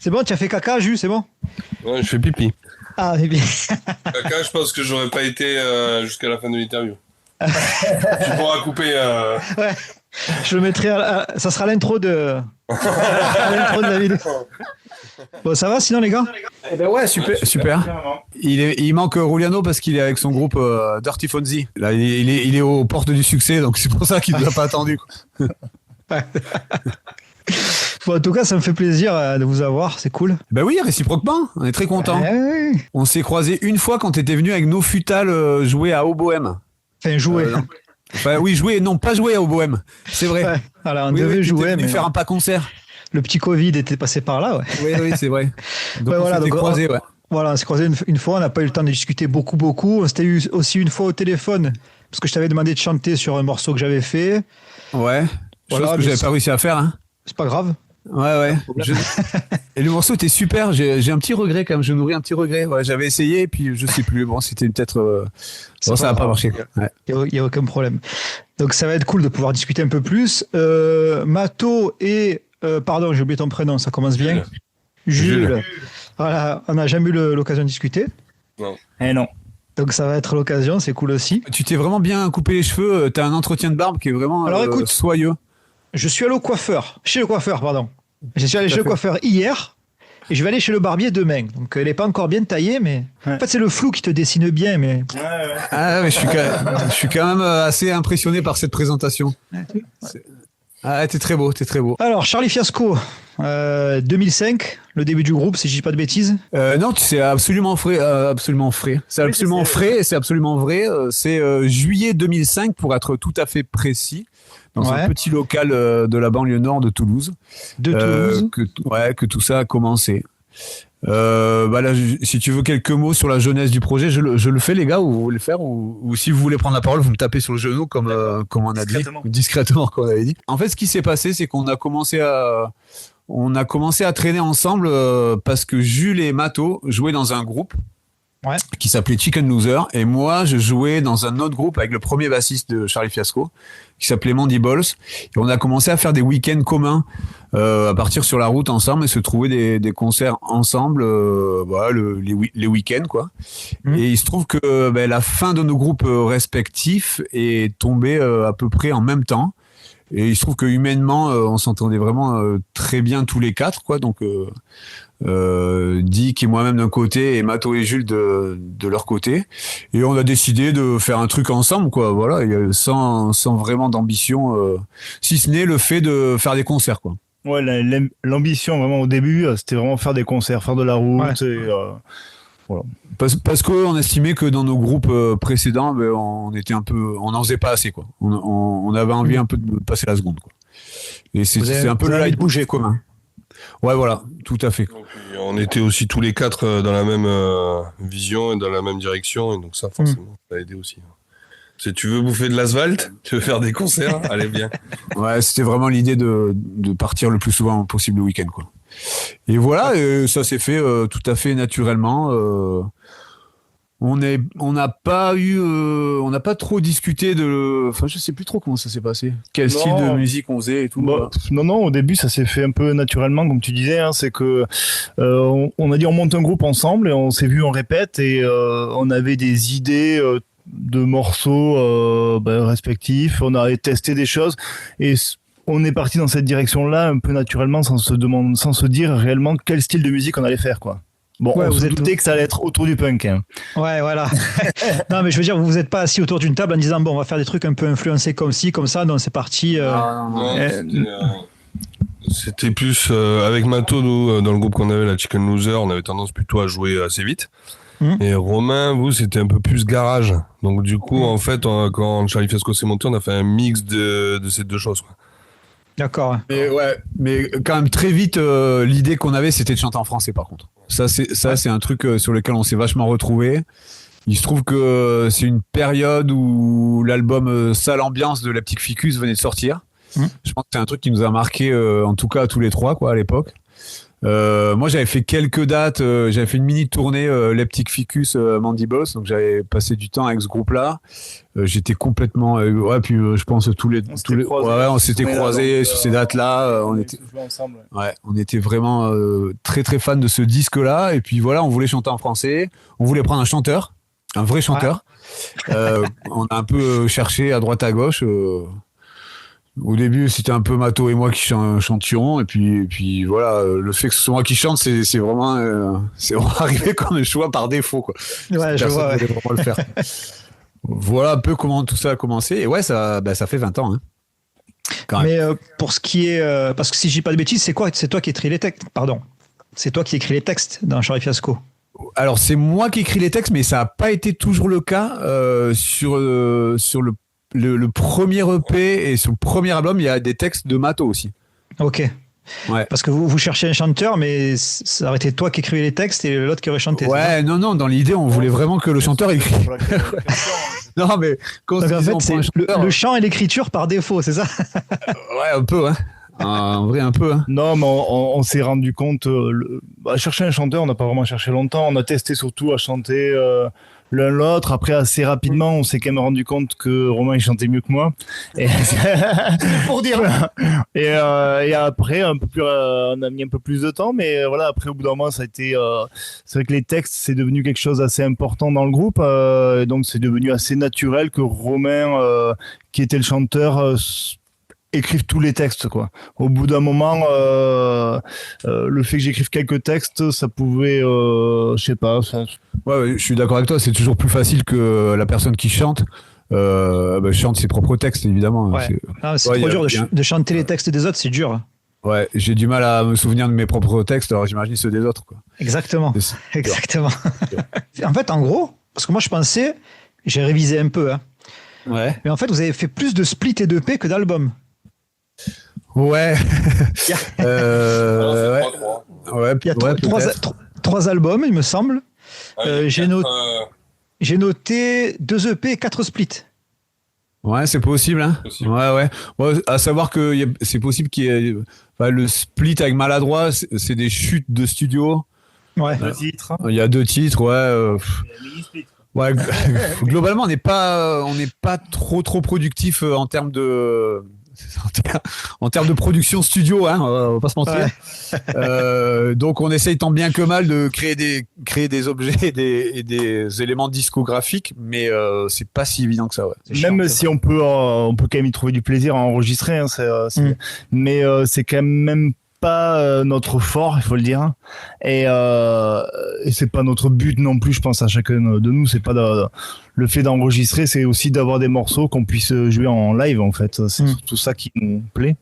C'est bon, tu as fait caca, Jus, c'est bon? Ouais, je fais pipi. Ah, eh bien. Caca, je pense que j'aurais pas été jusqu'à la fin de l'interview. Tu pourras couper. Ouais, je le mettrai ça sera l'intro de... l'intro de la vidéo. Bon, ça va sinon, les gars? Eh ben ouais, super, super. Il manque Ruliano parce qu'il est avec son groupe Dirty Fonzie. Là, il est aux portes du succès, donc c'est pour ça qu'il ne nous a pas attendu. Quoi. Bon, en tout cas, ça me fait plaisir de vous avoir, c'est cool. Ben oui, réciproquement, on est très contents. On s'est croisés une fois quand tu étais venu avec nos futales jouer à Obohem. Enfin, jouer. Enfin, oui, jouer, non, pas jouer à Obohem, c'est vrai. Ouais, alors, on devait jouer, mais faire un pas concert. Le petit Covid était passé par là, ouais. Oui, c'est vrai. Donc ouais, on s'était croisés, ouais. Voilà, on s'est croisés une fois, on n'a pas eu le temps de discuter beaucoup. On s'était eu aussi une fois au téléphone, parce que je t'avais demandé de chanter sur un morceau que j'avais fait. Ouais, chose que j'avais pas réussi à faire. Hein. C'est pas grave. Ouais. Et le morceau était super, j'ai un petit regret quand même, je nourris un petit regret. Ouais, j'avais essayé, puis je sais plus, bon, c'était peut-être... Bon, ça n'a pas marché. Il n'y a aucun problème. Donc ça va être cool de pouvoir discuter un peu plus. Mato et... pardon, j'ai oublié ton prénom, ça commence bien. Jules. Voilà, on n'a jamais eu l'occasion de discuter. Non. Non. Donc ça va être l'occasion, c'est cool aussi. Tu t'es vraiment bien coupé les cheveux, t'as un entretien de barbe qui est vraiment écoute, soyeux. Je suis allé chez le coiffeur, pardon. Je suis allé chez le coiffeur hier et je vais aller chez le barbier demain. Donc elle n'est pas encore bien taillée, mais en fait c'est le flou qui te dessine bien. Mais mais je suis quand même assez impressionné par cette présentation. T'es très beau. Alors Charlie Fiasco, 2005, le début du groupe, si je dis pas de bêtises. Non, c'est absolument frais, C'est absolument frais, et c'est absolument vrai. C'est juillet 2005 pour être tout à fait précis. Dans un petit local de la banlieue nord de Toulouse. Que tout ça a commencé. Là, si tu veux quelques mots sur la jeunesse du projet, je le fais, les gars, ou vous voulez le faire, ou si vous voulez prendre la parole, vous me tapez sur le genou comme on a dit, discrètement comme on avait dit. En fait, ce qui s'est passé, c'est qu'on a commencé à traîner ensemble parce que Jules et Mato jouaient dans un groupe qui s'appelait Chicken Loser, et moi je jouais dans un autre groupe avec le premier bassiste de Charlie Fiasco qui s'appelait Mandy Balls, et on a commencé à faire des week-ends communs, à partir sur la route ensemble et se trouver des concerts ensemble, les week-ends quoi. Et il se trouve que la fin de nos groupes respectifs est tombée à peu près en même temps. Et il se trouve que humainement, on s'entendait vraiment très bien tous les quatre, quoi. Donc, Dick et moi-même d'un côté et Mato et Jules de leur côté. Et on a décidé de faire un truc ensemble, quoi. Voilà, sans vraiment d'ambition, si ce n'est le fait de faire des concerts, quoi. Ouais, l'ambition vraiment au début, c'était vraiment faire des concerts, faire de la route. Ouais. Et, voilà. Parce qu'on estimait que dans nos groupes précédents, on n'en faisait pas assez, quoi. On avait envie un peu de passer la seconde, quoi. Et c'est un peu le leitmotiv commun. Ouais, voilà, tout à fait. Donc, on était aussi tous les quatre dans la même vision et dans la même direction, et donc ça, forcément, ça a aidé aussi. Si tu veux bouffer de l'asphalte, tu veux faire des concerts, allez bien. Ouais, c'était vraiment l'idée de partir le plus souvent possible le week-end, quoi. Et voilà, ça s'est fait tout à fait naturellement. On n'a pas trop discuté enfin, je sais plus trop comment ça s'est passé. Quel style de musique on faisait et tout. Non, au début, ça s'est fait un peu naturellement, comme tu disais. Hein, c'est que on a dit on monte un groupe ensemble et on s'est vu, on répète, et on avait des idées de morceaux respectifs. On a testé des choses et on est parti dans cette direction-là un peu naturellement, sans se dire réellement quel style de musique on allait faire, quoi. Bon, on se doutait que ça allait être autour du punk. Hein. Ouais, voilà. Non, mais je veux dire, vous vous êtes pas assis autour d'une table en disant, bon, on va faire des trucs un peu influencés comme ci, comme ça. Non, c'est parti. C'était plus avec Mato, nous, dans le groupe qu'on avait, la Chicken Loser, on avait tendance plutôt à jouer assez vite. Et Romain, vous, c'était un peu plus garage. Donc du coup, en fait, quand Charlie Fiasco s'est monté, on a fait un mix de ces deux choses, quoi. D'accord. Mais quand même très vite, l'idée qu'on avait, c'était de chanter en français, par contre. Ça, c'est un truc sur lequel on s'est vachement retrouvé. Il se trouve que c'est une période où l'album Sale Ambiance de Leptic Ficus venait de sortir. Je pense que c'est un truc qui nous a marqué, en tout cas tous les trois, quoi, à l'époque. Moi, j'avais fait quelques dates. J'avais fait une mini tournée Leptic Ficus Mandibles. Donc, j'avais passé du temps avec ce groupe-là. J'étais complètement. Puis je pense on s'était croisés sur ces dates-là. On était ensemble. On était vraiment très très fans de ce disque-là. Et puis voilà, on voulait chanter en français. On voulait prendre un chanteur, un vrai chanteur. On a un peu cherché à droite à gauche. Au début, c'était un peu Mato et moi qui chantions, et puis voilà, le fait que ce soit moi qui chante, c'est vraiment arrivé comme un choix par défaut, quoi. Ouais, je vois. Personne ne voulait vraiment le faire. Voilà un peu comment tout ça a commencé, et ouais, ça fait 20 ans. Hein, mais pour ce qui est, parce que si je dis pas de bêtises, c'est toi qui écris les textes. Pardon, c'est toi qui écris les textes dans Charlie Fiasco. Alors c'est moi qui écris les textes, mais ça n'a pas été toujours le cas sur le premier EP et sur le premier album, il y a des textes de Mato aussi. Ok. Ouais. Parce que vous cherchez un chanteur, mais ça aurait été toi qui écrivais les textes et l'autre qui aurait chanté. Ouais, non, dans l'idée, on voulait vraiment que le chanteur écrit. Non, mais quand donc, en fait, c'est le chant et l'écriture par défaut, c'est ça? Ouais, un peu, hein. En vrai, un peu. Hein. Non, mais on s'est rendu compte. Chercher un chanteur, on n'a pas vraiment cherché longtemps. On a testé surtout à chanter l'un l'autre. Après, assez rapidement, on s'est quand même rendu compte que Romain il chantait mieux que moi. Et pour dire. Et après, un peu plus, on a mis un peu plus de temps, mais voilà. Après, au bout d'un moment, ça a été. C'est vrai que les textes, c'est devenu quelque chose d'assez important dans le groupe. Et donc, c'est devenu assez naturel que Romain, qui était le chanteur, écrive tous les textes, quoi. Au bout d'un moment, le fait que j'écrive quelques textes, ça pouvait, je sais pas. Ouais, je suis d'accord avec toi. C'est toujours plus facile que la personne qui chante chante ses propres textes, évidemment. Ouais. C'est trop dur de chanter les textes des autres, c'est dur. Ouais, j'ai du mal à me souvenir de mes propres textes, alors j'imagine ceux des autres, quoi. Exactement. En fait, en gros, parce que moi je pensais, j'ai révisé un peu, hein. Ouais. Mais en fait, vous avez fait plus de split et de P que d'albums. Ouais. Il y a trois albums, il me semble. J'ai noté 2 EP et 4 splits. Ouais, c'est possible. Hein. Ouais. Bon, à savoir que c'est possible qu'il y ait le split avec Maladroit, c'est des chutes de studio. Ouais. 2 titres. Il y a 2 titres, ouais. Ouais, globalement, on n'est pas trop productif en termes de production studio, hein, on va pas se mentir. Ouais. Donc on essaye tant bien que mal de créer des objets et des éléments discographiques, mais c'est pas si évident que ça. Ouais. Même si on peut quand même y trouver du plaisir à enregistrer, hein, mais c'est quand même pas notre fort, il faut le dire, et c'est pas notre but non plus, je pense, à chacun de nous. C'est pas le fait d'enregistrer, c'est aussi d'avoir des morceaux qu'on puisse jouer en live, en fait. C'est surtout ça qui nous plaît.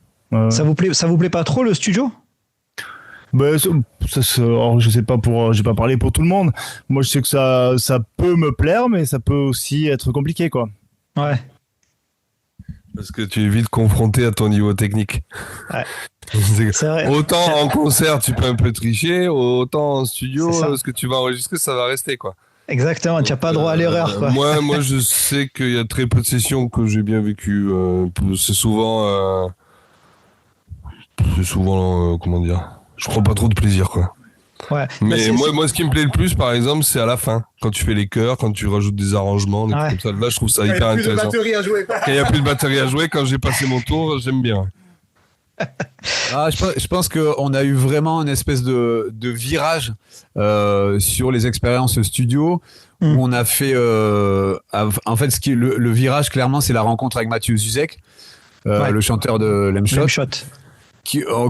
Ça vous plaît pas trop, le studio? Alors, je sais pas je vais pas parler pour tout le monde. Moi, je sais que ça peut me plaire, mais ça peut aussi être compliqué, quoi. Ouais. Parce que tu es vite confronté à ton niveau technique. Ouais. C'est vrai. Autant en concert, tu peux un peu tricher, autant en studio, ce que tu vas enregistrer, ça va rester, quoi. Exactement, tu n'as pas droit à l'erreur, quoi. Moi, je sais qu'il y a très peu de sessions que j'ai bien vécues. C'est souvent, comment dire, je prends pas trop de plaisir, quoi. Ouais. Mais moi, ce qui me plaît le plus, par exemple, c'est à la fin, quand tu fais les chœurs, quand tu rajoutes des arrangements, des trucs comme ça. Là, je trouve ça hyper intéressant. Quand il n'y a plus de batterie à jouer, quand j'ai passé mon tour, j'aime bien. Je pense qu'on a eu vraiment une espèce de virage sur les expériences studio où on a fait en fait le virage, clairement, c'est la rencontre avec Mathieu Zuzek, le chanteur de Lemshot.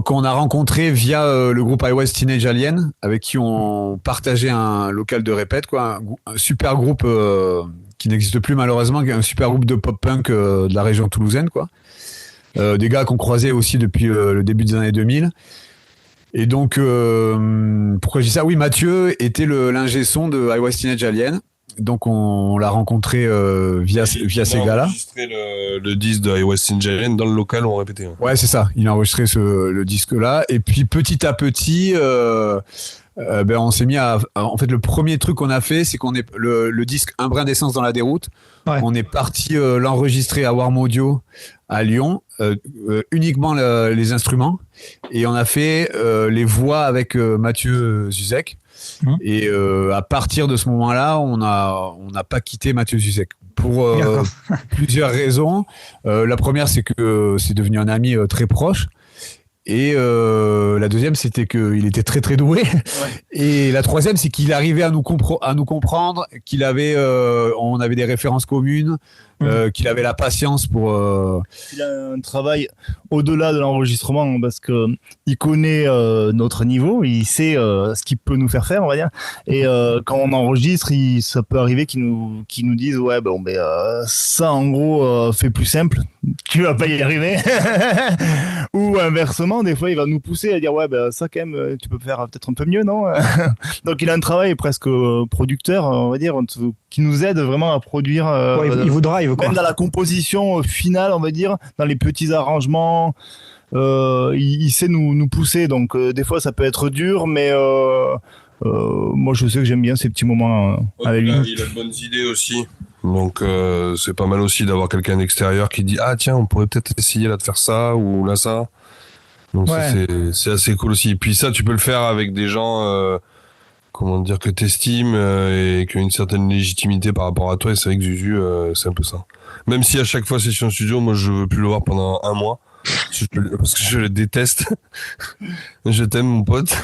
Qu'on a rencontré via le groupe I Was Teenage Alien, avec qui on partageait un local de répète, quoi, un super groupe qui n'existe plus malheureusement, un super groupe de pop-punk de la région toulousaine, quoi. Des gars qu'on croisait aussi depuis le début des années 2000. Et donc, pourquoi je dis ça? Oui, Mathieu était l'ingé son de I Was Teenage Alien. Donc on l'a rencontré via ces gars-là. Il a enregistré le disque de I Was Teenage Alien dans le local où on répétait. Ouais, c'est ça. Il a enregistré le disque-là. Et puis petit à petit, on s'est mis en fait, le premier truc qu'on a fait, c'est qu'on est le disque Un brin d'essence dans la déroute. Ouais. On est parti l'enregistrer à Warm Audio à Lyon, uniquement les instruments, et on a fait les voix avec Mathieu Zuzek. Et à partir de ce moment-là, on n'a pas quitté Mathieu Zuzek pour plusieurs raisons. La première, c'est que c'est devenu un ami très proche. Et la deuxième, c'était qu'il était très très doué. Ouais. Et la troisième, c'est qu'il arrivait à nous comprendre, on avait des références communes, qu'il avait la patience pour. Il a un travail au-delà de l'enregistrement parce que il connaît notre niveau, il sait ce qu'il peut nous faire, on va dire. Et quand on enregistre, ça peut arriver qu'ils nous disent ouais ça en gros fait plus simple, tu vas pas y arriver. Ou inversement, des fois il va nous pousser à dire ouais ça quand même tu peux faire peut-être un peu mieux, non? Donc il a un travail presque producteur, on va dire, qui nous aide vraiment à produire. Il vous drive quoi. Même dans la composition finale, on va dire, dans les petits arrangements, il sait nous pousser. Donc des fois ça peut être dur, mais moi je sais que j'aime bien ces petits moments avec lui. Il a de bonnes idées aussi. Donc c'est pas mal aussi d'avoir quelqu'un d'extérieur qui dit ah tiens on pourrait peut-être essayer là de faire ça ou là ça. Donc c'est assez cool aussi. Et puis ça tu peux le faire avec des gens comment dire que t'estimes et qui ont une certaine légitimité par rapport à toi. Et c'est vrai que Zuzu c'est un peu ça. Même si à chaque fois session studio, moi je veux plus le voir pendant un mois parce que je le déteste. Je t'aime mon pote.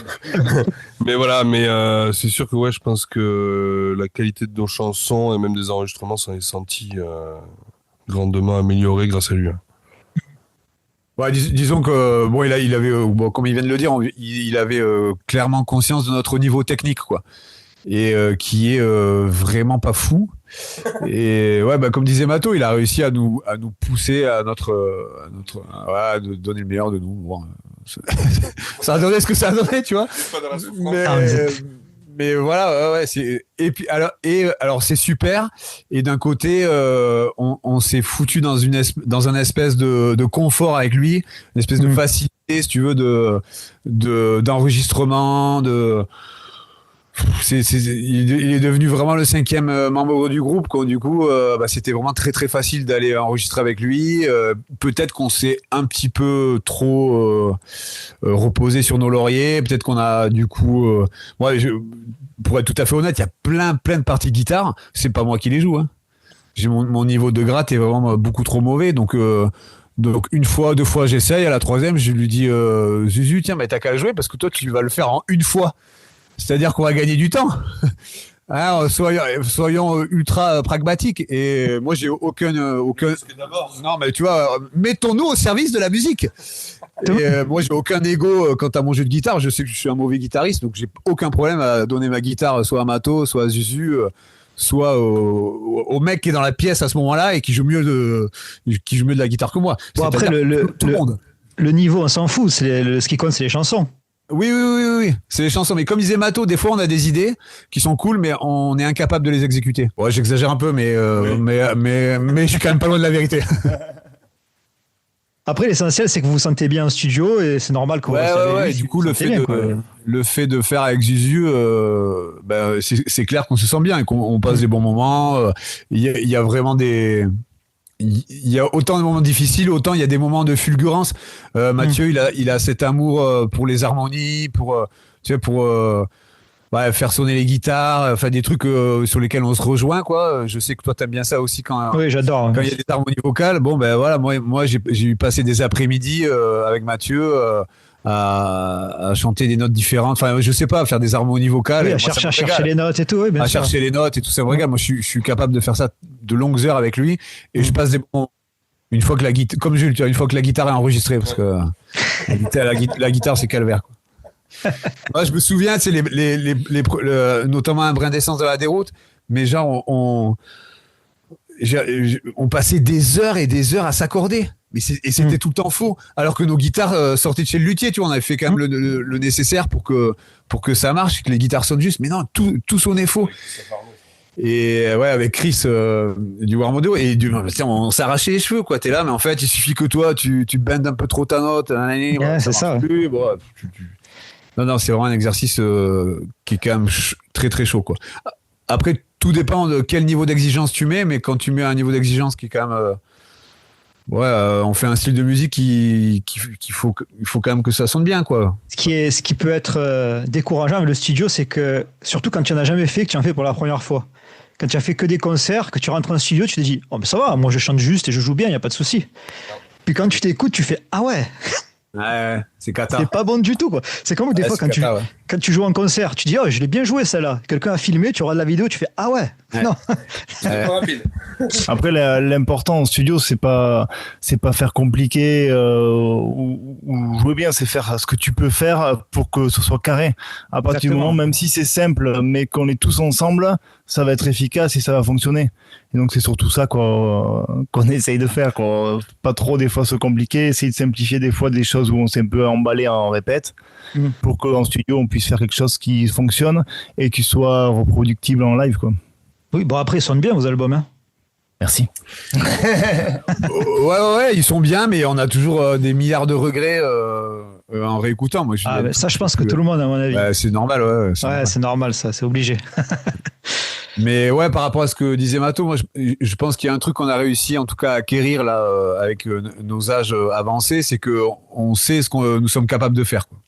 Mais voilà, c'est sûr que ouais, je pense que la qualité de nos chansons et même des enregistrements s'en est senti grandement amélioré grâce à lui. Ouais, disons que il avait comme il vient de le dire, il avait clairement conscience de notre niveau technique quoi, et qui est vraiment pas fou. Et ouais, comme disait Mato, il a réussi à nous pousser à de donner le meilleur de nous. Bon, ça a donné ce que ça a donné, tu vois. Pas dans la souffrance. Mais voilà, ouais, alors c'est super. Et d'un côté, on s'est foutu dans un espèce de confort avec lui, une espèce de facilité, si tu veux, d'enregistrement, il est devenu vraiment le 5e membre du groupe. Du coup, c'était vraiment très très facile d'aller enregistrer avec lui. Peut-être qu'on s'est un petit peu trop reposé sur nos lauriers. Peut-être qu'on a du coup, pour être tout à fait honnête, il y a plein de parties guitare. C'est pas moi qui les joue. Hein. Mon niveau de gratte est vraiment beaucoup trop mauvais. Donc une fois, 2 fois, j'essaye. À la 3e, je lui dis Zuzu, tiens, mais t'as qu'à jouer parce que toi, tu vas le faire en une fois. C'est-à-dire qu'on va gagner du temps. Alors, soyons ultra pragmatiques. Et moi, j'ai aucun. Non, mais tu vois, mettons-nous au service de la musique. Et moi, j'ai aucun ego quant à mon jeu de guitare. Je sais que je suis un mauvais guitariste, donc j'ai aucun problème à donner ma guitare soit à Mato, soit à Zuzu, soit au mec qui est dans la pièce à ce moment-là et qui joue mieux de la guitare que moi. Bon, après, tout le monde. Le niveau, on s'en fout. Ce qui compte, c'est les chansons. Oui, c'est les chansons. Mais comme disait Mato, des fois on a des idées qui sont cool, mais on est incapable de les exécuter. Ouais, j'exagère un peu, mais je suis quand même pas loin de la vérité. Après, l'essentiel, c'est que vous vous sentez bien en studio et c'est normal que ouais. Du coup, le fait de faire avec Zuzu, c'est clair qu'on se sent bien et qu'on passe des bons moments. Il y a vraiment il y a autant de moments difficiles, autant il y a des moments de fulgurance. Mathieu, il a cet amour pour les harmonies, pour faire sonner les guitares, enfin des trucs sur lesquels on se rejoint quoi. Je sais que toi t'aimes bien ça aussi quand. Oui, j'adore. Quand il y a des harmonies vocales, moi j'ai eu passé des après-midi avec Mathieu à chanter des notes différentes. Enfin, je sais pas, à faire des harmonies vocales. Oui, à chercher les notes et tout. Oui, bien sûr. Chercher les notes et tout ça. Moi, je suis capable de faire ça de longues heures avec lui et je passe des bons. Une fois que la guitare, comme Jules, tu vois, une fois que la guitare est enregistrée, parce que la guitare c'est calvaire. Quoi. Moi, je me souviens, c'est notamment Un brin d'essence de la déroute, mais genre on passait des heures et des heures à s'accorder. Mais c'était tout le temps faux. Alors que nos guitares sortaient de chez le luthier, tu vois, on avait fait quand même le nécessaire pour que ça marche, que les guitares sonnent juste. Mais non, tout sonnait faux. Et ouais, avec Chris du Warm Audio, on s'arrachait les cheveux, quoi. T'es là, mais en fait, il suffit que toi, tu bendes un peu trop ta note. C'est ça. Plus, Non, c'est vraiment un exercice qui est quand même très très chaud, quoi. Après, tout dépend de quel niveau d'exigence tu mets, mais quand tu mets un niveau d'exigence qui est quand même on fait un style de musique il faut quand même que ça sonne bien, quoi. Ce qui peut être décourageant avec le studio, c'est que surtout quand tu n'en as jamais fait, que tu en fais pour la première fois. Quand tu as fait que des concerts, que tu rentres en studio, tu te dis oh mais ça va, moi je chante juste et je joue bien, il y a pas de souci. Puis quand tu t'écoutes, tu fais ah ouais. Ouais, c'est cata. C'est pas bon du tout, quoi. C'est comme des fois quand tu joues en concert, tu dis oh je l'ai bien joué celle-là. Quelqu'un a filmé, tu regardes la vidéo, tu fais ah ouais. Non. C'est pas rapide. Après, l'important en studio, c'est pas faire compliqué ou jouer bien, c'est faire ce que tu peux faire pour que ce soit carré. À partir du moment, même si c'est simple, mais qu'on est tous ensemble, ça va être efficace et ça va fonctionner. Et donc c'est surtout ça qu'on essaye de faire, quoi. Pas trop des fois se compliquer, essayer de simplifier des fois des choses où on s'est un peu emballé en répète, pour qu'en studio on puisse faire quelque chose qui fonctionne et qui soit reproductible en live, quoi. Oui, bon après ils sonnent bien vos albums, hein. Merci. Ouais, ils sont bien, mais on a toujours des milliards de regrets en réécoutant. Moi, ça, je pense que tout le monde, à mon avis. C'est normal, ouais. C'est normal, ça, c'est obligé. Mais ouais, par rapport à ce que disait Mato, moi, je pense qu'il y a un truc qu'on a réussi, en tout cas, à acquérir là, avec nos âges avancés, c'est que on sait ce que nous sommes capables de faire, quoi.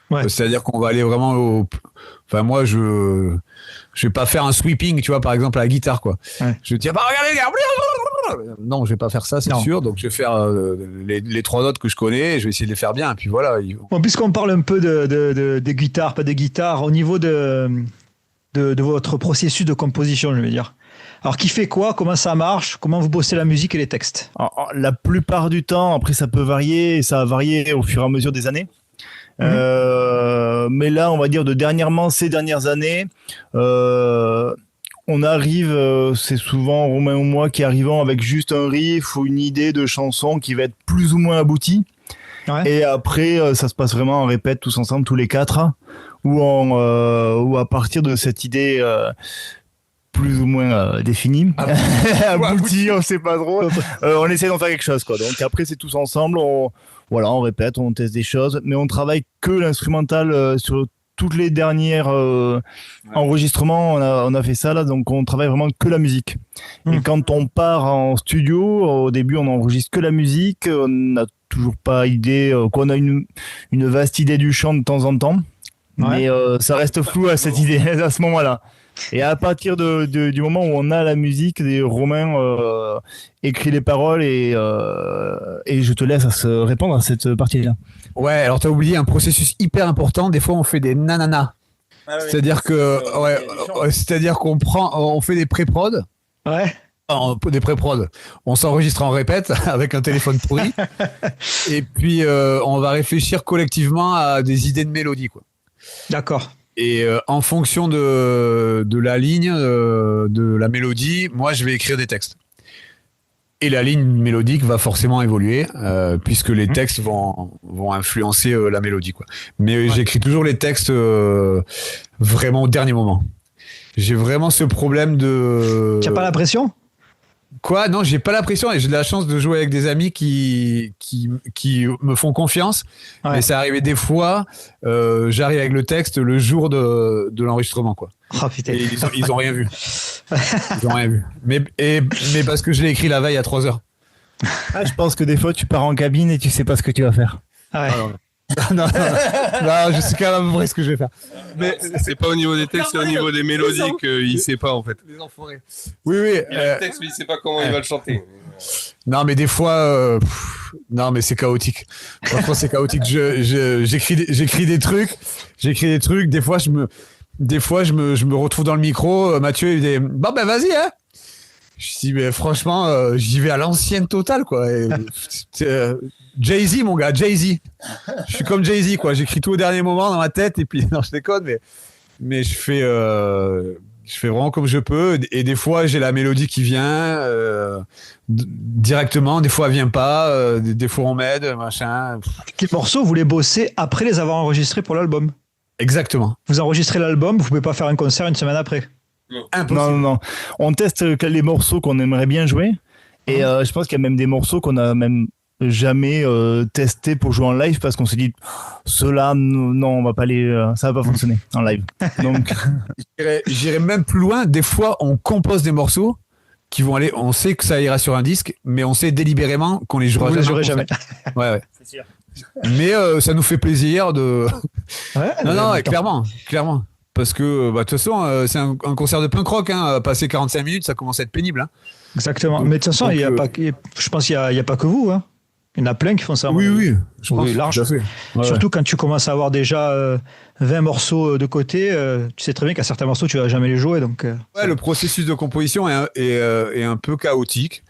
Ouais. C'est-à-dire qu'on va aller vraiment Enfin, moi, je vais pas faire un sweeping, tu vois, par exemple, à la guitare, quoi. Ouais. Je vais dire, regardez, les gars. Non, je vais pas faire ça, c'est sûr. Donc, je vais faire les 3 notes que je connais et je vais essayer de les faire bien. Et puis voilà. Bon, puisqu'on parle un peu de guitare, pas de guitare, au niveau de votre processus de composition, je veux dire. Alors, qui fait quoi? Comment ça marche? Comment vous bossez la musique et les textes? Alors, la plupart du temps, après, ça peut varier et ça a varié au fur et à mesure des années. Mais là, on va dire ces dernières années, on arrive, c'est souvent Romain ou moi qui arrivons avec juste un riff ou une idée de chanson qui va être plus ou moins aboutie. Ouais. Et après, ça se passe vraiment en répète tous ensemble, tous les 4, ou à partir de cette idée plus ou moins définie, aboutie, on sait pas trop, on essaie d'en faire quelque chose, quoi. Donc après, c'est tous ensemble, on répète, on teste des choses, mais on travaille que l'instrumental sur toutes les dernières enregistrements. On a fait ça là, donc on travaille vraiment que la musique. Et quand on part en studio, au début, on n'enregistre que la musique. On n'a toujours pas idée, qu'on a une vaste idée du chant de temps en temps, mais ça reste flou à cette idée à ce moment-là. Et à partir du moment où on a la musique, Romain écrit les paroles et je te laisse répondre à cette partie-là. Ouais, alors tu as oublié un processus hyper important. Des fois, on fait des nananas. Ah oui, c'est-à-dire c'est-à-dire on fait des pré-prod. Ouais. Des pré-prod. On s'enregistre en répète avec un téléphone pourri. Et puis, on va réfléchir collectivement à des idées de mélodie, quoi. D'accord. Et en fonction de la ligne, de la mélodie, moi, je vais écrire des textes. Et la ligne mélodique va forcément évoluer, puisque les textes vont influencer la mélodie, quoi. Mais j'écris toujours les textes vraiment au dernier moment. J'ai vraiment ce problème de... Tu n'as pas la pression ? Quoi ? Non, j'ai pas la pression et j'ai de la chance de jouer avec des amis qui me font confiance. Ouais. Mais ça arrivait des fois, j'arrive avec le texte le jour de l'enregistrement, quoi. Oh putain. Et ils ont rien vu. Ils ont rien vu. Mais parce que je l'ai écrit la veille à 3h. Ah, je pense que des fois tu pars en cabine et tu sais pas ce que tu vas faire. Ah ouais. Non, je sais quand même à peu près ce que je vais faire. Mais c'est pas au niveau des textes, c'est au niveau des mélodies qu'il sait pas, en fait. Les enfoirés. Oui. Il a le texte, mais il sait pas comment il va le chanter. Non, mais des fois, non, mais c'est chaotique. Franchement, c'est chaotique. J'écris des trucs. Des fois, je me retrouve dans le micro. Mathieu, il dit, bon, ben, vas-y, hein. Je dis, mais franchement, j'y vais à l'ancienne totale, quoi. Jay-Z, mon gars, Jay-Z. Je suis comme Jay-Z, quoi. J'écris tout au dernier moment dans ma tête, et puis, non, je déconne, mais je fais vraiment comme je peux. Et des fois, j'ai la mélodie qui vient directement. Des fois, elle vient pas. Des fois, on m'aide, machin. Les morceaux, vous les bossez après les avoir enregistrés pour l'album. Exactement. Vous enregistrez l'album, vous pouvez pas faire un concert une semaine après. Non. On teste les morceaux qu'on aimerait bien jouer. Et je pense qu'il y a même des morceaux qu'on a même jamais testé pour jouer en live parce qu'on s'est dit ceux-là non on va pas ça va pas fonctionner en live. Donc j'irais même plus loin. Des fois, on compose des morceaux qui vont aller. On sait que ça ira sur un disque, mais on sait délibérément qu'on les jouera jamais. Ouais. c'est sûr. Mais ça nous fait plaisir de. Ouais, non, clairement. Parce que, de toute façon, c'est un concert de punk rock. Passer 45 minutes, ça commence à être pénible. Exactement. Mais de toute façon, je pense qu'il n'y a pas que vous. Hein. Il y en a plein qui font ça. Oui. Je pense large. Ouais. Surtout quand tu commences à avoir déjà 20 morceaux de côté, tu sais très bien qu'à certains morceaux, tu ne vas jamais les jouer. Donc, le processus de composition est un peu chaotique.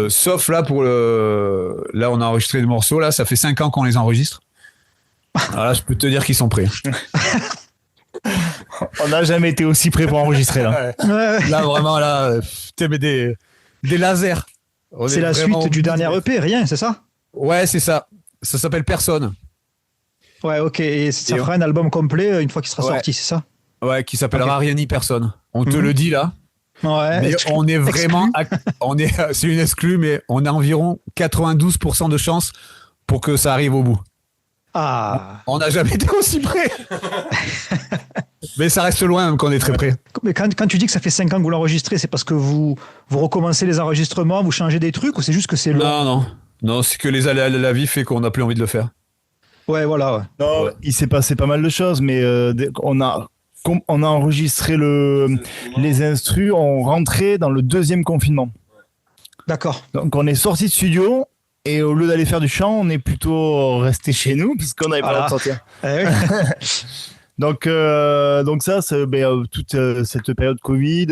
Sauf là, là, on a enregistré le morceau. Là, ça fait 5 ans qu'on les enregistre. Alors là, je peux te dire qu'ils sont prêts. On n'a jamais été aussi prêt pour enregistrer là. Là, vraiment, tu mets des lasers. C'est la suite du dernier EP, rien, c'est ça? Ouais, c'est ça. Ça s'appelle Personne. Ouais, ok. Et ça fera un album complet une fois qu'il sera sorti, c'est ça? Ouais, qui s'appellera Rien ni Personne. On te le dit là. Ouais. Mais on est vraiment. C'est une exclue, mais on a environ 92% de chances pour que ça arrive au bout. Ah. On n'a jamais été aussi près. Mais ça reste loin même qu'on est très près. Mais quand tu dis que ça fait 5 ans que vous l'enregistrez, c'est parce que vous recommencez les enregistrements, vous changez des trucs ou c'est juste que c'est long? Non, c'est que les aléas de la vie fait qu'on n'a plus envie de le faire. Ouais, voilà. Ouais. Non, il s'est passé pas mal de choses, mais on a enregistré les instrus, on rentrait dans le 2e confinement. D'accord. Donc on est sorti de studio. Et au lieu d'aller faire du chant, on est plutôt resté chez nous puisqu'on n'avait pas le droit de sortir. Donc ça, toute cette période Covid,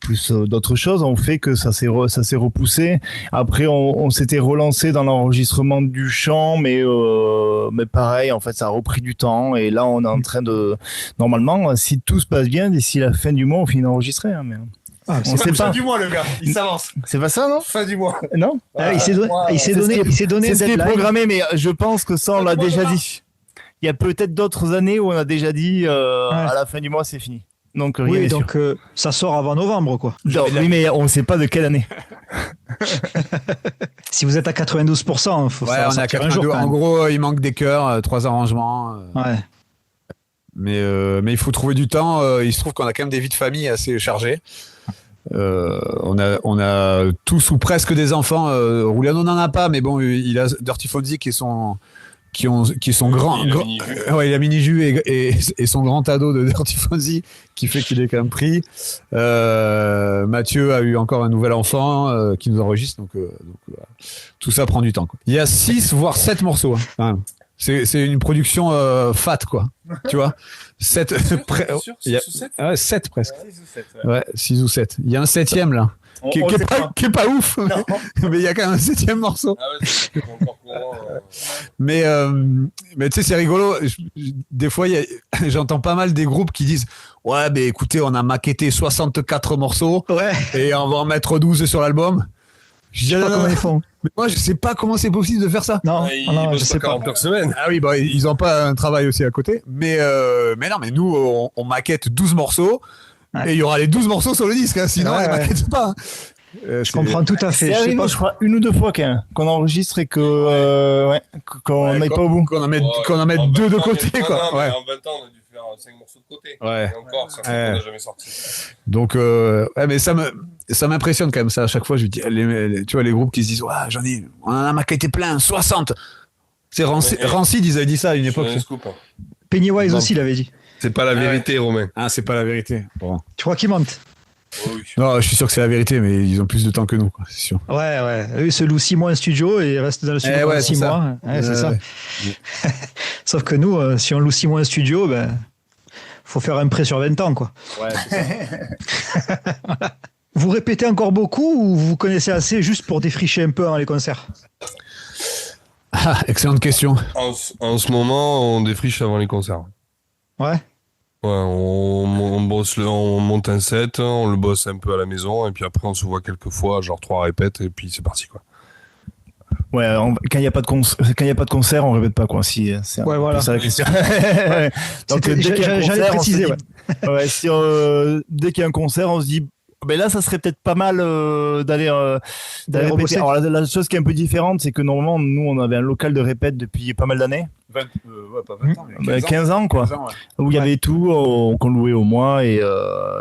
plus d'autres choses, ont fait que ça s'est repoussé. Après, on s'était relancé dans l'enregistrement du chant, mais pareil, en fait, ça a repris du temps. Et là, on est en train de, normalement, si tout se passe bien, d'ici la fin du mois, on finit d'enregistrer. Hein, mais... c'est pas fin du mois, le gars. Il s'avance. C'est pas ça, non? Fin du mois. Non? Il s'est donné. C'est ce qui est programmé, mais je pense que ça, on l'a déjà dit. Il y a peut-être d'autres années où on a déjà dit à la fin du mois, c'est fini. Donc, rien n'est sûr. Ça sort avant novembre, quoi. Oui, mais on ne sait pas de quelle année. Si vous êtes à 92%, il faut on est à 92%. En gros, il manque des chœurs, 3 arrangements. Ouais. Mais il faut trouver du temps. Il se trouve qu'on a quand même des vies de famille assez chargées. On a tous ou presque des enfants. Rouliano n'en a pas, mais bon, il a Dirty Fonzie qui est son grand. Il a Mini-Jus et son grand ado de Dirty Fonzie qui fait qu'il est quand même pris. Mathieu a eu encore un nouvel enfant qui nous enregistre. Donc tout ça prend du temps, quoi. Il y a 6 voire 7 morceaux. Hein. C'est une production fat, quoi. Tu vois, 7 6 ou 7 presque. 6 ou 7. Ouais, 6 ou 7. Il y a un 7e là. Qui est pas ouf. Mais il y a quand même un 7e morceau. Ah ouais, c'est encore courant. Mais tu sais, c'est rigolo. Des fois, j'entends pas mal des groupes qui disent ouais, ben écoutez, on a maquetté 64 morceaux et on va en mettre 12 sur l'album. Je sais pas comment ils font. Mais moi, je sais pas comment c'est possible de faire ça. Non, je sais pas. 40 heures semaine. Ah oui, ils ont pas un travail aussi à côté. Mais non, mais nous, on maquette 12 morceaux. Et il y aura les 12 morceaux sur le disque, hein, sinon on les maquette pas. Je comprends tout à fait. Je crois 1 ou 2 fois qu'on enregistre et qu'on n'aille pas au bout. Qu'on en mette 2 de côté, quoi. En 20 ans, on a dû faire 5 morceaux de côté. Ouais. Et encore, ça n'a jamais sorti. Donc, mais ça m'impressionne quand même, ça. À chaque fois, je dis, tu vois, les groupes qui se disent, on en a maquetté plein, 60. C'est Rancid, ils avaient dit ça à une époque. Pennywise aussi l'avait dit. C'est pas la vérité, Romain. Ah, c'est pas la vérité. Bon. Tu crois qu'ils mentent? Oui. Non, je suis sûr que c'est la vérité, mais ils ont plus de temps que nous, quoi, c'est sûr. Ouais. Eux, ils se louent 6 mois en studio et ils restent dans le studio pendant 6 mois. C'est ça. Sauf que nous, si on loue 6 mois en studio, faut faire un prêt sur 20 ans, quoi. Ouais, c'est ça. Voilà. Vous répétez encore beaucoup ou vous connaissez assez juste pour défricher un peu avant les concerts? Excellente question. En ce moment, on défriche avant les concerts. Ouais. Ouais, on bosse, on monte un set, on le bosse un peu à la maison, et puis après on se voit quelques fois, genre 3 répètes, et puis c'est parti, quoi. Ouais, quand il n'y a pas de concert, on répète pas, quoi. Si, c'est voilà. ça la question. Donc j'allais préciser, dès qu'il y a un concert, on se dit Ben là, ça serait peut-être pas mal d'aller répéter. rebosser. Alors la chose qui est un peu différente, c'est que normalement, nous, on avait un local de répète depuis pas mal d'années. 20, pas 20 ans, mais 15 ans, quoi. 15 ans, ouais. Où il y avait tout qu'on louait au mois et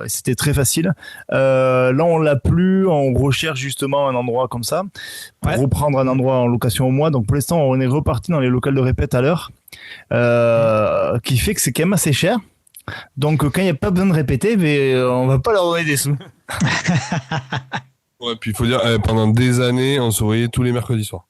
c'était très facile. Là, on l'a plus. On recherche justement un endroit comme ça pour reprendre un endroit en location au mois. Donc pour l'instant, on est reparti dans les locales de répète à l'heure, qui fait que c'est quand même assez cher. Donc quand il n'y a pas besoin de répéter, mais on va pas leur donner des sous. Ouais, puis il faut dire, pendant des années, on se voyait tous les mercredis soirs.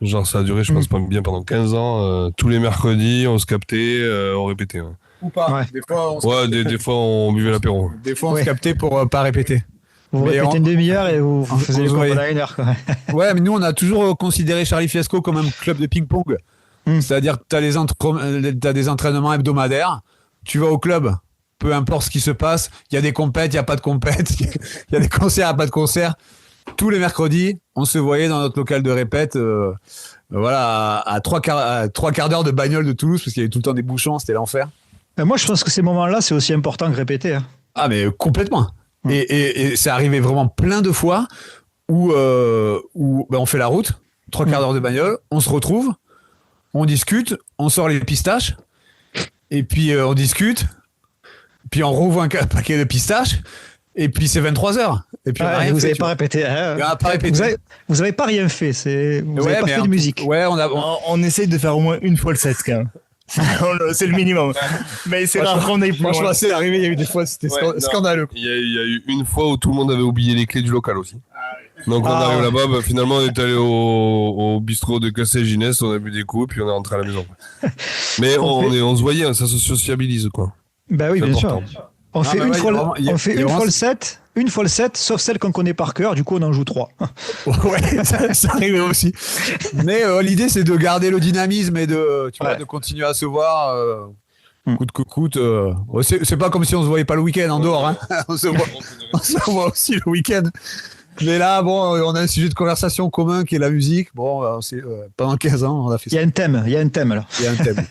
Genre, ça a duré, je pense, pas bien pendant 15 ans. Tous les mercredis, on se captait, on répétait. Ouais. Ou pas. Ouais. Des fois, on se Ouais, captait. des fois, on buvait l'apéro. Des fois, on se Ouais. captait pour pas répéter. Vous Mais répétez une demi-heure et vous faisiez on les se cours voyait. pendant 1 heure. Quoi. Ouais, mais nous, on a toujours considéré Charlie Fiasco comme un club de ping-pong. C'est-à-dire que tu as des entraînements hebdomadaires. Tu vas au club, peu importe ce qui se passe. Il y a des compètes, il n'y a pas de compètes. Il y a des concerts, il n'y a pas de concerts. Tous les mercredis, on se voyait dans notre local de répète. Voilà, à 3 quarts d'heure de bagnole de Toulouse, parce qu'il y avait tout le temps des bouchons, c'était l'enfer. Moi, je pense que ces moments-là, c'est aussi important que répéter. Hein. Ah, mais complètement. Et c'est arrivé vraiment plein de fois où on fait la route, 3 quarts d'heure de bagnole, on se retrouve, on discute, on sort les pistaches, et puis on discute, puis on rouvre un paquet de pistaches, et puis c'est 23h. Et puis on a rien vous fait, n'avez tu pas vois. répété. Hein. On a pas répété. Vous avez pas rien fait. Vous n'avez pas mais fait de musique. Ouais, On essaye de faire au moins une fois le set quand même. C'est le minimum. Mais c'est rare qu'on aille plus loin. franchement, c'est arrivé, il y a eu des fois, c'était Ouais, scandaleux. Il y a eu une fois où tout le monde avait oublié les clés du local aussi. Donc on arrive là-bas, finalement on est allé au bistrot de Cassé Ginès, on a bu des coups, puis on est rentré à la maison. Mais on se voyait, ça se sociabilise, quoi. Bah oui, C'est bien important. sûr. On fait une fois le set, sauf celle qu'on connaît par cœur, du coup on en joue 3. Ouais, ça arrivait aussi. Mais l'idée, c'est de garder le dynamisme et de continuer à se voir coûte que coûte. C'est pas comme si on se voyait pas le week-end en dehors. Hein. on se voit aussi le week-end. Mais là, bon, on a un sujet de conversation commun qui est la musique. Bon, pendant 15 ans, on a fait Il y ça. a un thème là. Il y a un thème.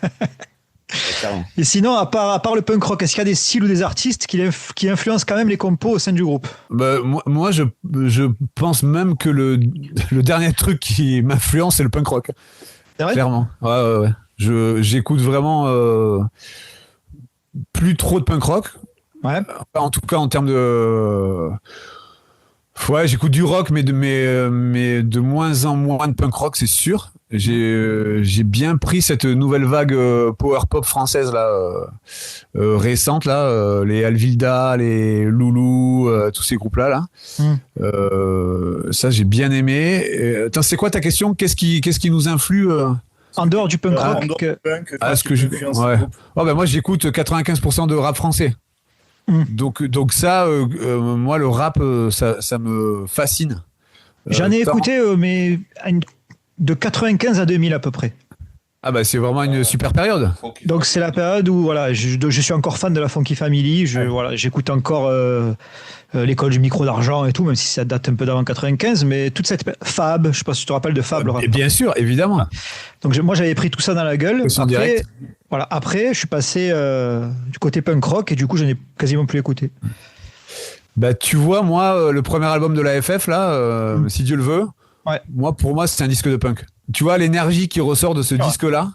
Et sinon, à part le punk rock, est-ce qu'il y a des styles ou des artistes qui influencent quand même les compos au sein du groupe? Bah, moi, je pense même que le dernier truc qui m'influence, c'est le punk rock. C'est vrai? Clairement. Ouais. J'écoute vraiment plus trop de punk rock. Ouais. En tout cas, en termes de. Ouais, j'écoute du rock, mais de moins en moins de punk rock, c'est sûr. J'ai bien pris cette nouvelle vague power pop française là, récente là, les Alvilda, les Loulou, tous ces groupes là. Ça j'ai bien aimé. Attends, c'est quoi ta question? Qu'est-ce qui nous influe En dehors du punk rock. Moi j'écoute 95% de rap français. Donc ça, moi le rap, ça me fascine. J'en ai écouté, mais de 95 à 2000 à peu près. Ah bah c'est vraiment une super période. Donc c'est la période où voilà, je suis encore fan de la Funky Family. J'écoute encore l'école du micro d'argent et tout, même si ça date un peu d'avant 95. Mais toute cette Fab, je sais pas si tu te rappelles de Fab. Et bien sûr, évidemment. Donc moi j'avais pris tout ça dans la gueule. Direct. Après je suis passé du côté punk rock et du coup je n'ai quasiment plus écouté. Bah tu vois, moi le premier album de la FF là, si Dieu le veut. Ouais. Pour moi, c'est un disque de punk. Tu vois l'énergie qui ressort de ce disque-là.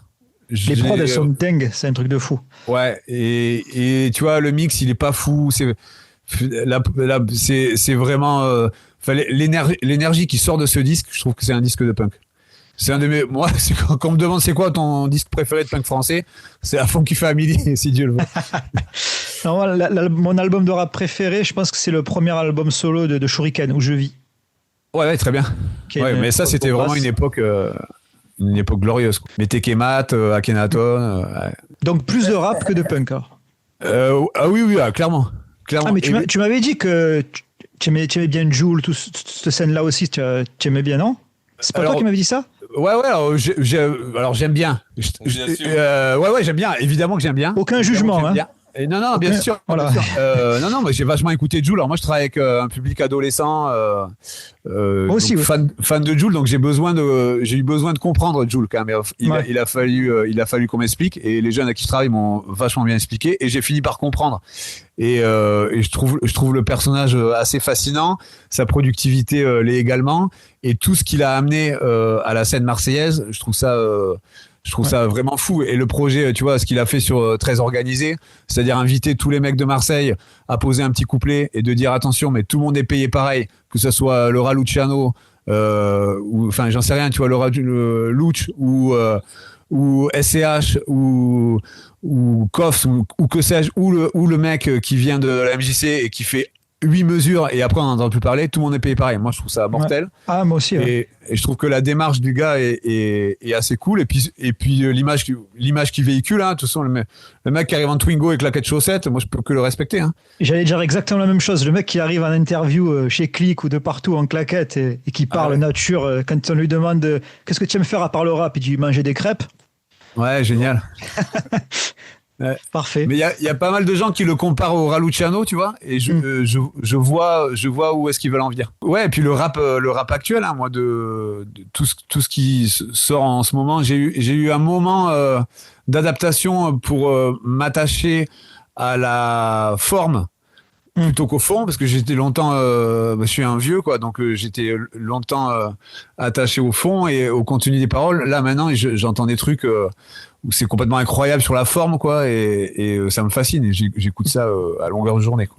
Les prods, elles sont dingues, c'est un truc de fou. Ouais, et tu vois, le mix, il est pas fou. C'est vraiment l'énergie qui sort de ce disque. Je trouve que c'est un disque de punk. C'est un de mes. Moi, quand on me demande c'est quoi ton disque préféré de punk français, c'est la Funky Family, si Dieu le veut. Non, mon album de rap préféré, je pense que c'est le premier album solo de Shuriken, Où je vis. Ouais, très bien. Ouais, mais ça, c'était vraiment une époque glorieuse. Mais Tekemat, Akhenaton. Donc plus de rap que de punk. Oui, clairement. Ah, mais tu m'avais dit que tu aimais bien Jul, toute cette scène-là aussi, tu aimais bien, non? C'est pas toi qui m'avais dit ça? Ouais, alors j'aime bien. Ouais, j'aime bien. Évidemment que j'aime bien. Aucun jugement, hein. Et non, bien sûr. Voilà. Bien sûr. Non, moi j'ai vachement écouté Jul. Alors moi je travaille avec un public adolescent, aussi, donc, oui. fan de Jul, donc j'ai eu besoin de comprendre Jul quand même. Il a fallu qu'on m'explique, et les jeunes avec qui je travaille m'ont vachement bien expliqué, et j'ai fini par comprendre. Et je trouve le personnage assez fascinant, sa productivité l'est également, et tout ce qu'il a amené à la scène marseillaise, je trouve ça vraiment fou. Et le projet, tu vois, ce qu'il a fait sur Très Organisé, c'est-à-dire inviter tous les mecs de Marseille à poser un petit couplet et de dire attention, mais tout le monde est payé pareil, que ce soit Laura Luciano, ou enfin j'en sais rien, tu vois, Laura Luch ou SCH ou Koffs ou que sais-je, ou le mec qui vient de la MJC et qui fait 8 mesures et après on n'entend plus parler, tout le monde est payé pareil. Moi je trouve ça mortel. Ouais. Ah, moi aussi. Ouais. Et je trouve que la démarche du gars est assez cool. Et puis l'image qu'il véhicule, hein, de toute façon, le mec qui arrive en Twingo et claquette chaussettes, moi je peux que le respecter. Hein. J'allais dire exactement la même chose. Le mec qui arrive en interview chez Click ou de partout en claquette et qui parle nature, quand on lui demande qu'est-ce que tu aimes faire à part le rap, il dit manger des crêpes. Ouais, génial. Ouais. Parfait. Mais il y a pas mal de gens qui le comparent au Raluciano, tu vois, et je vois où est-ce qu'ils veulent en venir. Ouais, et puis le rap actuel, hein, moi, de tout ce qui sort en ce moment, j'ai eu un moment d'adaptation pour m'attacher à la forme plutôt qu'au fond, parce que j'étais longtemps, je suis un vieux, quoi, donc j'étais longtemps attaché au fond et au contenu des paroles. Là maintenant, j'entends des trucs où c'est complètement incroyable sur la forme, quoi, et ça me fascine, et j'écoute ça à longueur de journée, quoi.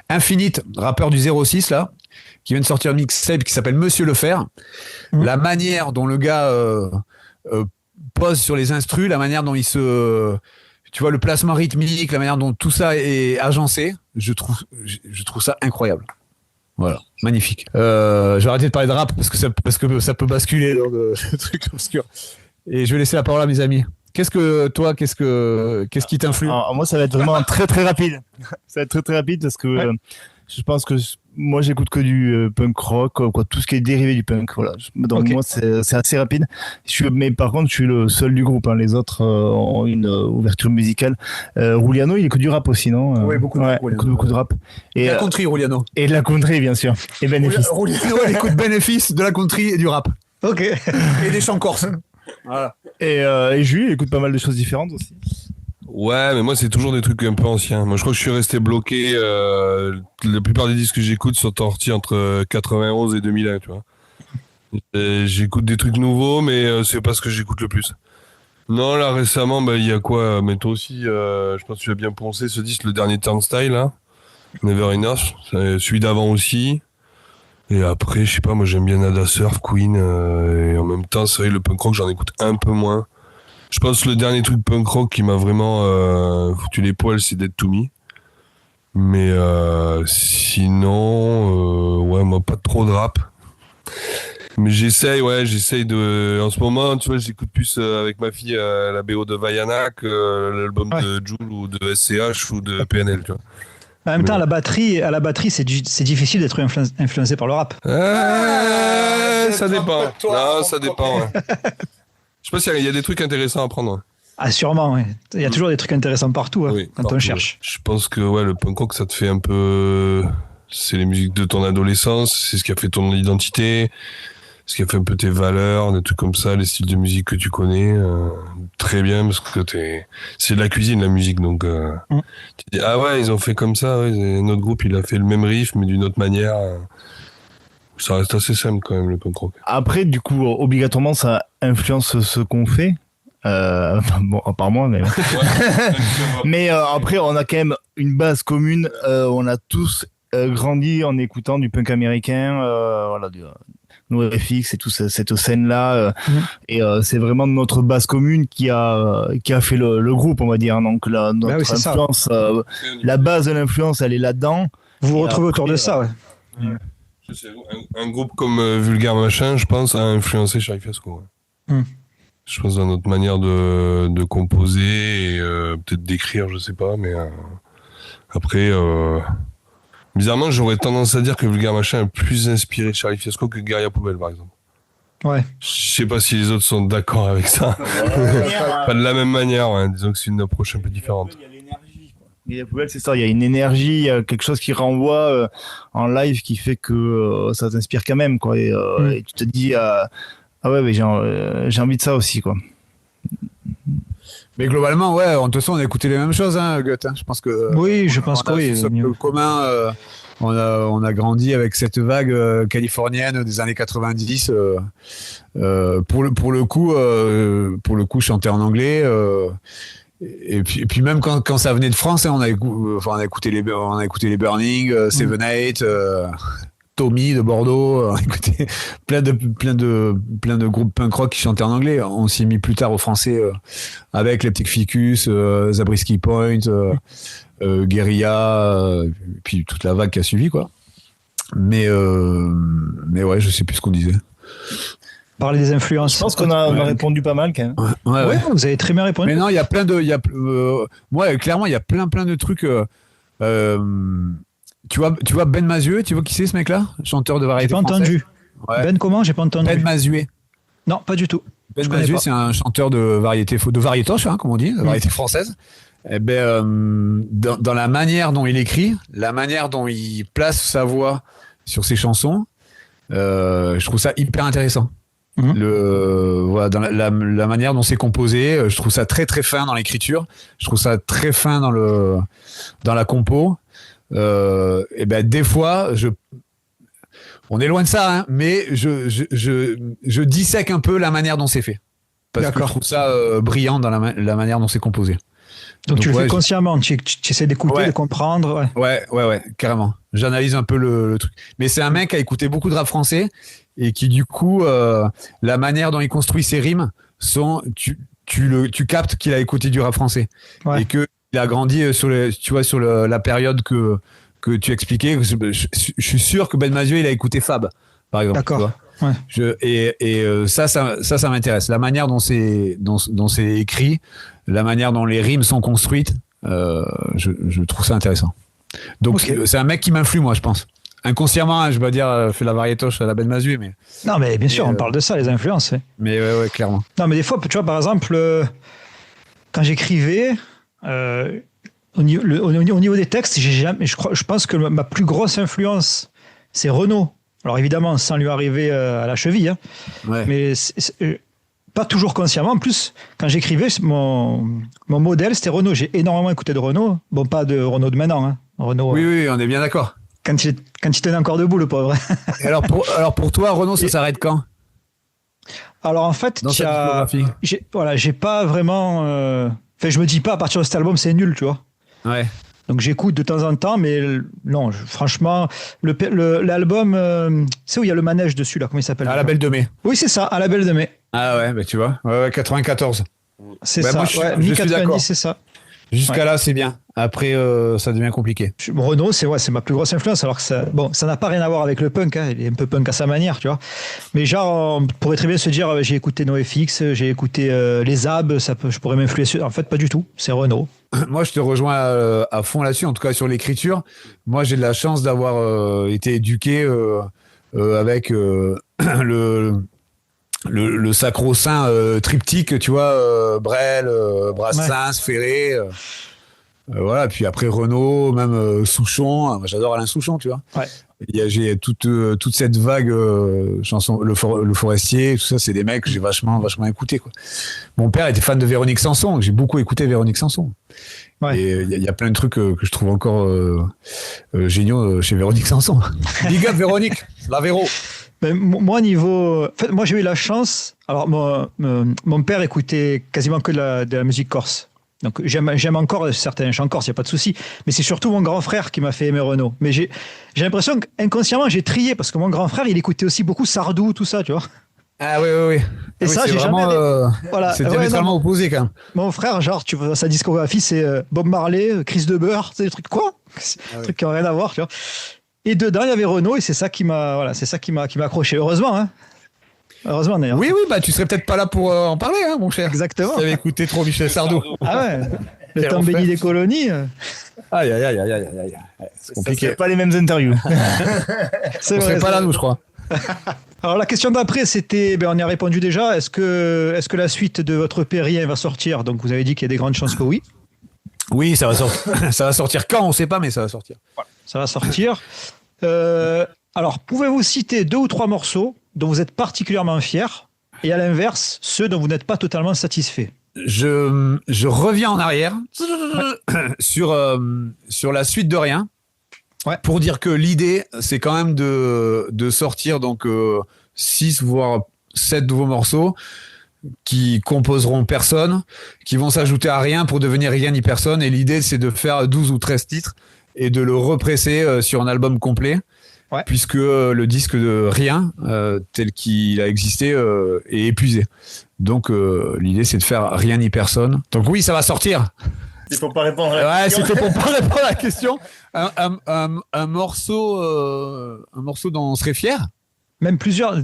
Infinite, rappeur du 06 là, qui vient de sortir un mixtape qui s'appelle Monsieur le Fer. La manière dont le gars pose sur les instrus, la manière dont tu vois, le placement rythmique, la manière dont tout ça est agencé, je trouve ça incroyable. Voilà, magnifique. Je vais arrêter de parler de rap parce que ça peut basculer dans des trucs obscurs. Et je vais laisser la parole à mes amis. Qu'est-ce qui t'influe? Moi, ça va être vraiment très très rapide. Ça va être très très rapide parce que je pense que moi j'écoute que du punk rock, quoi, tout ce qui est dérivé du punk. Voilà. Donc moi c'est assez rapide. Mais par contre, je suis le seul du groupe. Hein. Les autres ont une ouverture musicale. Ruliano, il écoute du rap aussi, non? Oui, beaucoup de rap. Beaucoup de rap. Et de la country, Ruliano. Et de la country, bien sûr. Et Bénéfice. Ruliano, il écoute Bénéfice, de la country et du rap. Ok. Et des chants corses. Voilà. Et Jules, il écoute pas mal de choses différentes aussi. Ouais, mais moi, c'est toujours des trucs un peu anciens. Moi, je crois que je suis resté bloqué. La plupart des disques que j'écoute sont sortis entre 91 et 2001, tu vois. Et j'écoute des trucs nouveaux, mais c'est pas ce que j'écoute le plus. Non, là, récemment, il y a quoi? Mais toi aussi, je pense que tu as bien pensé ce disque, le dernier Turnstile, là. Never Enough. Celui d'avant aussi. Et après, je sais pas, moi, j'aime bien Nada Surf, Queen. Et en même temps, c'est vrai, le punk rock, j'en écoute un peu moins. Je pense que le dernier truc punk rock qui m'a vraiment foutu les poils, c'est Dead to Me. Mais sinon, ouais, moi, pas trop de rap. Mais j'essaye de... En ce moment, tu vois, j'écoute plus avec ma fille la BO de Vaiana que l'album de Jul ou de SCH ou de PNL, tu vois. En même temps, à la batterie, c'est difficile d'être influencé par le rap. Ça dépend. Non, ça dépend. Ouais. Je sais pas s'il y a des trucs intéressants à prendre. Ah, sûrement, oui. Il y a toujours des trucs intéressants partout, oui, quand on cherche. Je pense que le punk rock, ça te fait un peu... C'est les musiques de ton adolescence, c'est ce qui a fait ton identité, ce qui a fait un peu tes valeurs, des trucs comme ça, les styles de musique que tu connais. Très bien, parce que c'est de la cuisine, la musique. Donc, tu dis, ah ouais, ils ont fait comme ça. Ouais, notre groupe, il a fait le même riff, mais d'une autre manière. Ça reste assez simple quand même, le punk rock. Après, du coup, obligatoirement, ça influence ce qu'on fait. Bon, à part moi, mais... mais après, on a quand même une base commune. On a tous grandi en écoutant du punk américain, voilà, du NoFX et toute cette scène-là. Et c'est vraiment notre base commune qui a fait le groupe, on va dire. Donc, notre influence, la base de l'influence, elle est là-dedans. Vous vous retrouvez autour de ça, ouais. Un groupe comme Vulgaire Machin, je pense, a influencé Charlie Fiasco. Ouais. Je pense dans notre manière de composer et peut-être d'écrire, je sais pas, mais après, bizarrement, j'aurais tendance à dire que Vulgaire Machin est plus inspiré de Charlie Fiasco que Guerilla Poubelle, par exemple. Ouais. Je sais pas si les autres sont d'accord avec ça. Pas de la même manière, ouais. Disons que c'est une approche un peu différente. Et la poubelle, c'est ça, il y a une énergie, il y a quelque chose qui renvoie en live qui fait que ça t'inspire quand même, quoi. Et tu te dis, ah ouais, mais j'ai envie de ça aussi, quoi. Mais globalement, ouais, de toute façon, on a écouté les mêmes choses, hein, Gut. Hein. Je pense que. Oui, je pense que oui. Ce socle commun, on a grandi avec cette vague californienne des années 90. Pour le coup, chanter en anglais. Et puis même quand ça venait de France, hein, on a écouté les Burning, Seven Eight, Tommy de Bordeaux, on a écouté plein de groupes punk rock qui chantaient en anglais. On s'y est mis plus tard au français avec Leptic Ficus, Zabriskie Point, Guerilla, puis toute la vague qui a suivi, quoi. Mais ouais, je sais plus ce qu'on disait. Parler des influences. Je pense qu'on a répondu pas mal, quand même. Ouais, vous avez très bien répondu. Mais non, il y a plein de, moi, clairement, il y a plein de trucs. Tu vois Ben Mazué, tu vois qui c'est ce mec-là, chanteur de variété française. J'ai pas entendu. Ouais. Ben comment? J'ai pas entendu. Ben Mazué. Non, pas du tout. Ben Mazué, c'est un chanteur de variétoche, hein, comme on dit, de variété française. Eh ben, dans la manière dont il écrit, la manière dont il place sa voix sur ses chansons, je trouve ça hyper intéressant. Voilà, dans la manière dont c'est composé, je trouve ça très très fin dans l'écriture, je trouve ça très fin dans la compo. Et ben des fois, on est loin de ça, hein, mais je dissèque un peu la manière dont c'est fait, parce que je trouve ça brillant dans la manière dont c'est composé. Donc tu le fais consciemment, tu essaies d'écouter, de comprendre. Ouais, carrément. J'analyse un peu le truc. Mais c'est un mec qui a écouté beaucoup de rap français et qui du coup, la manière dont il construit ses rimes, tu captes qu'il a écouté du rap français et que il a grandi sur la période que tu expliquais. Je suis sûr que Ben Mazué, il a écouté Fab, par exemple. D'accord. Ouais. Ça m'intéresse. La manière dont c'est écrit, la manière dont les rimes sont construites, je trouve ça intéressant. Donc c'est un mec qui m'influe, moi, je pense. Inconsciemment, hein, je vais dire, fait la variétoche à la Ben Mazué, mais. Non, mais bien sûr, on parle de ça, les influences. Mais ouais, clairement. Non, mais des fois, tu vois, par exemple, quand j'écrivais, au niveau des textes, je pense que ma plus grosse influence, c'est Renaud. Alors évidemment, sans lui arriver à la cheville, hein, mais pas toujours consciemment. En plus, quand j'écrivais, mon modèle, c'était Renaud. J'ai énormément écouté de Renaud. Bon, pas de Renaud de maintenant. Hein. Renaud, oui, on est bien d'accord. Quand il tenait encore debout, le pauvre. Et alors pour toi, Renaud, ça s'arrête quand? Alors en fait, j'ai pas vraiment. Enfin, je me dis pas à partir de cet album, c'est nul, tu vois. Ouais. Donc j'écoute de temps en temps, mais non, franchement, l'album, c'est où il y a le manège dessus, là, comment il s'appelle? À la Belle de Mai. Oui, c'est ça, à la Belle de Mai. Ah ouais, bah tu vois, 94. C'est ça, je suis d'accord. C'est ça. Jusqu'à là, c'est bien. Après, ça devient compliqué. Renaud, c'est ma plus grosse influence, alors que ça n'a pas rien à voir avec le punk, hein, il est un peu punk à sa manière, tu vois. Mais genre, on pourrait très bien se dire, j'ai écouté NoFX, j'ai écouté les Ab, je pourrais m'influer. En fait, pas du tout, c'est Renaud. Moi, je te rejoins à fond là-dessus, en tout cas sur l'écriture. Moi, j'ai de la chance d'avoir été éduqué avec le sacro-saint triptyque, tu vois, Brel, Brassens, Ferré. Voilà, puis après Renaud, même Souchon. Moi, j'adore Alain Souchon, tu vois. Ouais. J'ai toute cette vague chanson, le Forestier, tout ça, c'est des mecs que j'ai vachement écouté, quoi. Mon père était fan de Véronique Sanson, donc j'ai beaucoup écouté Véronique Sanson. Ouais. Et il y a plein de trucs que je trouve encore géniaux chez Véronique Sanson. Big up Véronique, la Véro. Mais moi, en fait, moi, j'ai eu la chance. Alors, mon père écoutait quasiment que de la musique corse. Donc, j'aime encore certains chants corse, il n'y a pas de souci. Mais c'est surtout mon grand frère qui m'a fait aimer Renaud. Mais j'ai l'impression qu'inconsciemment, j'ai trié parce que mon grand frère, il écoutait aussi beaucoup Sardou, tout ça, tu vois. Ah oui. Et ça, j'ai jamais. Voilà. C'est diamétralement opposé quand même. Mon frère, genre, tu vois, sa discographie, c'est Bob Marley, Chris de Burgh, c'est des trucs quoi? Des trucs qui n'ont rien à voir, tu vois. Et dedans, il y avait Renaud et c'est ça qui m'a accroché. Heureusement, hein. Heureusement d'ailleurs. Oui, bah tu serais peut-être pas là pour en parler, hein, mon cher. Exactement. Tu avais écouté trop Michel Sardou. Ah ouais. Le temps béni des colonies. Aïe. C'est compliqué. C'est pas les mêmes interviews. On serait pas là, nous, je crois. Alors la question d'après, c'était, on y a répondu déjà. Est-ce que la suite de votre EP Rien va sortir? Donc vous avez dit qu'il y a des grandes chances que oui. Oui, ça va sortir. Ça va sortir quand, on ne sait pas, mais ça va sortir. Ça va sortir. Alors, pouvez-vous citer 2 ou 3 morceaux dont vous êtes particulièrement fiers et à l'inverse, ceux dont vous n'êtes pas totalement satisfait? Je reviens en arrière sur la suite de Rien. Ouais. Pour dire que l'idée, c'est quand même de sortir donc 6 voire 7 nouveaux morceaux qui composeront personne, qui vont s'ajouter à Rien pour devenir Rien ni personne. Et l'idée, c'est de faire 12 ou 13 titres et de le represser sur un album complet. Ouais. Puisque le disque de Rien, tel qu'il a existé, est épuisé. Donc l'idée, c'est de faire Rien ni personne. Donc oui, ça va sortir. C'est pour pas répondre à la question. C'était pour pas répondre à la question. Un morceau dont on serait fier. Même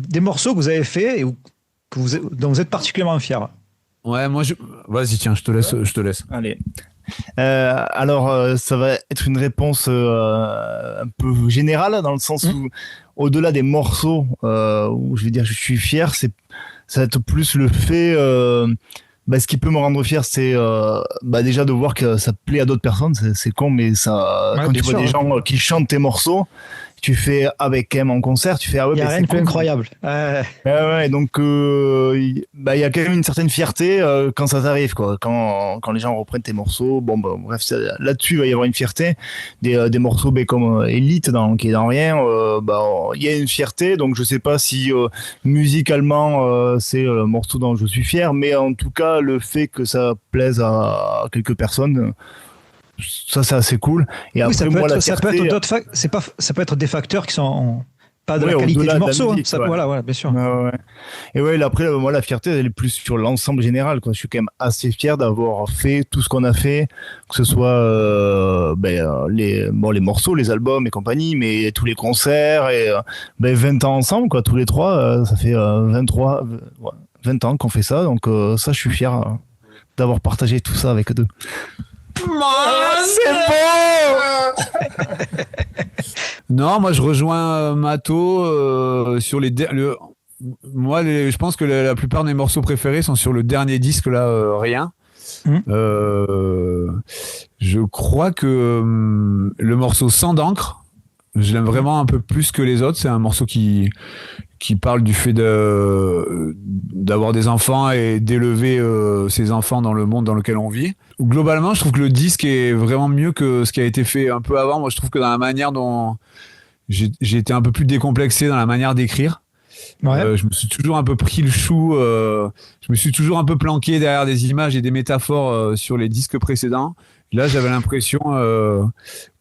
des morceaux que vous avez faits et dont vous êtes particulièrement fier. Ouais, vas-y, tiens, je te laisse. Allez. Alors, ça va être une réponse un peu générale, dans le sens où, au-delà des morceaux où je vais dire je suis fier, ça va être plus le fait. Ce qui peut me rendre fier, c'est déjà de voir que ça plaît à d'autres personnes. C'est con, mais ça. Ouais, quand tu vois des gens qui chantent tes morceaux, tu fais avec M en concert, tu fais il y a rien de plus incroyable. Ouais, donc il y a quand même une certaine fierté quand ça t'arrive, quoi. Quand les gens reprennent tes morceaux, bref, là-dessus il va y avoir une fierté. Des morceaux comme Elite qui est dans Rien, il y a une fierté. Donc je sais pas si musicalement c'est le morceau dont je suis fier, mais en tout cas le fait que ça plaise à quelques personnes. Ça c'est assez cool. Et après, ça peut moi, être, la ça fierté, peut être ça peut être des facteurs qui sont pas de la qualité du morceau. Musique, Voilà, bien sûr. Ouais. Et après, moi, la fierté, elle est plus sur l'ensemble général, quoi. Je suis quand même assez fier d'avoir fait tout ce qu'on a fait, que ce soit les morceaux, les albums et compagnie, mais tous les concerts et 20 ans ensemble, quoi, tous les trois, ça fait 20 ans qu'on fait ça, donc ça, je suis fier d'avoir partagé tout ça avec eux. C'est beau. Non, moi je rejoins Mato sur moi je pense que la plupart de mes morceaux préférés sont sur le dernier disque là, Rien. Je crois que le morceau Sang d'encre, je l'aime vraiment un peu plus que les autres. C'est un morceau qui parle du fait d'avoir des enfants et d'élever ces enfants dans le monde dans lequel on vit. Globalement, je trouve que le disque est vraiment mieux que ce qui a été fait un peu avant. Moi, je trouve que dans la manière dont j'ai été un peu plus décomplexé dans la manière d'écrire. Ouais. Je me suis toujours un peu pris le chou. Je me suis toujours un peu planqué derrière des images et des métaphores sur les disques précédents. Là, j'avais l'impression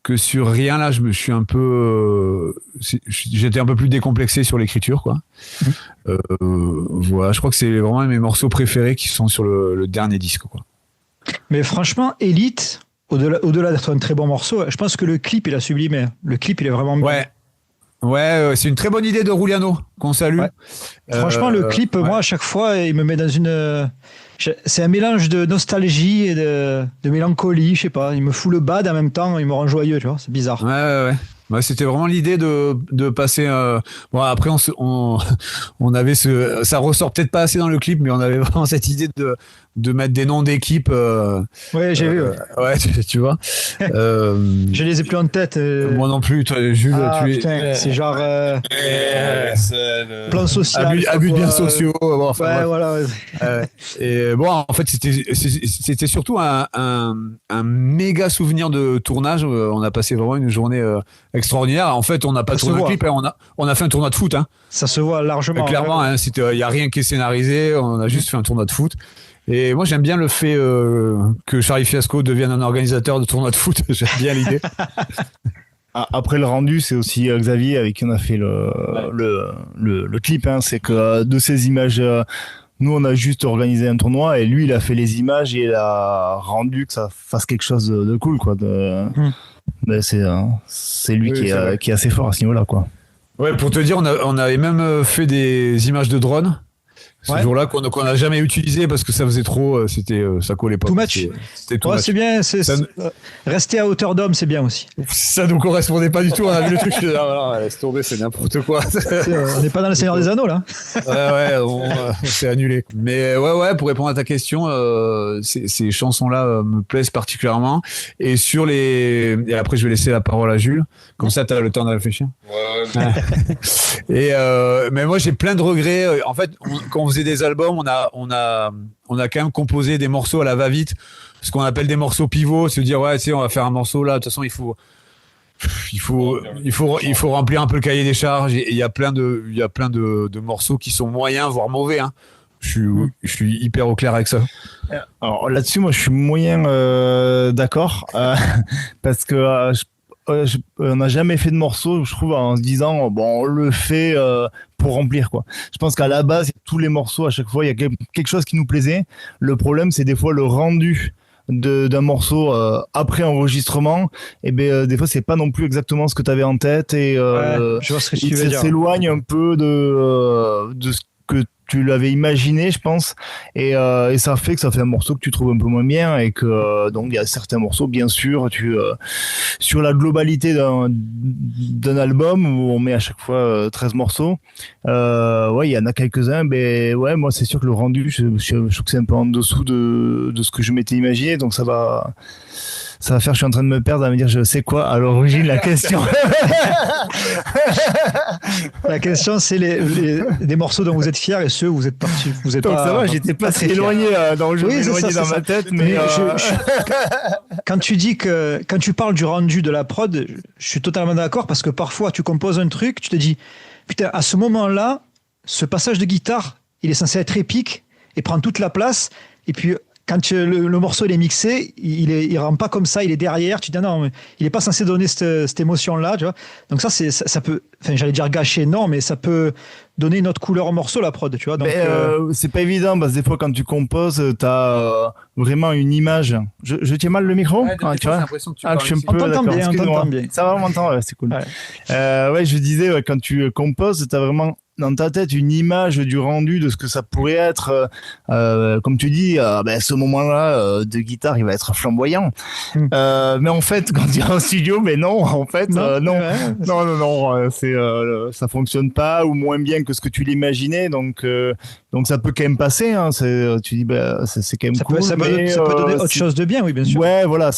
que sur Rien, là, j'étais un peu plus décomplexé sur l'écriture, quoi. Voilà, je crois que c'est vraiment mes morceaux préférés qui sont sur le dernier disque, quoi. Mais franchement, Elite, au-delà d'être un très bon morceau, je pense que le clip, il a sublimé. Le clip, il est vraiment bien. Ouais, c'est une très bonne idée de Rouliano, qu'on salue. Ouais. Franchement, le clip, moi, à chaque fois, il me met dans une... C'est un mélange de nostalgie et de mélancolie, je sais pas. Il me fout le bad en même temps, il me rend joyeux, tu vois. C'est bizarre. Ouais. Ouais, c'était vraiment l'idée de passer. Bon, après, on avait ça ressort peut-être pas assez dans le clip, mais on avait vraiment cette idée de mettre des noms d'équipes. Ouais, j'ai vu. Ouais, tu vois. Je les ai plus en tête. Moi non plus, toi, Jules. C'est genre plan social. Abus de biens sociaux. Bon, enfin, ouais, voilà. Et bon, en fait, c'était surtout un méga souvenir de tournage. On a passé vraiment une journée extraordinaire. En fait, on n'a pas tourné le clip, on a fait un tournoi de foot. Hein. Ça se voit largement. Clairement, il n'y a rien qui est scénarisé. On a juste fait un tournoi de foot. Et moi, j'aime bien le fait que Charlie Fiasco devienne un organisateur de tournois de foot. J'aime bien l'idée. Après le rendu, c'est aussi Xavier avec qui on a fait le clip. Hein. C'est que de ces images, nous, on a juste organisé un tournoi et lui, il a fait les images et il a rendu que ça fasse quelque chose de cool, quoi. C'est lui qui est assez fort à ce niveau-là, quoi. Ouais, pour te dire, on avait même fait des images de drone. Ce jour-là qu'on n'a jamais utilisé parce que ça faisait trop, ça collait pas. Too much. C'était too much. C'est bien, rester à hauteur d'homme, c'est bien aussi. Ça nous correspondait pas du tout, on a vu le truc, laisse tomber, c'est n'importe quoi. On n'est pas dans le Seigneur des Anneaux, là. On s'est annulé. Mais ouais, pour répondre à ta question, ces chansons-là me plaisent particulièrement. Et et après, je vais laisser la parole à Jules. Comme ça, tu as le temps de réfléchir. Mais moi, j'ai plein de regrets. En fait, quand on faisait des albums, on a quand même composé des morceaux à la va-vite, ce qu'on appelle des morceaux pivots, se dire ouais, tu sais, on va faire un morceau là. De toute façon, il faut remplir un peu le cahier des charges. Il y a plein de morceaux qui sont moyens, voire mauvais. Hein. Je suis hyper au clair avec ça. Alors là-dessus, moi, je suis moyen d'accord parce que on n'a jamais fait de morceau, je trouve, en se disant bon, on le fait pour remplir quoi. Je pense qu'à la base, tous les morceaux, à chaque fois, il y a quelque chose qui nous plaisait. Le problème, c'est des fois le rendu d'un morceau après enregistrement. Et des fois, c'est pas non plus exactement ce que tu avais en tête et je vois ce que tu veux dire. Ça s'éloigne un peu de ce que tu l'avais imaginé, je pense, et ça fait que ça fait un morceau que tu trouves un peu moins bien et que donc il y a certains morceaux, bien sûr, sur la globalité d'un album où on met à chaque fois 13 morceaux, il y en a quelques-uns, mais ouais, moi c'est sûr que le rendu, je trouve que c'est un peu en dessous de ce que je m'étais imaginé, donc ça va faire, je suis en train de me perdre à me dire je sais quoi à l'origine la question. La question, c'est des morceaux dont vous êtes fiers et ceux où vous êtes partis. Vous êtes donc pas, ça va, j'étais pas très éloigné dans ma tête, mais quand tu parles du rendu de la prod, je suis totalement d'accord parce que parfois tu composes un truc, tu te dis putain, à ce moment-là, ce passage de guitare, il est censé être épique et prendre toute la place, et puis quand le morceau il est mixé, il rend pas comme ça, il est derrière, tu te dis non, mais il est pas censé donner cette émotion-là, tu vois. Donc ça peut, enfin j'allais dire gâcher, non, mais ça peut donner une autre couleur au morceau, la prod, tu vois. Donc, c'est pas évident parce que des fois quand tu composes, t'as vraiment une image. Je tiens mal le micro, ouais, tu vois. Je suis un peu on t'entend bien. Ça va, on m'entend, c'est cool. Ouais, je disais, quand tu composes, t'as vraiment dans ta tête une image du rendu de ce que ça pourrait être, comme tu dis, ce moment-là de guitare il va être flamboyant, mais en fait quand tu es en studio, mais non, en fait non, c'est ça fonctionne pas ou moins bien que ce que tu l'imaginais, donc ça peut quand même passer, hein, tu dis c'est quand même cool, ça peut donner autre chose de bien, oui, bien sûr. Ouais, voilà,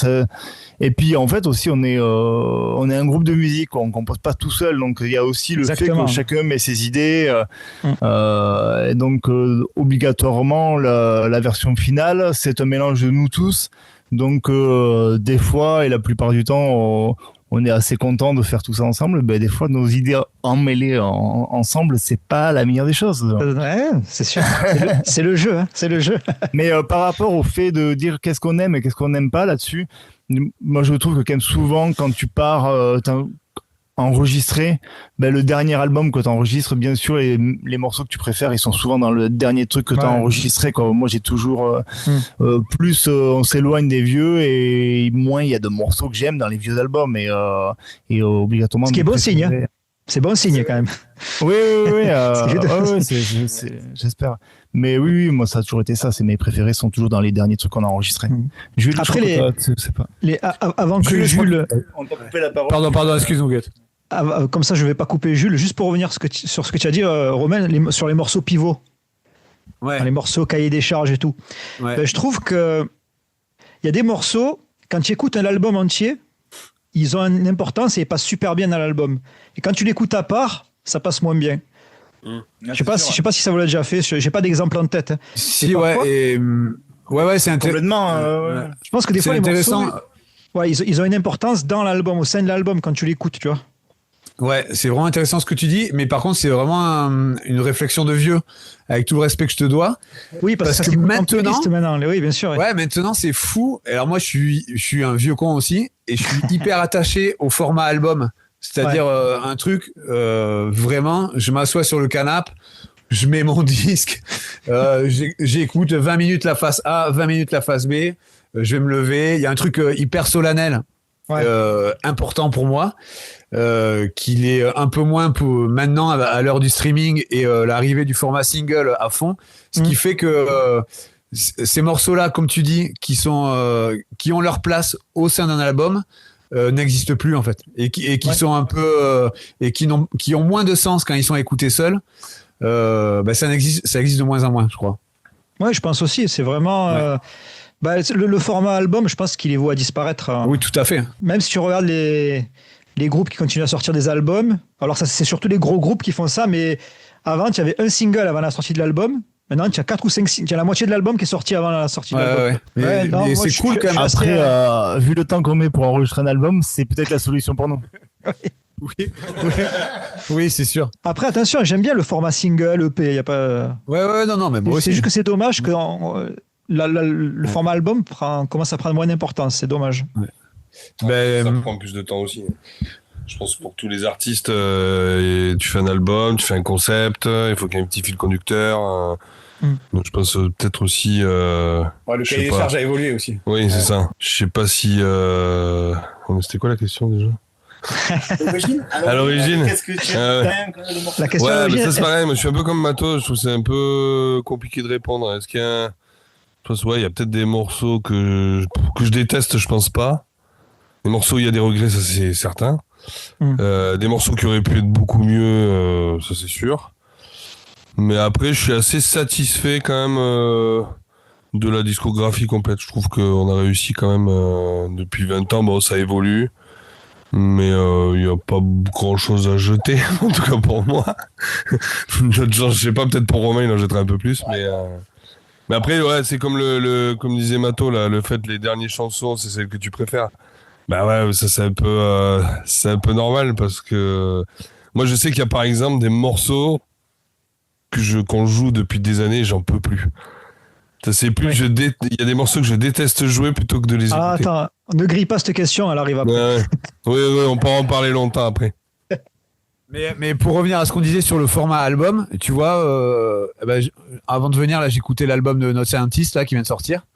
et puis en fait aussi on est un groupe de musique, on compose pas tout seul, donc il y a aussi le fait que chacun met ses idées, et donc obligatoirement la version finale c'est un mélange de nous tous, donc des fois et la plupart du temps on est assez content de faire tout ça ensemble. Des fois nos idées emmêlées ensemble, c'est pas la meilleure des choses. Ouais, c'est sûr. C'est le jeu, hein, c'est le jeu. Mais par rapport au fait de dire qu'est-ce qu'on aime et qu'est-ce qu'on n'aime pas là-dessus, moi je trouve que quand même souvent quand tu pars enregistrer, le dernier album que tu enregistres, bien sûr les morceaux que tu préfères ils sont souvent dans le dernier truc que tu as enregistré quoi. Moi j'ai toujours plus on s'éloigne des vieux et moins il y a de morceaux que j'aime dans les vieux albums, et obligatoirement ce qui est bon signe, hein. C'est bon signe quand même. Oui, j'espère. Mais oui, moi ça a toujours été ça. C'est mes préférés sont toujours dans les derniers trucs qu'on a enregistrés. Jules, après avant que Jules, on t'a coupé la parole. Pardon, excuse-moi, Guette. Comme ça, je vais pas couper Jules. Juste pour revenir sur ce que tu as dit, Romain, sur les morceaux pivots, les morceaux cahier des charges et tout. Ouais. Je trouve que il y a des morceaux quand tu écoutes un album entier, ils ont une importance et ils passent super bien dans l'album. Et quand tu l'écoutes à part, ça passe moins bien. Je sais pas si ça vous l'a déjà fait. J'ai pas d'exemple en tête. Hein. Si, c'est intéressant. Complètement. Je pense que des fois les intéressant. Morceaux, ils ont une importance dans l'album, au sein de l'album quand tu l'écoutes, tu vois. Ouais, c'est vraiment intéressant ce que tu dis, mais par contre c'est vraiment une réflexion de vieux, avec tout le respect que je te dois. Oui, parce que maintenant, oui, bien sûr. Ouais, maintenant c'est fou. Alors moi je suis un vieux con aussi, et je suis hyper attaché au format album. C'est-à-dire un truc, vraiment, je m'assois sur le canapé, je mets mon disque, j'écoute 20 minutes la face A, 20 minutes la face B, je vais me lever. Il y a un truc hyper solennel important pour moi, qu'il est un peu moins maintenant à l'heure du streaming et l'arrivée du format single à fond, ce qui fait que ces morceaux-là, comme tu dis, qui ont leur place au sein d'un album, n'existent plus en fait, et qui sont un peu et qui ont moins de sens quand ils sont écoutés seuls. Ça existe de moins en moins, je crois. Ouais, je pense aussi. C'est vraiment le format album. Je pense qu'il est voué à disparaître. Oui, tout à fait. Même si tu regardes les groupes qui continuent à sortir des albums. Alors ça, c'est surtout les gros groupes qui font ça. Mais avant, tu avais un single avant la sortie de l'album. Maintenant, tu as 4 ou 5, tu as la moitié de l'album qui est sorti avant la sortie de l'album. Mais c'est cool quand même. Après, vu le temps qu'on met pour enregistrer un album, c'est peut-être la solution pour nous. Oui, c'est sûr. Après, attention, j'aime bien le format single, EP. Y a pas. Non, mais moi aussi. C'est juste que c'est dommage que le format album commence à prendre moins d'importance. C'est dommage. Ouais. Ça prend plus de temps aussi. Je pense pour tous les artistes, tu fais un album, tu fais un concept, il faut qu'il y ait un petit fil conducteur. Donc je pense peut-être aussi. Le cahier des charges a évolué aussi. Oui, c'est ça. Je sais pas si. C'était quoi la question déjà? À l'origine. Qu'est-ce que tu aimes La question mais ça c'est pareil. Moi, je suis un peu comme Mato. Je trouve que c'est un peu compliqué de répondre. Est-ce qu'il y a je pense il y a peut-être des morceaux que je déteste. Je pense pas. Des morceaux, il y a des regrets, ça c'est certain. Des morceaux qui auraient pu être beaucoup mieux, ça c'est sûr. Mais après, je suis assez satisfait quand même de la discographie complète. Je trouve qu'on a réussi quand même depuis 20 ans. Bon, ça évolue, mais il n'y a pas grand chose à jeter, en tout cas pour moi. Je sais pas, peut-être pour Romain, il en jetterait un peu plus, mais après, c'est comme comme disait Mato, là, le fait les dernières chansons, c'est celles que tu préfères. Bah ouais, ça c'est un peu normal parce que moi je sais qu'il y a par exemple des morceaux qu'on joue depuis des années, j'en peux plus. Ça c'est plus il y a des morceaux que je déteste jouer plutôt que de les écouter. Attends, ne grille pas cette question, elle arrive après. Oui, on peut en parler longtemps après. Mais pour revenir à ce qu'on disait sur le format album, tu vois, avant de venir là, j'écoutais l'album de Not Scientist là qui vient de sortir,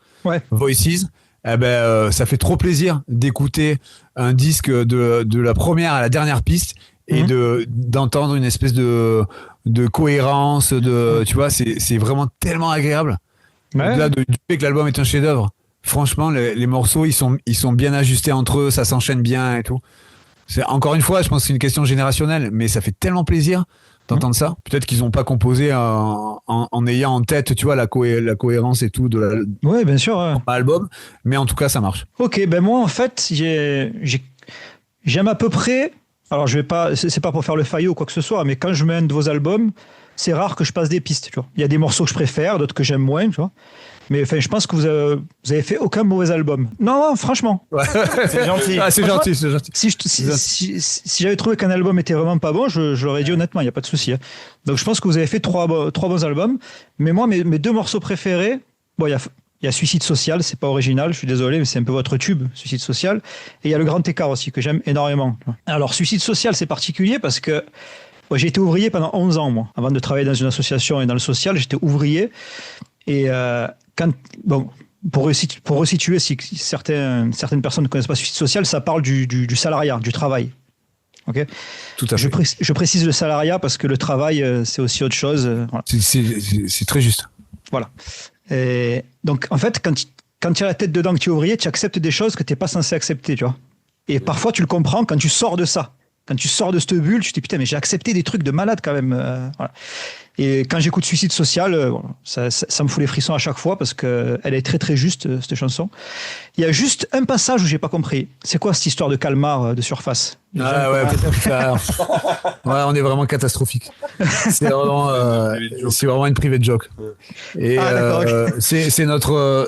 Voices. Ça fait trop plaisir d'écouter un disque de la première à la dernière piste et d'entendre une espèce de cohérence, tu vois, c'est vraiment tellement agréable. Au-delà du fait que l'album est un chef-d'œuvre. Franchement, les morceaux, ils sont bien ajustés entre eux, ça s'enchaîne bien et tout. Encore une fois, je pense que c'est une question générationnelle, mais ça fait tellement plaisir d'entendre ça. Peut-être qu'ils n'ont pas composé en ayant en tête, tu vois, la cohérence et tout de Oui, bien sûr. l'album, mais en tout cas, ça marche. Ok, moi en fait, j'aime à peu près. Alors je vais pas, c'est pas pour faire le faillot ou quoi que ce soit, mais quand je mets un de vos albums, c'est rare que je passe des pistes. Tu vois. Il y a des morceaux que je préfère, d'autres que j'aime moins, tu vois. Mais enfin, je pense que vous avez fait aucun mauvais album. Non, franchement. Ouais. C'est gentil. C'est gentil. Si j'avais trouvé qu'un album était vraiment pas bon, je l'aurais dit honnêtement, il n'y a pas de souci. Donc je pense que vous avez fait trois bons albums. Mais moi, mes 2 morceaux préférés, il y a Suicide Social, c'est pas original, je suis désolé, mais c'est un peu votre tube, Suicide Social. Et il y a Le Grand Écart aussi, que j'aime énormément. Alors, Suicide Social, c'est particulier parce que j'ai été ouvrier pendant 11 ans, moi. Avant de travailler dans une association et dans le social, j'étais ouvrier. Et pour resituer, si certaines personnes ne connaissent pas Suicide Social, ça parle du salariat, du travail. Okay. Tout à fait. Je précise le salariat parce que le travail, c'est aussi autre chose. Voilà. C'est très juste. Voilà. Et donc, en fait, quand tu as la tête dedans, que tu es ouvrier, tu acceptes des choses que tu n'es pas censé accepter, tu vois. Et parfois, tu le comprends quand tu sors de ça. Quand tu sors de cette bulle, tu te dis putain, mais j'ai accepté des trucs de malade quand même. Voilà. Et quand j'écoute Suicide Social, ça me fout les frissons à chaque fois parce qu'elle est très très juste, cette chanson. Il y a juste un passage où j'ai pas compris. C'est quoi cette histoire de calmar de surface? Ouais, on est vraiment catastrophique. C'est vraiment une private joke. Et c'est notre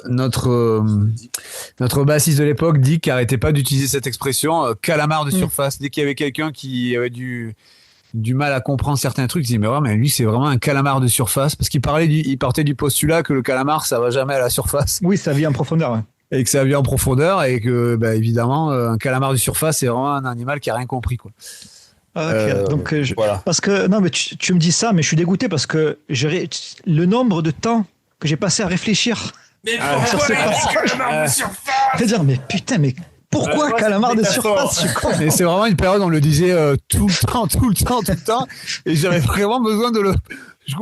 bassiste de l'époque, Dick, qui arrêtait pas d'utiliser cette expression calamar de surface. Dès qu'il y avait quelqu'un qui avait du mal à comprendre certains trucs, il disait mais lui c'est vraiment un calamar de surface parce qu'il partait du postulat que le calamar ça va jamais à la surface. Oui, ça vit en profondeur. Ouais. Et que ça vit en profondeur et que évidemment un calamar de surface c'est vraiment un animal qui a rien compris quoi. Okay. Donc voilà. Parce que non mais tu me dis ça mais je suis dégoûté parce que le nombre de temps que j'ai passé à réfléchir. Mais pourquoi un calamar de surface? Je veux dire mais putain mais Pourquoi calamar de surface? Et c'est vraiment une période où on le disait tout le temps. Et j'avais vraiment besoin de le.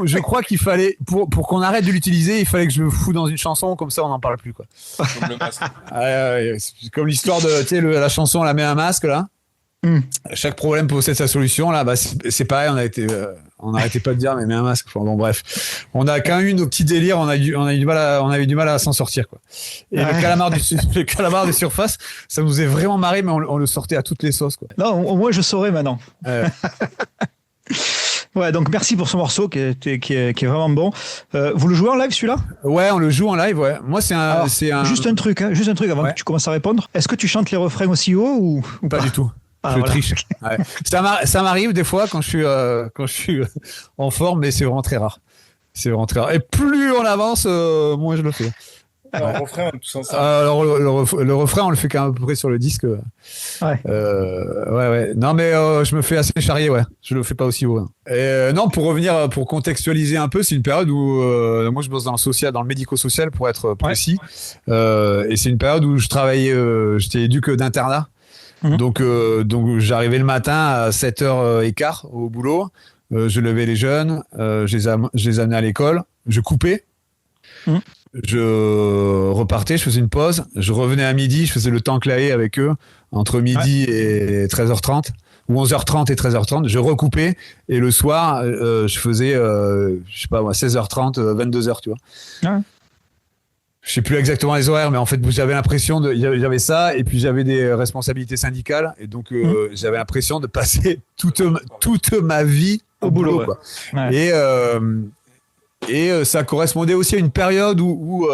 Je crois qu'il fallait, pour qu'on arrête de l'utiliser, il fallait que je me fous dans une chanson, comme ça on n'en parle plus, quoi. Comme le masque. C'est comme l'histoire de, tu sais, la chanson La met un masque, là. Chaque problème possède sa solution, là. Bah, c'est pareil, on n'arrêtait pas de dire, mais mets un masque. Enfin, bon, bref. On a quand même eu nos petits délires, on avait du mal à s'en sortir, quoi. Et le calamar de surface, ça nous est vraiment marré, mais on le sortait à toutes les sauces, quoi. Non, au moins je saurais maintenant. Ouais, donc merci pour ce morceau qui est vraiment bon. Vous le jouez en live celui-là? Ouais, on le joue en live, ouais. Moi, Juste un truc avant que tu commences à répondre. Est-ce que tu chantes les refrains aussi haut ou pas du tout? Je triche. Ouais. Ça m'arrive des fois quand je suis en forme, mais c'est vraiment très rare. Et plus on avance, moins je le fais. Alors, le refrain, tout ça. Alors le refrain, on le fait quand même à peu près sur le disque. Ouais. Ouais. Non, mais je me fais assez charrier, ouais. Je le fais pas aussi haut. Hein. Et non, pour contextualiser un peu, c'est une période où moi je bosse dans le social, dans le médico-social pour être précis. Et c'est une période où je travaillais, j'étais éduque d'internat. Donc j'arrivais le matin à 7h15 au boulot. Je levais les jeunes, je les amenais à l'école, je coupais. Je repartais, je faisais une pause, je revenais à midi, je faisais le temps claé avec eux entre midi et 13h30 ou 11h30 et 13h30, je recoupais et le soir je faisais je sais pas moi 16h30 22h, tu vois. Je sais plus exactement les horaires, mais en fait j'avais l'impression j'avais ça et puis j'avais des responsabilités syndicales et donc j'avais l'impression de passer toute ma vie au boulot, quoi. Ouais. Et ça correspondait aussi à une période où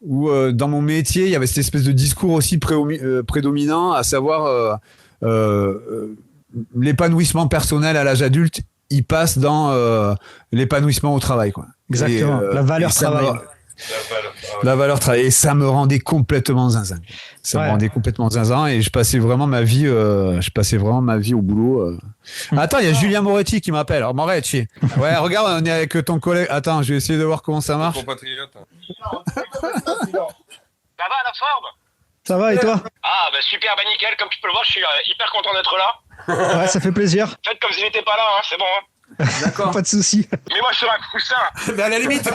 dans mon métier, il y avait cette espèce de discours aussi prédominant, à savoir l'épanouissement personnel à l'âge adulte, il passe dans l'épanouissement au travail, quoi. Exactement, la valeur travail. La valeur travail. Et ça me rendait complètement zinzin. Me rendait complètement zinzin et je passais vraiment ma vie au boulot. Attends, il y a Julien Moretti qui m'appelle. Alors, Moretti. Ouais, regarde, on est avec ton collègue. Attends, je vais essayer de voir comment ça marche. Ça va la forme? Ça va et toi? Ah bah super, bah nickel, comme tu peux le voir, je suis hyper content d'être là. Ouais, ça fait plaisir. Faites comme si j'étais pas là, hein, c'est bon. Hein. D'accord. Pas de souci. Mais moi je serai un coussin. Mais à la limite,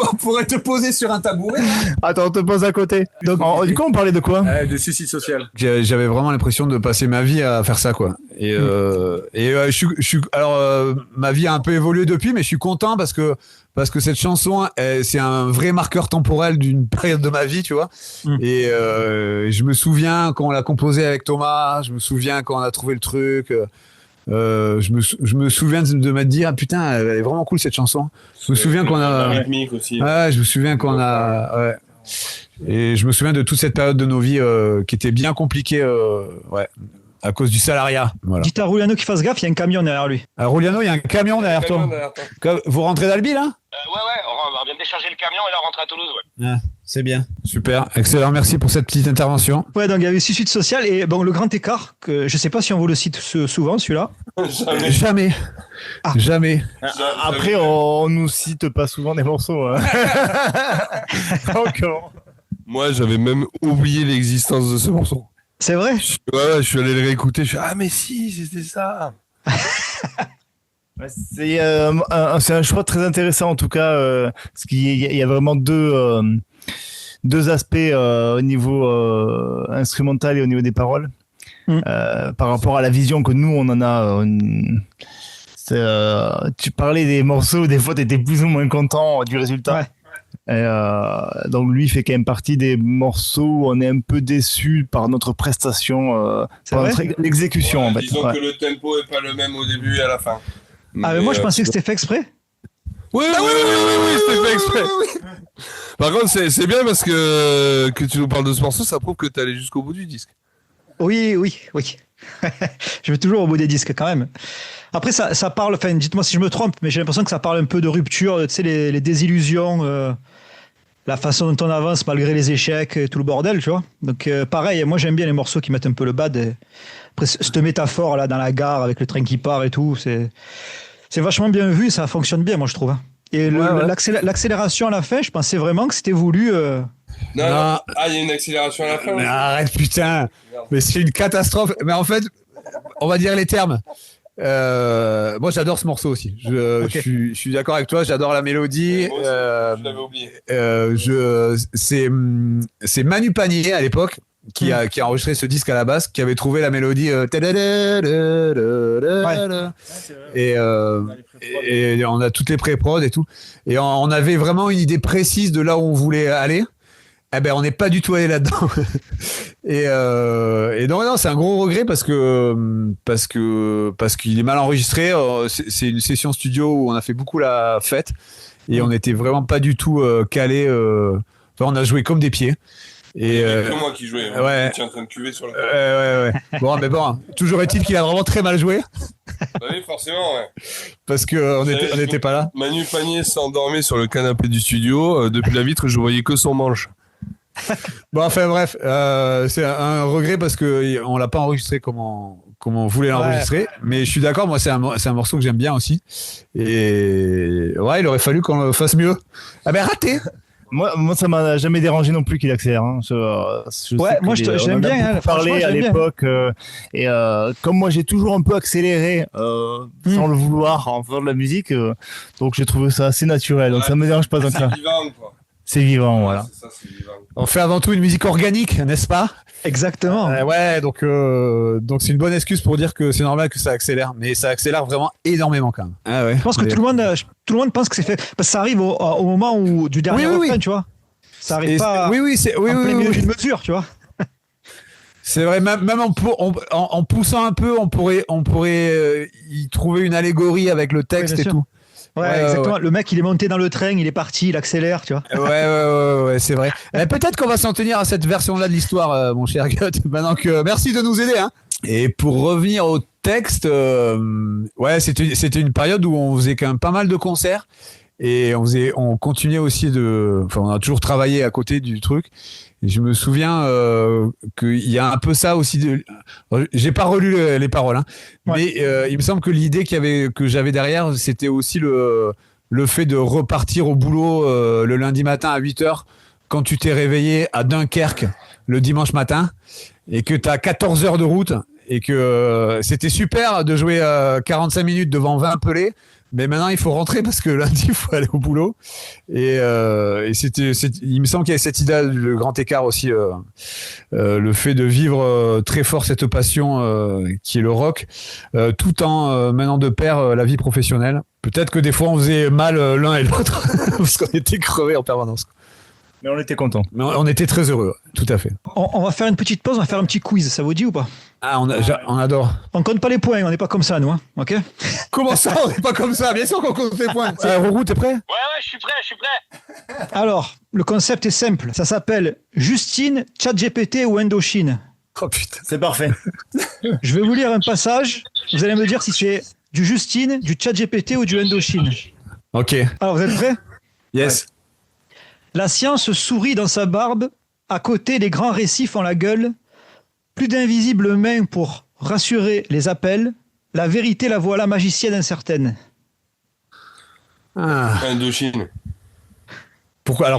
on pourrait te poser sur un tabouret. Attends, on te pose à côté. Donc, du coup, on parlait de quoi? De suicide social. J'avais vraiment l'impression de passer ma vie à faire ça, quoi. Et ma vie a un peu évolué depuis, mais je suis content parce que cette chanson, c'est un vrai marqueur temporel d'une période de ma vie, tu vois. Et je me souviens quand on l'a composée avec Thomas, je me souviens quand on a trouvé le truc. Je me souviens de me dire putain, elle est vraiment cool cette chanson. Je me souviens qu'on a rythmique aussi. Ouais, je me souviens qu'on a et je me souviens de toute cette période de nos vies qui était bien compliquée à cause du salariat. Voilà. Dites à Rouliano qu'il fasse gaffe, il y a un camion derrière lui. À Rouliano, il y a un camion derrière toi. Vous rentrez d'Albi là? Ouais, on vient de décharger le camion et là rentrer à Toulouse, ouais. Ah, c'est bien. Super, excellent, merci pour cette petite intervention. Ouais, donc il y avait suicide social et bon, le grand écart, que je sais pas si on vous le cite souvent celui-là. Jamais. Ah. Jamais. Après, on nous cite pas souvent des morceaux. Hein. Donc, moi, j'avais même oublié l'existence de ce morceau. C'est vrai? Je suis allé le réécouter, je suis ah mais si, c'était ça. C'est un choix très intéressant en tout cas, parce qu'il y a vraiment deux aspects au niveau instrumental et au niveau des paroles. Par rapport à la vision que nous on en a. Tu parlais des morceaux, des fois tu étais plus ou moins content du résultat. Ouais. Donc lui fait quand même partie des morceaux où on est un peu déçu par notre prestation, par l'exécution en fait. Disons que le tempo est pas le même au début et à la fin. Mais moi je pensais que c'était fait exprès. Oui, c'était fait exprès. Par contre, c'est bien parce que tu nous parles de ce morceau, ça prouve que t'es allé jusqu'au bout du disque. Oui. Je vais toujours au bout des disques quand même. Après, ça parle, enfin, dites-moi si je me trompe, mais j'ai l'impression que ça parle un peu de rupture, tu sais, les désillusions, la façon dont on avance malgré les échecs et tout le bordel, tu vois. Donc, pareil, moi j'aime bien les morceaux qui mettent un peu le bad. Après, cette métaphore là dans la gare avec le train qui part et tout, c'est vachement bien vu, ça fonctionne bien, moi je trouve. Et l'accélération à la fin, je pensais vraiment que c'était voulu. Non, Non. non. Ah, il y a une accélération à la fin. Mais arrête, putain. Mais c'est une catastrophe. Mais en fait, on va dire les termes. Moi, j'adore ce morceau aussi. Je suis d'accord avec toi. J'adore la mélodie. Moi aussi, je l'avais oublié. C'est Manu Panier à l'époque qui a enregistré ce disque à la base, qui avait trouvé la mélodie. Et on a toutes les pré-prod et tout. Et on avait vraiment une idée précise de là où on voulait aller. Eh ben, on n'est pas du tout allé là-dedans. et donc, non, c'est un gros regret parce qu'il est mal enregistré. C'est une session studio où on a fait beaucoup la fête et on n'était vraiment pas du tout calé. Enfin, on a joué comme des pieds. Et C'est moi qui jouais. ouais. Tu es en train de cuver sur le. ouais. Bon, mais bon, toujours est-il qu'il a vraiment très mal joué Bah oui, forcément, ouais. parce qu'on n'était pas là. Manu Panier s'endormait sur le canapé du studio. Depuis la vitre, je voyais que son manche. Bon, enfin bref, c'est un regret parce que on l'a pas enregistré comme on voulait l'enregistrer. Mais je suis d'accord, moi c'est un morceau que j'aime bien aussi. Et ouais, il aurait fallu qu'on le fasse mieux. Ah ben raté. Moi, ça m'a jamais dérangé non plus qu'il accélère. Hein. Moi, j'aime bien. Hein, parler à l'époque. Comme moi, j'ai toujours un peu accéléré sans le vouloir en faisant de la musique. Donc, j'ai trouvé ça assez naturel. Donc, ça me dérange pas tant que ça. C'est vivant, quoi. C'est vivant, voilà. C'est ça, c'est vivant. On fait avant tout une musique organique, n'est-ce pas? Exactement. Ouais, donc c'est une bonne excuse pour dire que c'est normal que ça accélère, mais ça accélère vraiment énormément quand même. Ah ouais. Je pense que tout le monde pense que c'est fait. Parce que ça arrive au moment du dernier refrain, tu vois. Ça arrive pas oui, en plein milieu d'une mesure, tu vois. C'est vrai, même en poussant un peu, on pourrait y trouver une allégorie avec le texte bien et sûr. tout. Ouais, exactement. Ouais. Le mec, il est monté dans le train, il est parti, il accélère, tu vois. Ouais, c'est vrai. Peut-être qu'on va s'en tenir à cette version-là de l'histoire, mon cher Gutt. Maintenant que merci de nous aider. Hein. Et pour revenir au texte, ouais, c'était une période où on faisait quand même pas mal de concerts et on continuait aussi on a toujours travaillé à côté du truc. Et je me souviens qu'il y a un peu ça aussi. J'ai pas relu les paroles, hein, mais il me semble que l'idée que j'avais derrière, c'était aussi le fait de repartir au boulot le lundi matin à 8h quand tu t'es réveillé à Dunkerque le dimanche matin et que tu as 14 heures de route et que c'était super de jouer 45 minutes devant 20 pelés. Mais maintenant, il faut rentrer parce que lundi, il faut aller au boulot. Et il me semble qu'il y a cette idée, le grand écart aussi, le fait de vivre très fort cette passion qui est le rock, tout en menant de pair la vie professionnelle. Peut-être que des fois, on faisait mal l'un et l'autre parce qu'on était crevés en permanence. Mais on était contents. Mais on était très heureux, tout à fait. On va faire une petite pause, on va faire un petit quiz, ça vous dit ou pas? Ah, on adore. On compte pas les points, on n'est pas comme ça, nous, hein, ok? Comment ça, on n'est pas comme ça? Bien sûr qu'on compte les points. Rourou, t'es prêt? Ouais, je suis prêt. Alors, le concept est simple. Ça s'appelle Justine, ChatGPT ou Indochine. Oh putain. C'est parfait. Je vais vous lire un passage. Vous allez me dire si c'est du Justine, du ChatGPT ou du Indochine. Ok. Alors, vous êtes prêts? Yes. La science sourit dans sa barbe. À côté, les grands récits font la gueule. Plus d'invisibles mains pour rassurer les appels. La vérité, la voilà magicienne incertaine. Indochine. Pourquoi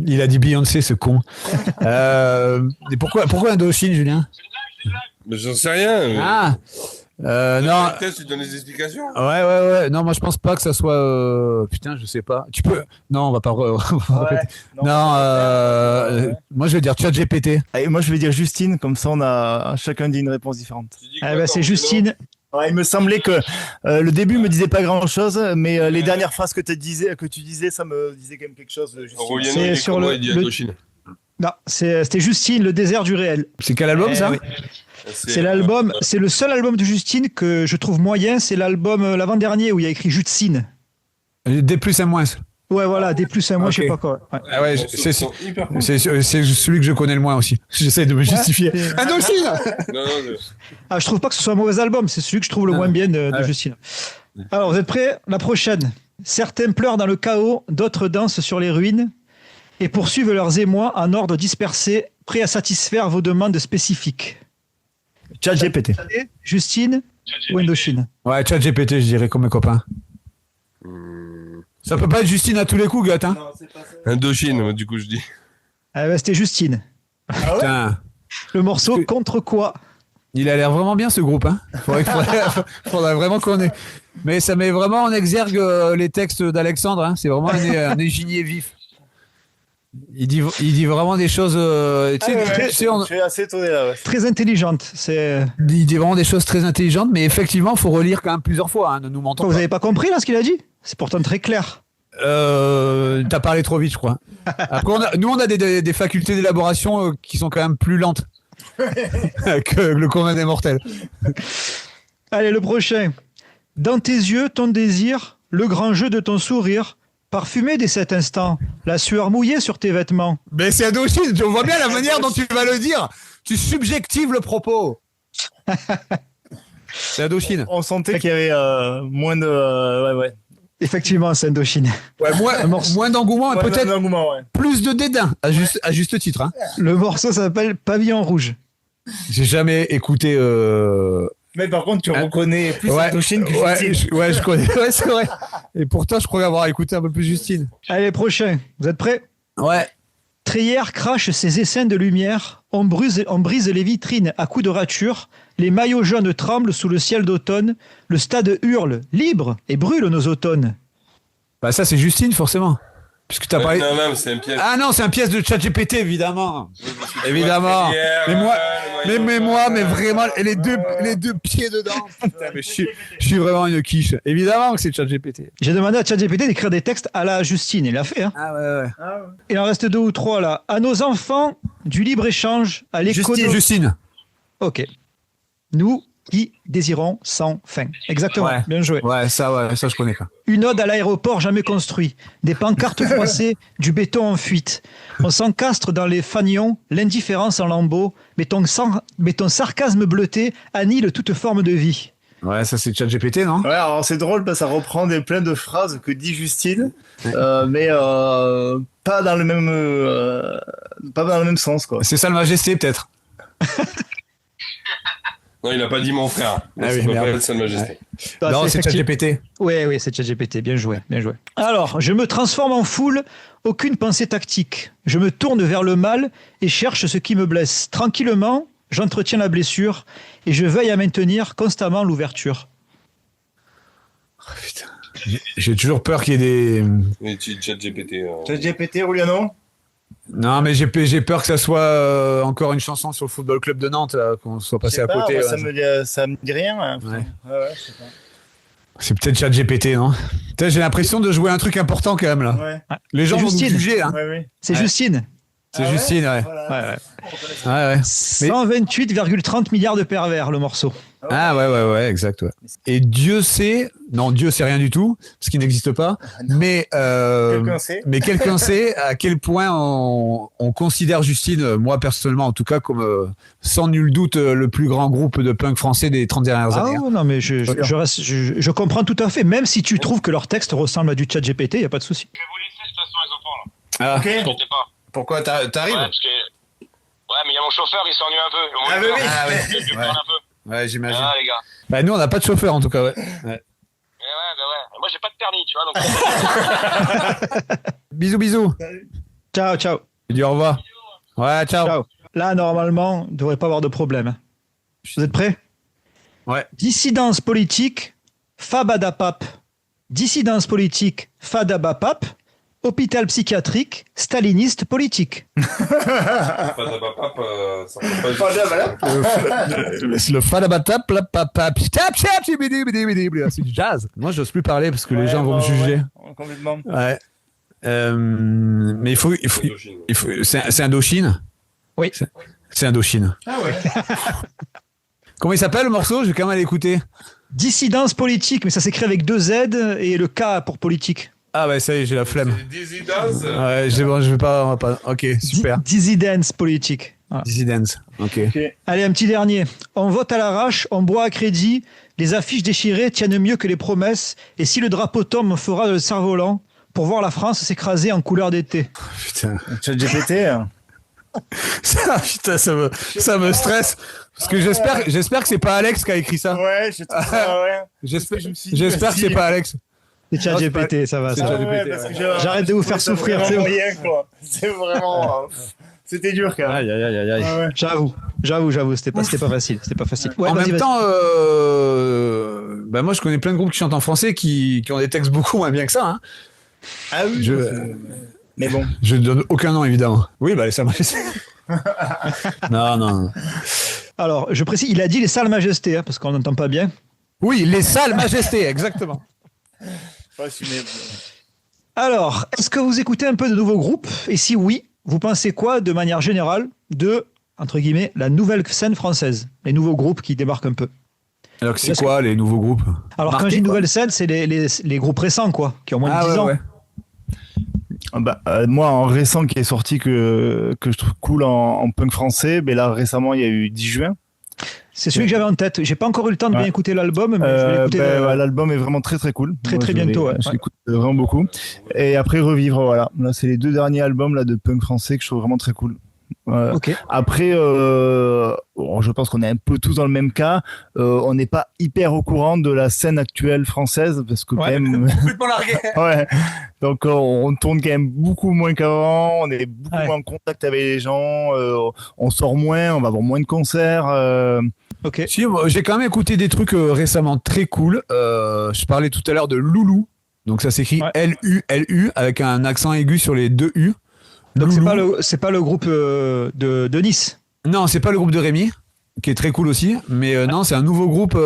il a dit Beyoncé, ce con. Et pourquoi Indochine, Julien? Mais j'en sais rien. Non. Tu donnes des explications. Ouais. Non, moi je pense pas que ça soit. Putain, je sais pas. Tu peux. Non, on va pas. Moi je vais dire ChatGPT. Allez, moi je vais dire Justine, comme ça on a chacun dit une réponse différente. C'est Justine. Ouais, il me semblait que le début me disait pas grand chose, mais les dernières phrases que tu disais, ça me disait quand même quelque chose de Justine. C'est sur Non, c'était Justine, le désert du réel. C'est quel album ça? Oui. C'est l'album, c'est le seul album de Justine que je trouve moyen, c'est l'album l'avant-dernier où il y a écrit Justine. D plus M moins. Ouais, voilà, D plus M moins, je sais pas quoi. Ouais. Ah ouais, c'est celui que je connais le moins aussi. J'essaie de me justifier. Indochine. Je trouve pas que ce soit un mauvais album, c'est celui que je trouve le moins bien de Justine. Alors, vous êtes prêts? La prochaine. Certains pleurent dans le chaos, d'autres dansent sur les ruines et poursuivent leurs émois en ordre dispersé, prêts à satisfaire vos demandes spécifiques. ChatGPT. Justine ou Indochine? Ouais, ChatGPT, je dirais comme mes copains. Ça peut pas être Justine à tous les coups, Gat, hein. Non, c'est pas ça. Indochine, du coup, je dis. Ah bah, c'était Justine. Putain. Le morceau contre quoi? Il a l'air vraiment bien ce groupe, hein. Faudrait vraiment qu'on ait. Mais ça met vraiment en exergue les textes d'Alexandre, hein. C'est vraiment un ingénieux vif. Il dit vraiment des choses. Je suis assez étonné là. Ouais. Très intelligente. Il dit vraiment des choses très intelligentes, mais effectivement, il faut relire quand même plusieurs fois. Hein, ne nous mentons Vous pas. avez pas compris là ce qu'il a dit? C'est pourtant très clair. T'as parlé trop vite, je crois. Après, nous, on a des facultés d'élaboration qui sont quand même plus lentes que le commun des mortels. Allez, le prochain. Dans tes yeux, ton désir, le grand jeu de ton sourire, parfumé dès cet instant, la sueur mouillée sur tes vêtements. Mais c'est Indochine, on voit bien la manière dont tu vas le dire. Tu subjectives le propos. C'est Indochine. On sentait qu'il y avait moins de. Ouais. Effectivement, c'est Indochine. Ouais, moins d'engouement et Ouais, peut-être d'engouement, ouais. plus de dédain, à juste titre. Hein. Le morceau s'appelle Pavillon Rouge. J'ai jamais écouté. Mais par contre, tu reconnais plus Ouais, Indochine que Justine. je connais. Ouais, c'est vrai. Et pourtant, je crois avoir écouté un peu plus Justine. Allez, prochain. Vous êtes prêts? Ouais. Trière crache ses essaims de lumière, on brise les vitrines à coups de rature, les maillots jaunes tremblent sous le ciel d'automne, le stade hurle, libre, et brûle nos automnes. Bah ça, c'est Justine, forcément. Puisque t'as parlé... Non, c'est un piège. Ah non, c'est un pièce de ChatGPT, évidemment. Évidemment. Mais moi, vraiment, et les deux pieds dedans. Putain, mais je suis vraiment une quiche. Évidemment que c'est ChatGPT. J'ai demandé à ChatGPT d'écrire des textes à la Justine, il l'a fait. Hein. Ah ouais. Il en reste 2 ou 3 là. À nos enfants, du libre-échange, à l'économie. Justine. Ok. Nous qui désirons sans fin. Exactement, Ouais. bien joué. Ouais, ça je connais pas. Une ode à l'aéroport jamais construit, des pancartes froissées, du béton en fuite. On s'encastre dans les fanions, l'indifférence en lambeaux, mais ton sarcasme bleuté annihile toute forme de vie. Ouais, ça c'est ChatGPT, non? Ouais, alors c'est drôle parce que ça reprend plein de phrases que dit Justine, mais pas dans le même sens, quoi. C'est ça le Majesté, peut-être. Non, il a pas dit mon frère. Ah oui, Ça peut merde. pas être Sa Majesté. Non, c'est ChatGPT. Oui, c'est ChatGPT, bien joué, bien joué. Alors, je me transforme en foule, aucune pensée tactique. Je me tourne vers le mal et cherche ce qui me blesse. Tranquillement, j'entretiens la blessure et je veille à maintenir constamment l'ouverture. Oh, putain. J'ai toujours peur qu'il y ait des... Oui, ChatGPT. ChatGPT, Rouliano? Non, mais j'ai peur que ça soit encore une chanson sur le Football Club de Nantes, là, qu'on soit passé à côté. Moi, Ouais. ça me dit rien. Hein. Ouais. Ouais, je sais pas. C'est peut-être ChatGPT, non? Putain, j'ai l'impression de jouer un truc important quand même, là. Ouais. Les gens C'est vont nous Justine. juger, hein. Ouais. C'est Ouais. Justine. C'est Ah ouais Justine, ouais. Voilà. Ouais. 128,30 milliards de pervers, le morceau. Ah ouais, exact, ouais. Et Dieu sait rien du tout, ce qui n'existe pas, mais quelqu'un sait à quel point on considère Justine, moi personnellement en tout cas, comme sans nul doute le plus grand groupe de punk français des 30 dernières Ah années. hein. non, mais je comprends tout à fait. Même si tu trouves que leur texte ressemble à du ChatGPT, il n'y a pas de souci. Je vais vous laisser de toute façon, les enfants, là. Ah, Ok. Inquiétez pas. pourquoi t'arrives? Ouais, parce que... Ouais, mais il y a mon chauffeur, il s'ennuie un peu. Ah, oui. Je vais prendre un peu. Ouais, j'imagine. Ah, les gars. Bah, nous, on n'a pas de chauffeur en tout cas, ouais. Mais ouais. Moi, j'ai pas de permis, tu vois, donc... Bisous. Ciao. Je dis au revoir. Ouais, ciao. Ciao. Là, normalement, il ne devrait pas avoir de problème. Vous êtes prêts? Ouais. Dissidence politique, Fabadapap. Dissidence politique, Fadabapap. Hôpital psychiatrique, staliniste politique. Ça peut pas Le fadabatap, la papa, tap, c'est du jazz. Moi, j'ose plus parler parce que les gens vont me juger. Ouais, complètement. Ouais. Mais il faut, c'est Indochine. Oui. C'est Indochine. Ah ouais. Comment il s'appelle le morceau? Je vais quand même aller l'écouter. Dissidence politique, mais ça s'écrit avec 2 Z et le K pour politique. Ah ouais, ça y est, j'ai la flemme. Dissidence. Ouais, je vais pas, on va pas. Ok, super. Dissidence politique. Voilà. Dissidence. Ok. Allez, un petit dernier. On vote à l'arrache, on boit à crédit. Les affiches déchirées tiennent mieux que les promesses. Et si le drapeau tombe, on fera le cerf-volant pour voir la France s'écraser en couleur d'été. Putain. ChatGPT. Putain, ça me stresse. Parce que j'espère que c'est pas Alex qui a écrit ça. Ouais, je trouve ça, ouais. J'espère je me suis dit que aussi. c'est pas Alex. C'est ChatGPT, ça va. C'est Ça va. ChatGPT, parce que J'arrête de vous faire souffrir, c'est bon. C'est vraiment. C'était dur quand même. Aïe, aïe, aïe, aïe, aïe. Ah ouais. J'avoue, c'était pas facile. Ouais, En vas-y, même vas-y. temps, moi je connais plein de groupes qui chantent en français qui ont des textes beaucoup moins bien que ça. Hein. Ah oui. Mais bon. Je ne donne aucun nom évidemment. Oui, bah ça marche. Non. Alors, je précise, il a dit les salles majestés, hein, parce qu'on n'entend pas bien. Oui, les salles majestés, exactement. Alors, est-ce que vous écoutez un peu de nouveaux groupes? Et si oui, vous pensez quoi, de manière générale, de, entre guillemets, la nouvelle scène française? Les nouveaux groupes qui débarquent un peu. Alors c'est quoi les nouveaux groupes? Alors, quand je dis nouvelle scène, c'est les groupes récents, quoi, qui ont moins de 10 ans. Ouais. Moi, en récent qui est sorti que je trouve cool en punk français, mais là récemment il y a eu 10 juin. C'est celui que j'avais en tête. J'ai pas encore eu le temps de bien écouter l'album, mais je vais l'écouter. L'album est vraiment très très cool. Très bientôt. Je l'écoute vraiment beaucoup. Et après Revivre, voilà. Là, c'est les 2 derniers albums là de punk français que je trouve vraiment très cool. Ok. Après, je pense qu'on est un peu tous dans le même cas. On n'est pas hyper au courant de la scène actuelle française parce que quand même. Complètement largué. Ouais. Donc on tourne quand même beaucoup moins qu'avant. On est beaucoup moins en contact avec les gens. On sort moins. On va avoir moins de concerts. Ok. Si, j'ai quand même écouté des trucs récemment très cool. Je parlais tout à l'heure de Loulou. Donc ça s'écrit L-U-L-U avec un accent aigu sur les 2 U. Donc c'est pas le groupe de Nice. Non, c'est pas le groupe de Rémi, qui est très cool aussi, mais non, c'est un nouveau groupe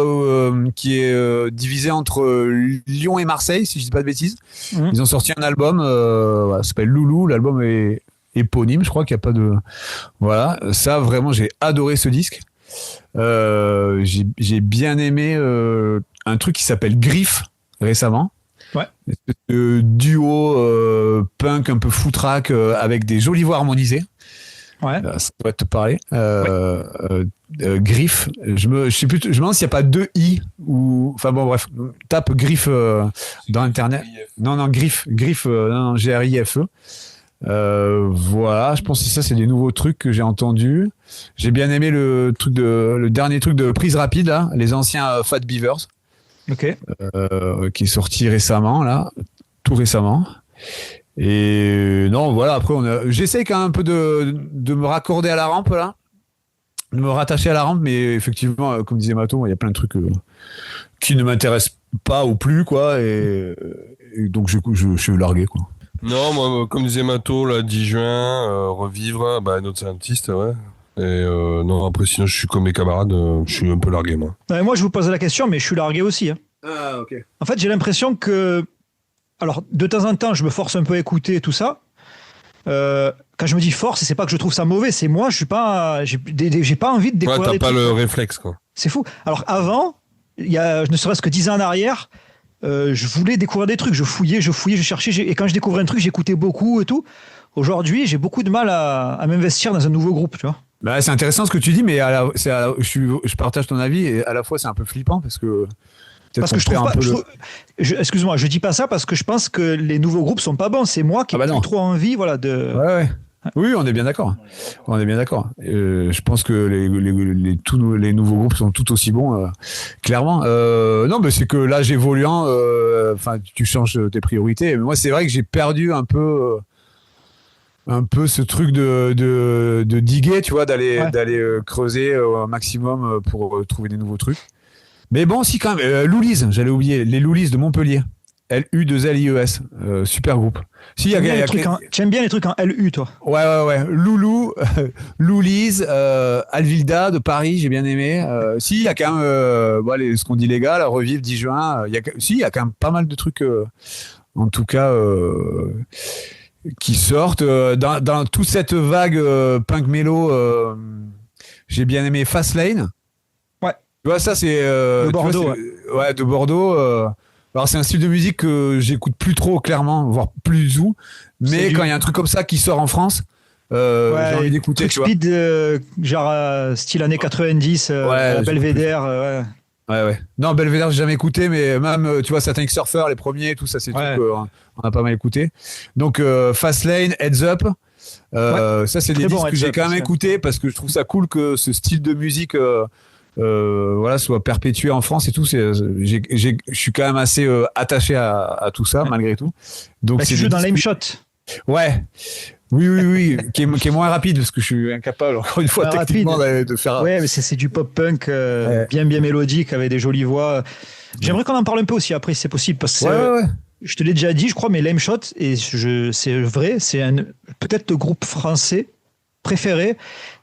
qui est divisé entre Lyon et Marseille, si je dis pas de bêtises. Ils ont sorti un album, ça s'appelle Loulou. L'album est éponyme, je crois qu'il n'y a pas de. Voilà, ça vraiment, j'ai adoré ce disque. J'ai bien aimé un truc qui s'appelle Griffe récemment. Ouais. Duo punk un peu foutraque avec des jolies voix harmonisées. Ouais. Ça pourrait te parler. Griffe. Je sais plus. Je me demande s'il n'y a pas 2 i ou. Enfin bon, bref. Tape Griffe dans internet. Non, Griffe. Non, G-R-I-F-E. Voilà. Je pense que ça, c'est des nouveaux trucs que j'ai entendus. J'ai bien aimé le dernier truc de Prise Rapide là, les anciens Fat Beavers. Ok. Qui est sorti récemment là, tout récemment. Et non, voilà. Après, j'essaie quand même un peu de me raccorder à la rampe là, de me rattacher à la rampe, mais effectivement, comme disait Mato, il y a plein de trucs qui ne m'intéressent pas ou plus quoi, et donc je suis largué quoi. Non, moi, comme disait Mato, là, 10 juin, Revivre, notre scientiste, ouais. Et non, après, sinon, je suis comme mes camarades, je suis un peu largué, moi. Moi, je vous pose la question, mais je suis largué aussi. Hein. Ah, ok. En fait, j'ai l'impression que. Alors, de temps en temps, je me force un peu à écouter tout ça. Quand je me dis force, c'est pas que je trouve ça mauvais, c'est moi, je suis pas. J'ai pas envie de découvrir. Ouais, t'as pas le réflexe, quoi. C'est fou. Alors, avant, il y a ne serait-ce que 10 ans en arrière, je voulais découvrir des trucs. Je fouillais, je cherchais. Et quand je découvrais un truc, j'écoutais beaucoup et tout. Aujourd'hui, j'ai beaucoup de mal à m'investir dans un nouveau groupe, tu vois. Bah, c'est intéressant ce que tu dis, mais je partage ton avis et à la fois c'est un peu flippant parce que je trouve pas. Excuse-moi, je dis pas ça parce que je pense que les nouveaux groupes sont pas bons. C'est moi qui ai trop envie, voilà, de. Ouais. Oui, on est bien d'accord. Je pense que tous les nouveaux groupes sont tout aussi bons, clairement. Non, mais c'est que l'âge évoluant, tu changes tes priorités. Mais moi, c'est vrai que j'ai perdu un peu ce truc de diguer, tu vois, d'aller creuser au maximum pour trouver des nouveaux trucs. Mais bon, si quand même, Loulis, j'allais oublier, les Loulis de Montpellier, L-U-2-L-I-E-S, super groupe. Si, tu aimes bien les trucs en L-U, toi? Ouais. Loulou, Loulis, Alvilda de Paris, j'ai bien aimé. Si, il y a quand même, ce qu'on dit les gars, la Revivre 10 juin, il y a quand même pas mal de trucs, en tout cas, qui sortent. Dans toute cette vague punk mélo, j'ai bien aimé Fastlane. Ouais. Tu vois, ça, c'est. De Bordeaux. Ouais, de Bordeaux. Alors, c'est un style de musique que j'écoute plus trop, clairement, voire plus du tout. Mais quand il y a un truc comme ça qui sort en France, j'ai envie d'écouter. Truc speed, genre style années 90, Belvédère. Ouais. Non, Belvédère, j'ai jamais écouté, mais même, tu vois, Satanic Surfer, les premiers, tout ça, c'est tout. On a pas mal écouté. Donc, Fastlane, Heads Up. Ça, c'est des disques que j'ai quand même écouté parce que je trouve ça cool que ce style de musique voilà, soit perpétué en France et tout. Je suis quand même assez attaché à tout ça, malgré tout. Donc, tu joues dans l'Aim Shot. Ouais. Oui, qui est moins rapide parce que je suis incapable, encore une fois, techniquement, de faire. Ouais, mais c'est du pop-punk bien mélodique avec des jolies voix. J'aimerais qu'on en parle un peu aussi après, si c'est possible, parce que je te l'ai déjà dit, je crois, mais l'Aim Shot, et c'est vrai, c'est peut-être le groupe français préféré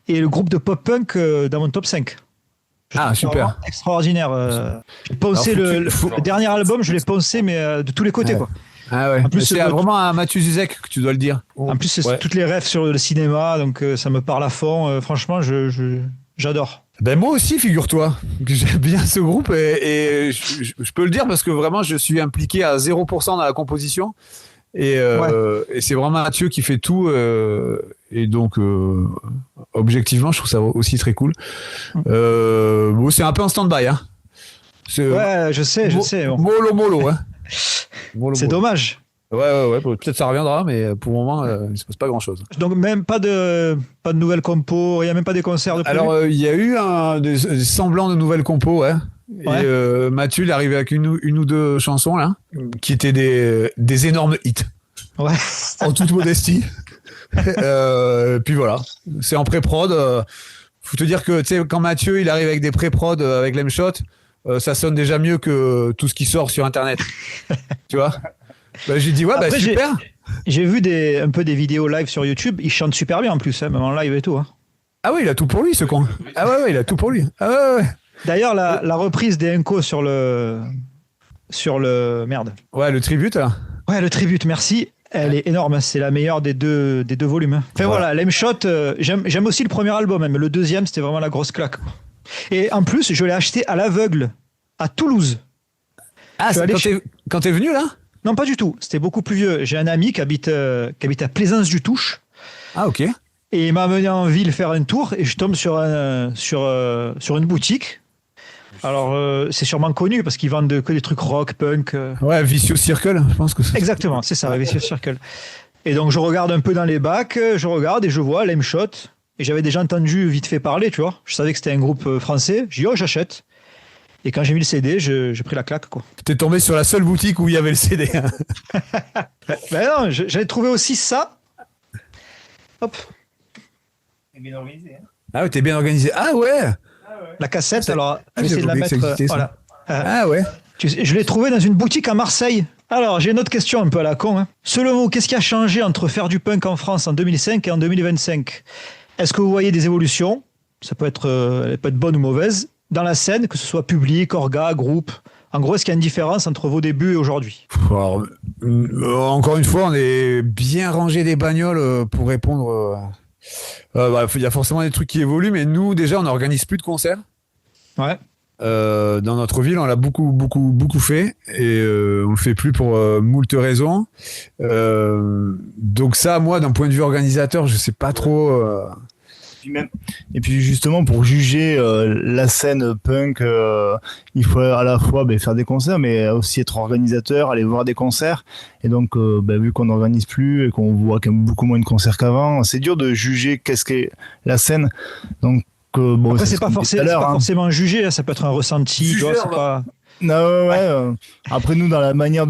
et le groupe de pop-punk dans mon top 5. Super. Extraordinaire. J'ai poncé le dernier album, je l'ai poncé, mais de tous les côtés, quoi. Ah ouais. En plus, c'est vraiment à Mathieu Zuzek que tu dois le dire. En plus, c'est toutes les rêves sur le cinéma, donc ça me parle à fond. Franchement, j'adore. Ben moi aussi, figure-toi, que j'aime bien ce groupe et je peux le dire parce que vraiment, je suis impliqué à 0% dans la composition et c'est vraiment Mathieu qui fait tout et donc objectivement, je trouve ça aussi très cool. Bon, c'est un peu en stand-by, hein. Ouais, je sais. Bon. Mollo, hein. C'est dommage. Ouais. Peut-être ça reviendra, mais pour le moment, il ne se passe pas grand-chose. Donc même pas de nouvelles compos, il n'y a même pas des concerts de prévu. Alors, il y a eu des semblants de nouvelles compos, ouais. Et Mathieu, il est arrivé avec une ou deux chansons, là, qui étaient des énormes hits. Ouais. En toute modestie. Puis voilà, c'est en pré-prod. Faut te dire que, tu sais, quand Mathieu, il arrive avec des pré-prod avec l'M-Shot, ça sonne déjà mieux que tout ce qui sort sur Internet. Tu vois? J'ai dit, après, super. J'ai vu un peu des vidéos live sur YouTube. Il chante super bien en plus, même en live et tout. Hein. Ah oui, il a tout pour lui, ce con. Ah ouais, il a tout pour lui. Ah ouais. D'ailleurs, la reprise des Enco sur le merde. Ouais, le tribute. Là. Ouais, le tribute. Merci. Elle est énorme. C'est la meilleure des deux volumes. Enfin voilà, l'M-Shot. J'aime aussi le premier album, mais le deuxième, c'était vraiment la grosse claque. Et en plus, je l'ai acheté à l'aveugle à Toulouse. Ah, c'est quand t'es venu là? Non, pas du tout. C'était beaucoup plus vieux. J'ai un ami qui habite à Plaisance-du-Touche. Ah, ok. Et il m'a amené en ville faire un tour et je tombe sur une boutique. Alors, c'est sûrement connu parce qu'ils vendent que des trucs rock, punk. Ouais, Vicious Circle, je pense que c'est. Exactement, c'est ça, Vicious Circle. Et donc, je regarde un peu dans les bacs, je regarde et je vois l'M-Shot. Et j'avais déjà entendu vite fait parler, tu vois. Je savais que c'était un groupe français. J'ai dit, j'achète. Et quand j'ai mis le CD, j'ai pris la claque, quoi. T'es tombé sur la seule boutique où il y avait le CD. Hein. Ben non, j'avais trouvé aussi ça. Hop. T'es bien organisé, hein. Ah ouais, t'es bien organisé. Ah ouais. La cassette, alors, je vais essayer de la mettre. Voilà. Ah ouais. Je l'ai trouvé dans une boutique à Marseille. Alors, j'ai une autre question un peu à la con. Hein. Selon vous, qu'est-ce qui a changé entre faire du punk en France en 2005 et en 2025 ? Est-ce que vous voyez des évolutions ? Ça peut être bonne ou mauvaise. Dans la scène, que ce soit public, orga, groupe. En gros, est-ce qu'il y a une différence entre vos débuts et aujourd'hui ? Alors, encore une fois, on est bien rangé des bagnoles pour répondre. Il y a forcément des trucs qui évoluent, mais nous, déjà, on n'organise plus de concerts. Ouais. Dans notre ville, on l'a beaucoup fait et on le fait plus pour moult raisons. Donc ça, moi, d'un point de vue organisateur, je sais pas trop. Et puis justement, pour juger la scène punk, il faut à la fois faire des concerts, mais aussi être organisateur, aller voir des concerts. Et donc, vu qu'on n'organise plus et qu'on voit quand même beaucoup moins de concerts qu'avant, c'est dur de juger qu'est-ce qu'est la scène. Donc, après, c'est pas forcément jugé, ça peut être un ressenti. Jugeur, c'est pas... Non, après, nous, dans la manière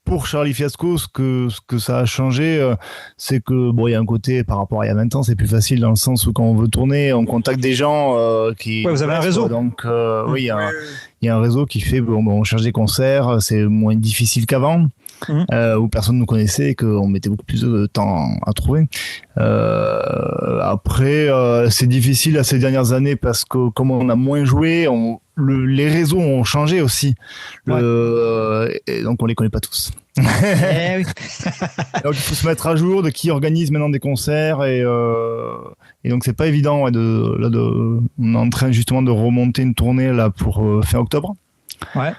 pour Charlie Fiasco, ce que ça a changé, c'est que il y a un côté par rapport à il y a 20 ans, c'est plus facile dans le sens où quand on veut tourner, on contacte des gens qui. Ouais, vous avez un réseau. Donc oui, il y a un réseau qui fait on cherche des concerts, c'est moins difficile qu'avant. Où personne nous connaissait et qu'on mettait beaucoup plus de temps à trouver. Après, c'est difficile à ces dernières années parce que comme on a moins joué, les réseaux ont changé aussi. Et donc on les connaît pas tous. Oui. Donc il faut se mettre à jour de qui organise maintenant des concerts et donc c'est pas évident. On est en train justement de remonter une tournée là pour fin octobre. Ouais.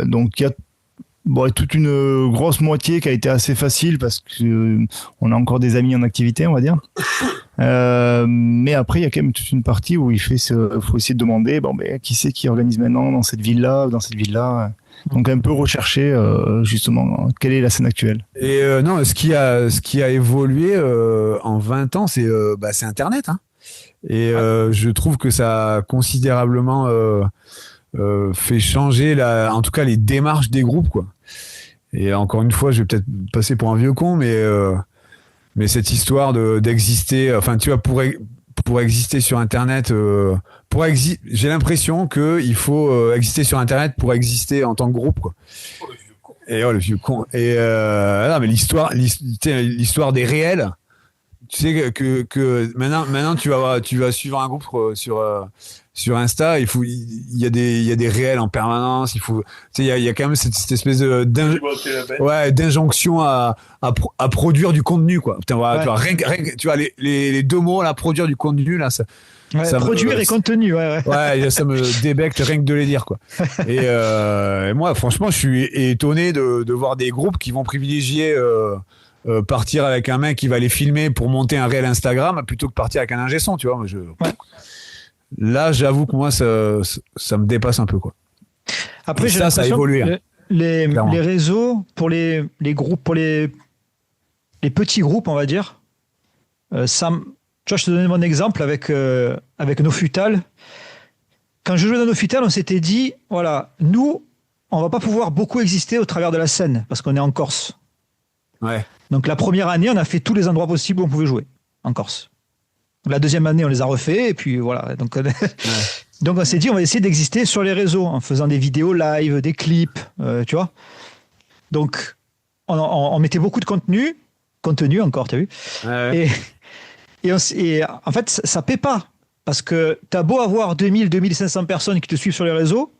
Donc il y a toute une grosse moitié qui a été assez facile parce que on a encore des amis en activité, on va dire. Mais après, il y a quand même toute une partie où faut essayer de demander, qui c'est qui organise maintenant dans cette ville-là, dans cette ville-là. Donc un peu rechercher justement quelle est la scène actuelle. Et non, ce qui a évolué en 20 ans, c'est Internet. Hein. Et je trouve que ça a considérablement fait changer, en tout cas, les démarches des groupes, quoi. Et encore une fois, je vais peut-être passer pour un vieux con, mais cette histoire d'exister, enfin, tu vois, pour exister sur Internet, j'ai l'impression qu'il faut exister sur Internet pour exister en tant que groupe, quoi. Et le vieux con. Et non, mais l'histoire des réels. Tu sais que maintenant tu vas suivre un groupe sur Insta. Il y a des réels en permanence. Tu sais, il y a quand même cette espèce d'injonction à produire du contenu, quoi. Putain, voilà, tu vois les deux mots là, produire du contenu là, ça produire et contenu, ouais. Ouais, ça me débecte rien que de les dire, quoi. Et moi, franchement, je suis étonné de voir des groupes qui vont privilégier partir avec un mec qui va les filmer pour monter un réel Instagram plutôt que partir avec un ingé son, tu vois. Là, j'avoue que moi, ça me dépasse un peu, quoi. Après, ça a évolué. Les réseaux pour les groupes, pour les petits groupes, on va dire, tu vois, je te donnais mon exemple avec Nofutal. Quand je jouais dans Nofutal, on s'était dit, voilà, nous, on va pas pouvoir beaucoup exister au travers de la scène parce qu'on est en Corse. Ouais. Donc la première année, on a fait tous les endroits possibles où on pouvait jouer en Corse. La deuxième année, on les a refaits et puis voilà. Donc on s'est dit, on va essayer d'exister sur les réseaux en faisant des vidéos live, des clips, tu vois. Donc on mettait beaucoup de contenu encore, t'as vu. Ouais. Et en fait, ça paie pas parce que t'as beau avoir 2000, 2500 personnes qui te suivent sur les réseaux,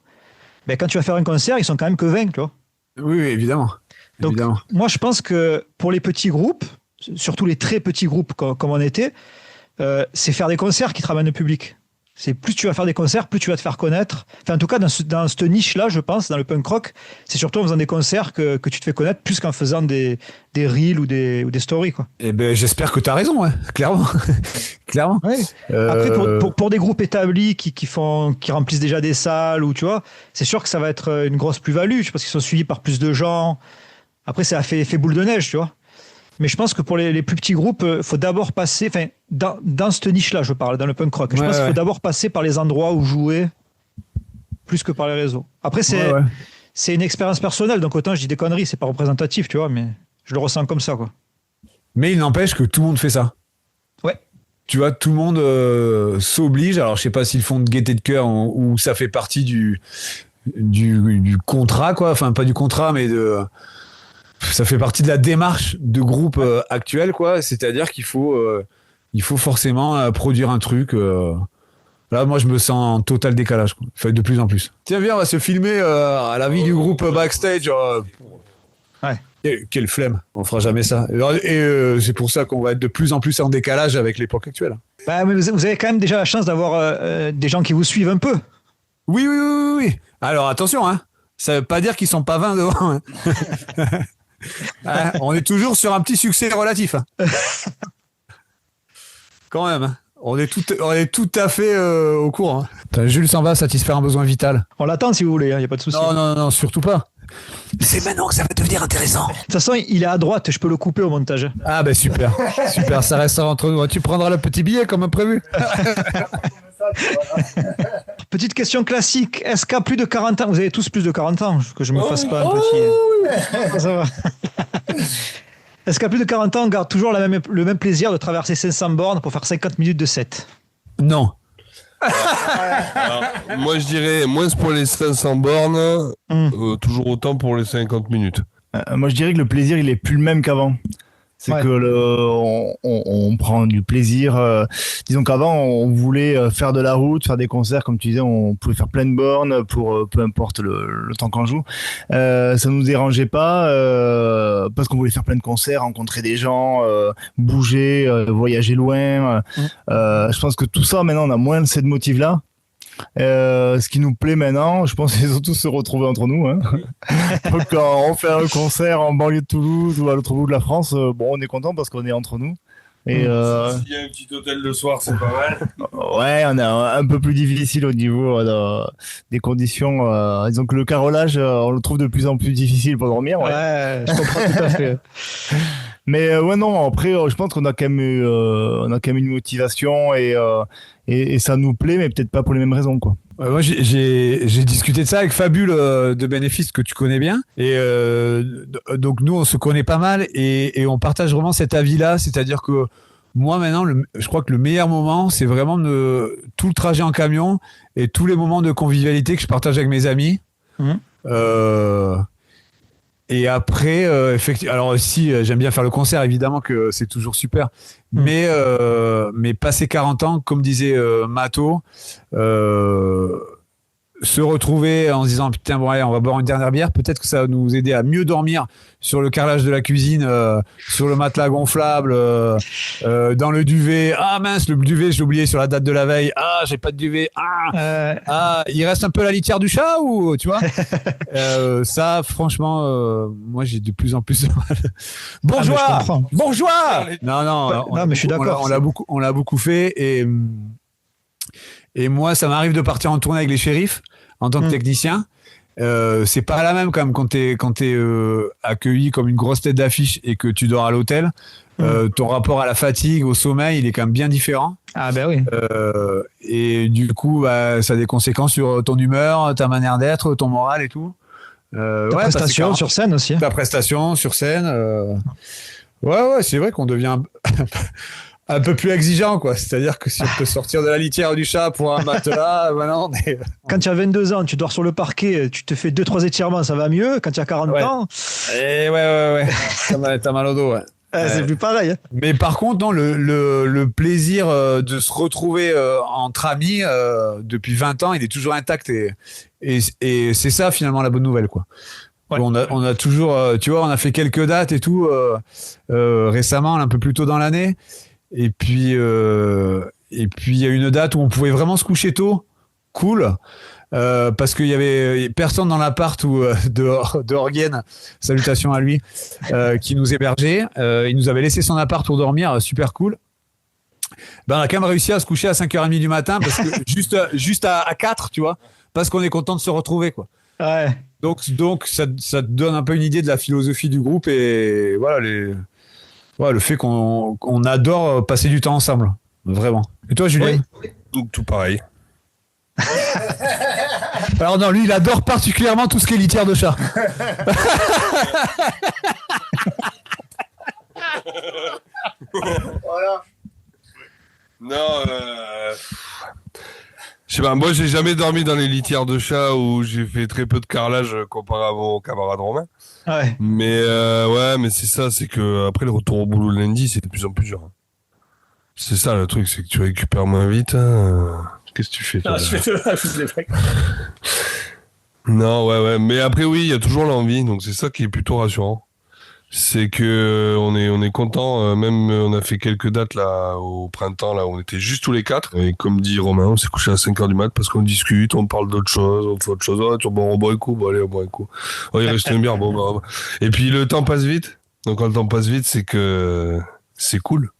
ben quand tu vas faire un concert, ils sont quand même que 20, tu vois. Oui, évidemment. Donc, moi, je pense que pour les petits groupes, surtout les très petits groupes comme on était, c'est faire des concerts qui te ramènent le public. C'est plus tu vas faire des concerts, plus tu vas te faire connaître. Enfin, en tout cas, dans cette niche-là, je pense, dans le punk rock, c'est surtout en faisant des concerts que tu te fais connaître plus qu'en faisant des reels ou des stories, quoi. Eh ben, j'espère que tu as raison, ouais, clairement. Clairement. Ouais. Après, pour des groupes établis qui remplissent déjà des salles, ou tu vois, c'est sûr que ça va être une grosse plus-value, parce qu'ils sont suivis par plus de gens. Après, ça a fait boule de neige, tu vois. Mais je pense que pour les plus petits groupes, il faut d'abord passer, enfin, dans cette niche-là, je parle, dans le punk rock. Je pense qu'il faut d'abord passer par les endroits où jouer, plus que par les réseaux. Après, c'est une expérience personnelle, donc autant je dis des conneries, c'est pas représentatif, tu vois, mais je le ressens comme ça, quoi. Mais il n'empêche que tout le monde fait ça. Ouais. Tu vois, tout le monde s'oblige. Alors, je sais pas s'ils font de gaieté de cœur ou ça fait partie du contrat, quoi. Enfin, pas du contrat, mais ça fait partie de la démarche de groupe actuel, quoi. C'est-à-dire qu'il faut forcément produire un truc. Là, moi, je me sens en total décalage, quoi. Enfin, de plus en plus. Tiens, viens, on va se filmer à la vie du groupe backstage. Ouais. Quelle flemme. On fera jamais ça. Et c'est pour ça qu'on va être de plus en plus en décalage avec l'époque actuelle. Bah, mais vous avez quand même déjà la chance d'avoir des gens qui vous suivent un peu. Oui. Alors, attention, hein. Ça veut pas dire qu'ils sont pas 20 devant, hein. On est toujours sur un petit succès relatif. Quand même. On est tout à fait au courant. Jules s'en va satisfaire un besoin vital. On l'attend si vous voulez, il n'y a pas de souci. Non, surtout pas. C'est maintenant que ça va devenir intéressant. De toute façon, il est à droite, je peux le couper au montage. Ah ben super, ça restera entre nous. Tu prendras le petit billet comme prévu. Petite question classique, est-ce qu'à plus de 40 ans, vous avez tous plus de 40 ans, que je me fasse pas un petit... Ça va. Est-ce qu'à plus de 40 ans, on garde toujours le même plaisir de traverser 500 bornes pour faire 50 minutes de set? Non. Alors, moi, je dirais moins pour les 500 bornes, toujours autant pour les 50 minutes. Moi, je dirais que le plaisir, il est plus le même qu'avant. C'est que on prend du plaisir. Disons qu'avant, on voulait faire de la route, faire des concerts, comme tu disais, on pouvait faire plein de bornes pour peu importe le temps qu'on joue. Ça nous dérangeait pas parce qu'on voulait faire plein de concerts, rencontrer des gens, bouger, voyager loin. Je pense que tout ça, maintenant, on a moins cette motive-là. Ce qui nous plaît maintenant, je pense, c'est surtout se retrouver entre nous, hein. Donc quand on fait un concert en banlieue de Toulouse ou à l'autre bout de la France, on est content parce qu'on est entre nous. Et s'il y a un petit hôtel le soir, c'est pas mal. Ouais, on est un peu plus difficile au niveau des conditions. Disons que le carrelage, on le trouve de plus en plus difficile pour dormir. Ouais, je comprends tout à fait. Mais ouais, non, après, je pense qu'on a quand même une motivation et ça nous plaît, mais peut-être pas pour les mêmes raisons, quoi. Moi, j'ai discuté de ça avec Fabule de Bénéfice que tu connais bien. Et donc, nous, on se connaît pas mal et on partage vraiment cet avis-là. C'est-à-dire que moi, maintenant, je crois que le meilleur moment, c'est vraiment tout le trajet en camion et tous les moments de convivialité que je partage avec mes amis. Et après, effectivement, alors si j'aime bien faire le concert, évidemment que c'est toujours super. Mais passer 40 ans, comme disait Mato, se retrouver en se disant putain bon allez on va boire une dernière bière, peut-être que ça va nous aider à mieux dormir sur le carrelage de la cuisine, sur le matelas gonflable, dans le duvet, ah mince le duvet je l'ai oublié sur la date de la veille, ah j'ai pas de duvet, il reste un peu la litière du chat ou tu vois. Ça franchement moi j'ai de plus en plus de mal. Bourgeois, bourgeois. Non mais je suis d'accord, on l'a beaucoup fait et moi, ça m'arrive de partir en tournée avec les shérifs en tant que technicien. C'est pas la même quand t'es accueilli comme une grosse tête d'affiche et que tu dors à l'hôtel. Ton rapport à la fatigue, au sommeil, il est quand même bien différent. Ah ben oui. Et du coup, ça a des conséquences sur ton humeur, ta manière d'être, ton moral et tout. Ta prestation sur scène aussi. Ta prestation sur scène. Ouais, c'est vrai qu'on devient un peu plus exigeant, quoi. C'est-à-dire que si on peut sortir de la litière du chat pour un matelas, maintenant. Quand tu as 22 ans, tu dors sur le parquet, tu te fais 2-3 étirements, ça va mieux. Quand tu as 40 ans. Et ouais. T'as mal au dos, ouais. C'est plus pareil. Hein. Mais par contre, non, le plaisir de se retrouver entre amis depuis 20 ans, il est toujours intact. Et c'est ça, finalement, la bonne nouvelle, quoi. Ouais. On a toujours, tu vois, on a fait quelques dates et tout récemment, un peu plus tôt dans l'année. Et puis il y a une date où on pouvait vraiment se coucher tôt, cool, parce qu'il y avait personne dans l'appart où de Orguen, salutations à lui, qui nous hébergeait. Il nous avait laissé son appart pour dormir, super cool. On a quand même réussi à se coucher à 5h30 du matin parce que juste à 4, tu vois, parce qu'on est content de se retrouver, quoi. Ouais. Donc ça te donne un peu une idée de la philosophie du groupe et voilà le fait qu'on adore passer du temps ensemble, vraiment. Et toi, Julien ? Tout pareil. Alors non, lui, il adore particulièrement tout ce qui est litière de chat. Voilà. Non, je sais pas, moi j'ai jamais dormi dans les litières de chat où j'ai fait très peu de carrelage comparé à mon camarade Romain. Ouais. Mais mais c'est ça, c'est que après le retour au boulot le lundi, c'est de plus en plus dur. C'est ça le truc, c'est que tu récupères moins vite. Qu'est-ce que tu fais toi, Non, ouais, mais après oui, il y a toujours l'envie, donc c'est ça qui est plutôt rassurant. C'est que on est content, même on a fait quelques dates là au printemps là où on était juste tous les quatre et comme dit Romain, on s'est couché à 5h du mat parce qu'on discute, on parle d'autre chose, on fait autre chose, on boit un coup, allez on boit un coup. Oh, il reste une bière, bon. Et puis le temps passe vite. Donc quand le temps passe vite, c'est que c'est cool.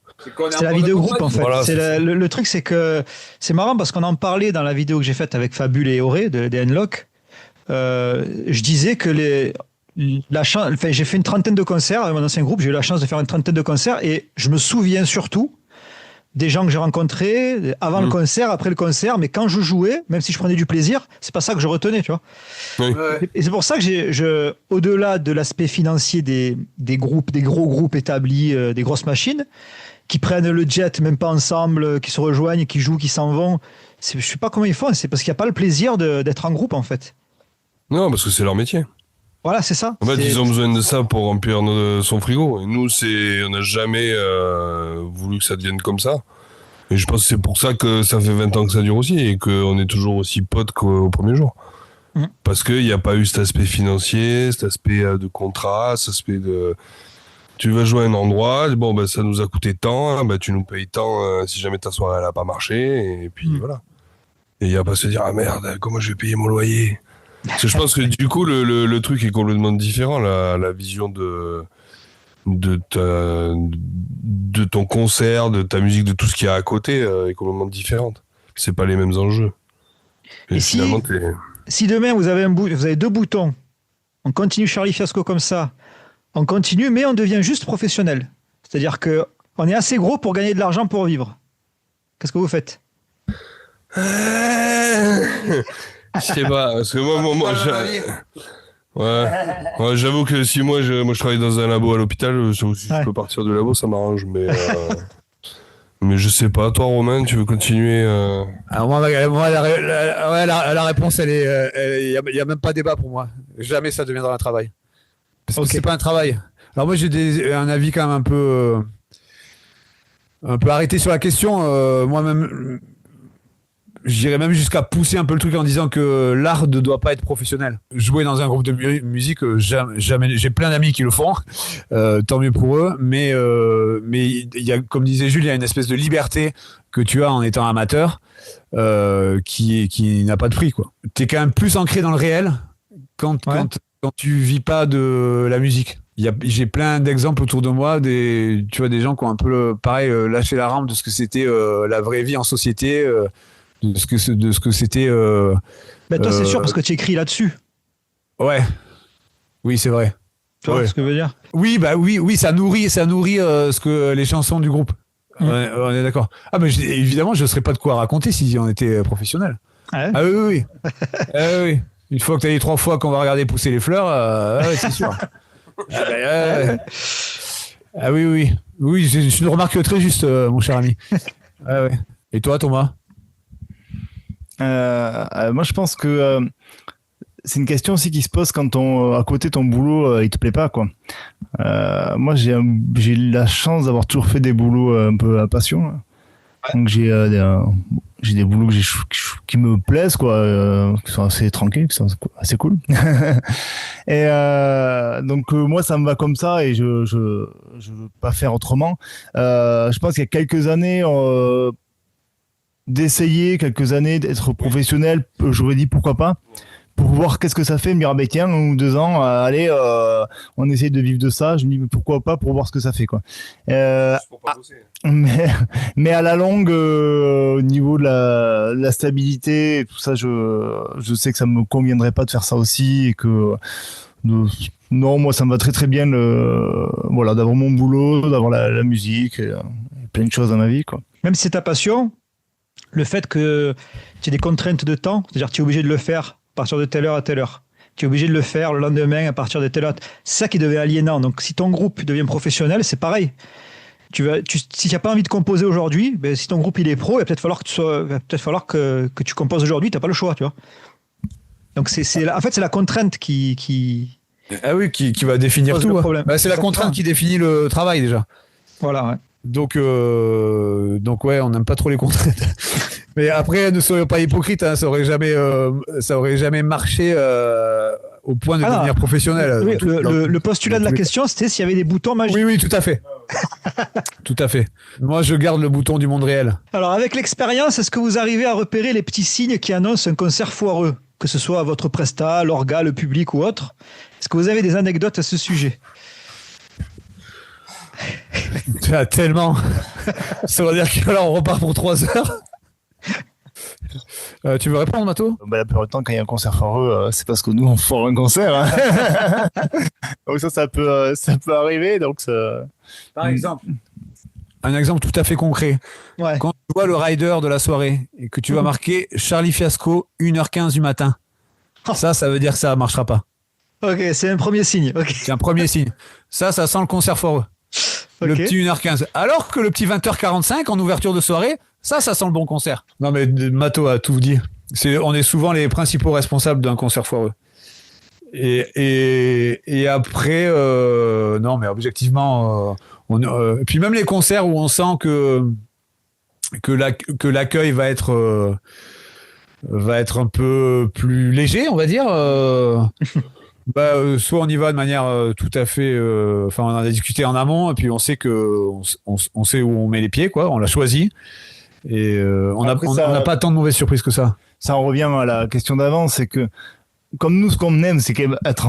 C'est la vidéo groupe en fait. Voilà, le truc c'est que c'est marrant parce qu'on en parlait dans la vidéo que j'ai faite avec Fabule et Auré des N-Lock. Je disais que j'ai fait une trentaine de concerts avec mon ancien groupe, j'ai eu la chance de faire une trentaine de concerts et je me souviens surtout des gens que j'ai rencontrés avant le concert, après le concert, mais quand je jouais, même si je prenais du plaisir, c'est pas ça que je retenais, tu vois. Oui. Et c'est pour ça que au-delà de l'aspect financier des groupes, des gros groupes établis, des grosses machines, qui prennent le jet, même pas ensemble, qui se rejoignent, qui jouent, qui s'en vont, je sais pas comment ils font, c'est parce qu'il n'y a pas le plaisir d'être en groupe en fait. Non, parce que c'est leur métier. Voilà, c'est ça. En fait, ils ont besoin de ça pour remplir son frigo. Et nous, on n'a jamais voulu que ça devienne comme ça. Et je pense que c'est pour ça que ça fait 20 ans que ça dure aussi et qu'on est toujours aussi potes qu'au premier jour. Parce qu'il n'y a pas eu cet aspect financier, cet aspect de contrat, cet aspect de... Tu vas jouer à un endroit, bon, ça nous a coûté tant, tu nous payes tant si jamais ta soirée n'a pas marché. Et puis voilà. Et il n'y a pas à se dire, ah merde, comment je vais payer mon loyer ? Parce que je pense que du coup, le truc est complètement différent. La vision de ton concert, de ta musique, de tout ce qu'il y a à côté est complètement différente. C'est pas les mêmes enjeux. Et si demain vous avez 2 boutons, on continue Charlie Fiasco comme ça, on continue, mais on devient juste professionnel. C'est-à-dire que on est assez gros pour gagner de l'argent pour vivre. Qu'est-ce que vous faites? Je sais pas, parce que ouais, j'avoue que si moi je travaille dans un labo à l'hôpital, si je peux partir du labo, ça m'arrange, mais je sais pas. Toi, Romain, tu veux continuer Alors moi, la réponse, elle est, il y a même pas débat pour moi. Jamais ça deviendra un travail. Parce que c'est pas un travail. Alors moi, j'ai un avis quand même un peu arrêté sur la question. Moi-même, j'irais même jusqu'à pousser un peu le truc en disant que l'art ne doit pas être professionnel. Jouer dans un groupe de musique, jamais. J'ai plein d'amis qui le font, tant mieux pour eux. Mais il y a, comme disait Jules, il y a une espèce de liberté que tu as en étant amateur, qui n'a pas de prix, quoi. T'es quand même plus ancré dans le réel quand tu vis pas de la musique. J'ai plein d'exemples autour de moi, tu vois, des gens qui ont un peu pareil lâché la rampe de ce que c'était la vraie vie en société. De ce que c'était. Toi, c'est sûr parce que tu écris là-dessus. Ouais. Oui, c'est vrai. Tu vois ce que je veux dire? Oui, oui, ça nourrit ce que les chansons du groupe. On est d'accord. Ah, mais évidemment, je ne serais pas de quoi raconter si on était professionnel. Ah, ouais. Ah oui. Oui. Une fois que tu as dit 3 fois qu'on va regarder pousser les fleurs, c'est sûr. Ah oui. Oui, c'est une remarque très juste, mon cher ami. Ouais. Et toi, Thomas? Moi, je pense que c'est une question aussi qui se pose quand à côté ton boulot il te plaît pas, quoi. Moi, j'ai la chance d'avoir toujours fait des boulots un peu à passion, hein. Donc j'ai des boulots qui me plaisent, quoi, qui sont assez tranquilles, qui sont assez cool. Et donc moi, ça me va comme ça et je veux pas faire autrement. Je pense qu'il y a quelques années. D'essayer quelques années d'être professionnel, j'aurais dit pourquoi pas, pour voir qu'est-ce que ça fait, me dire tiens, 1 ou 2 ans, allez, on essaye de vivre de ça. Je me dis mais pourquoi pas, pour voir ce que ça fait, quoi. Mais à la longue, au niveau de la stabilité et tout ça, je sais que ça me conviendrait pas de faire ça aussi et que non, moi ça me va très très bien d'avoir mon boulot, d'avoir la musique et plein de choses dans ma vie, quoi. Même si c'est ta passion, le fait que tu aies des contraintes de temps, c'est-à-dire que tu es obligé de le faire à partir de telle heure à telle heure, tu es obligé de le faire le lendemain à partir de telle heure, c'est ça qui devient aliénant. Donc si ton groupe devient professionnel, c'est pareil. Si tu n'as pas envie de composer aujourd'hui, si ton groupe il est pro, il va peut-être falloir que tu composes aujourd'hui, tu n'as pas le choix, tu vois. Donc en fait c'est la contrainte qui ah oui, qui va définir tout. C'est la contrainte qui définit le travail déjà. Voilà, ouais. Donc ouais, on n'aime pas trop les contraintes. Mais après, ne soyons pas hypocrites, hein, ça aurait jamais marché au point de devenir professionnel. Oui, le postulat de la question, c'était s'il y avait des boutons magiques. Oui, tout à fait. Tout à fait. Moi, je garde le bouton du monde réel. Alors, avec l'expérience, est-ce que vous arrivez à repérer les petits signes qui annoncent un concert foireux, que ce soit à votre presta, l'orga, le public ou autre? Est-ce que vous avez des anecdotes à ce sujet? Tellement. Ça veut dire que là, on repart pour 3 heures. Tu veux répondre, Mato? La plupart du temps, quand il y a un concert foireux, c'est parce que nous, on foire un concert, hein. Donc ça peut arriver. Donc Par exemple, un exemple tout à fait concret. Ouais. Quand tu vois le rider de la soirée et que tu vas marquer Charlie Fiasco 1h15 du matin, ça veut dire que ça ne marchera pas. Ok, c'est un premier signe. Okay. C'est un premier signe. Ça sent le concert foireux. Le petit 1h15. Alors que le petit 20h45 en ouverture de soirée, ça sent le bon concert. Non mais Mato a tout dit. On est souvent les principaux responsables d'un concert foireux. Et après, non mais objectivement, puis même les concerts où on sent que l'accueil va être un peu plus léger, on va dire. Soit on y va de manière tout à fait. On en a discuté en amont et puis on sait on sait où on met les pieds, quoi. On l'a choisi et on n'a pas tant de mauvaises surprises que ça. Ça en revient à la question d'avant, c'est que comme nous, ce qu'on aime, c'est quand même être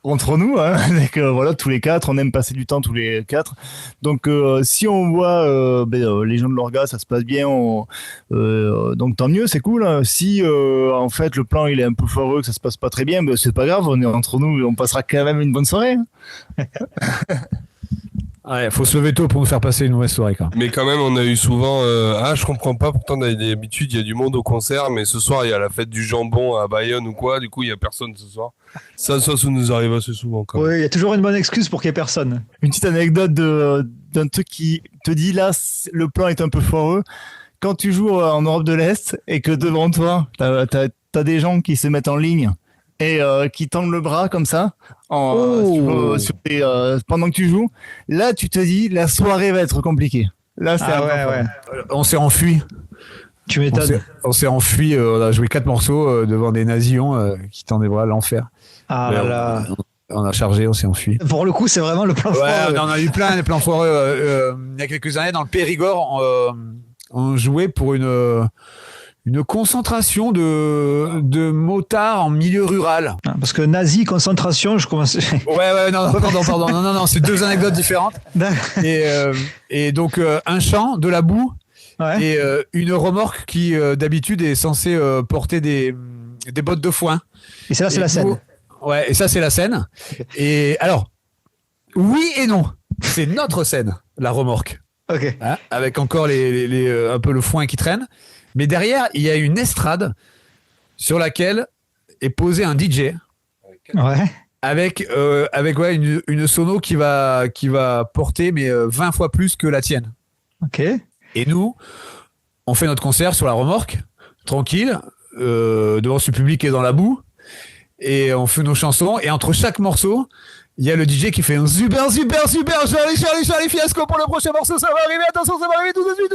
entre nous, hein, c'est que voilà, tous les 4, on aime passer du temps tous les 4. Donc si on voit les gens de l'orga, ça se passe bien, donc tant mieux, c'est cool, hein. Si en fait le plan il est un peu foireux, que ça se passe pas très bien, c'est pas grave, on est entre nous, on passera quand même une bonne soirée. Ouais, faut se lever tôt pour nous faire passer une mauvaise soirée, quoi. Mais quand même, on a eu souvent. Je comprends pas. Pourtant, d'habitude, il y a du monde au concert, mais ce soir, il y a la fête du jambon à Bayonne ou quoi. Du coup, il y a personne ce soir. Ça nous arrive assez souvent. Quand même. Oui, il y a toujours une bonne excuse pour qu'il y ait personne. Une petite anecdote d'un truc qui te dit là, le plan est un peu foireux. Quand tu joues en Europe de l'Est et que devant toi, t'as des gens qui se mettent en ligne et qui tendent le bras comme ça pendant que tu joues, là tu te dis la soirée va être compliquée. Là c'est On s'est enfui. Tu m'étonnes. On s'est enfui. On a joué 4 morceaux devant des nazillons qui tendent les bras à l'enfer. Ah Mais là là. on a chargé, on s'est enfui. Pour le coup, c'est vraiment le plan Ouais, foireux. on en a eu plein des plans foireux. Il y a quelques années, dans le Périgord, on jouait pour une concentration de motards en milieu rural. Parce que nazi, concentration, je commence. Ouais, non, pardon. Non, c'est 2 anecdotes différentes. Et donc, un champ, de la boue, Ouais. et une remorque qui, d'habitude, est censée porter des bottes de foin. Et c'est là, c'est la scène. Ouais, et ça, c'est la scène. Et alors, oui et non. C'est notre scène, la remorque. Ok. Hein, avec encore un peu le foin qui traîne. Mais derrière, il y a une estrade sur laquelle est posé un DJ Ouais. avec une sono qui va porter 20 fois plus que la tienne. Ok. Et nous, on fait notre concert sur la remorque, tranquille, devant ce public qui est dans la boue, et on fait nos chansons. Et entre chaque morceau, il y a le DJ qui fait un super, Charlie Fiasco pour le prochain morceau, ça va arriver, attention, ça va arriver tout de suite.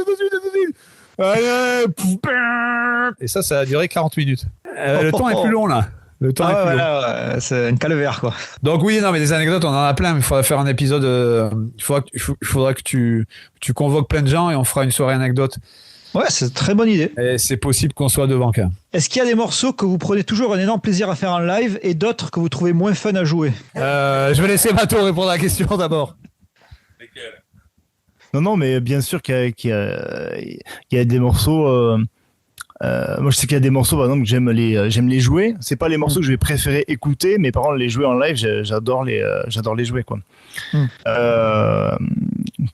Et ça a duré 40 minutes. Le temps est plus long là. Le temps est plus long. Ouais, c'est une calvaire, quoi. Donc oui, non, mais des anecdotes, on en a plein, mais il faudra faire un épisode. Il faudra que tu convoques plein de gens et on fera une soirée anecdote. Ouais, c'est une très bonne idée. Et c'est possible qu'on soit devant quand même. Est-ce qu'il y a des morceaux que vous prenez toujours un énorme plaisir à faire en live et d'autres que vous trouvez moins fun à jouer? Je vais laisser Mato répondre à la question d'abord. Non, mais bien sûr qu'il y a des morceaux. Moi, je sais qu'il y a des morceaux, par exemple, que j'aime les jouer. C'est pas les morceaux que je vais préférer écouter, mais par contre, les jouer en live, j'adore les jouer, quoi.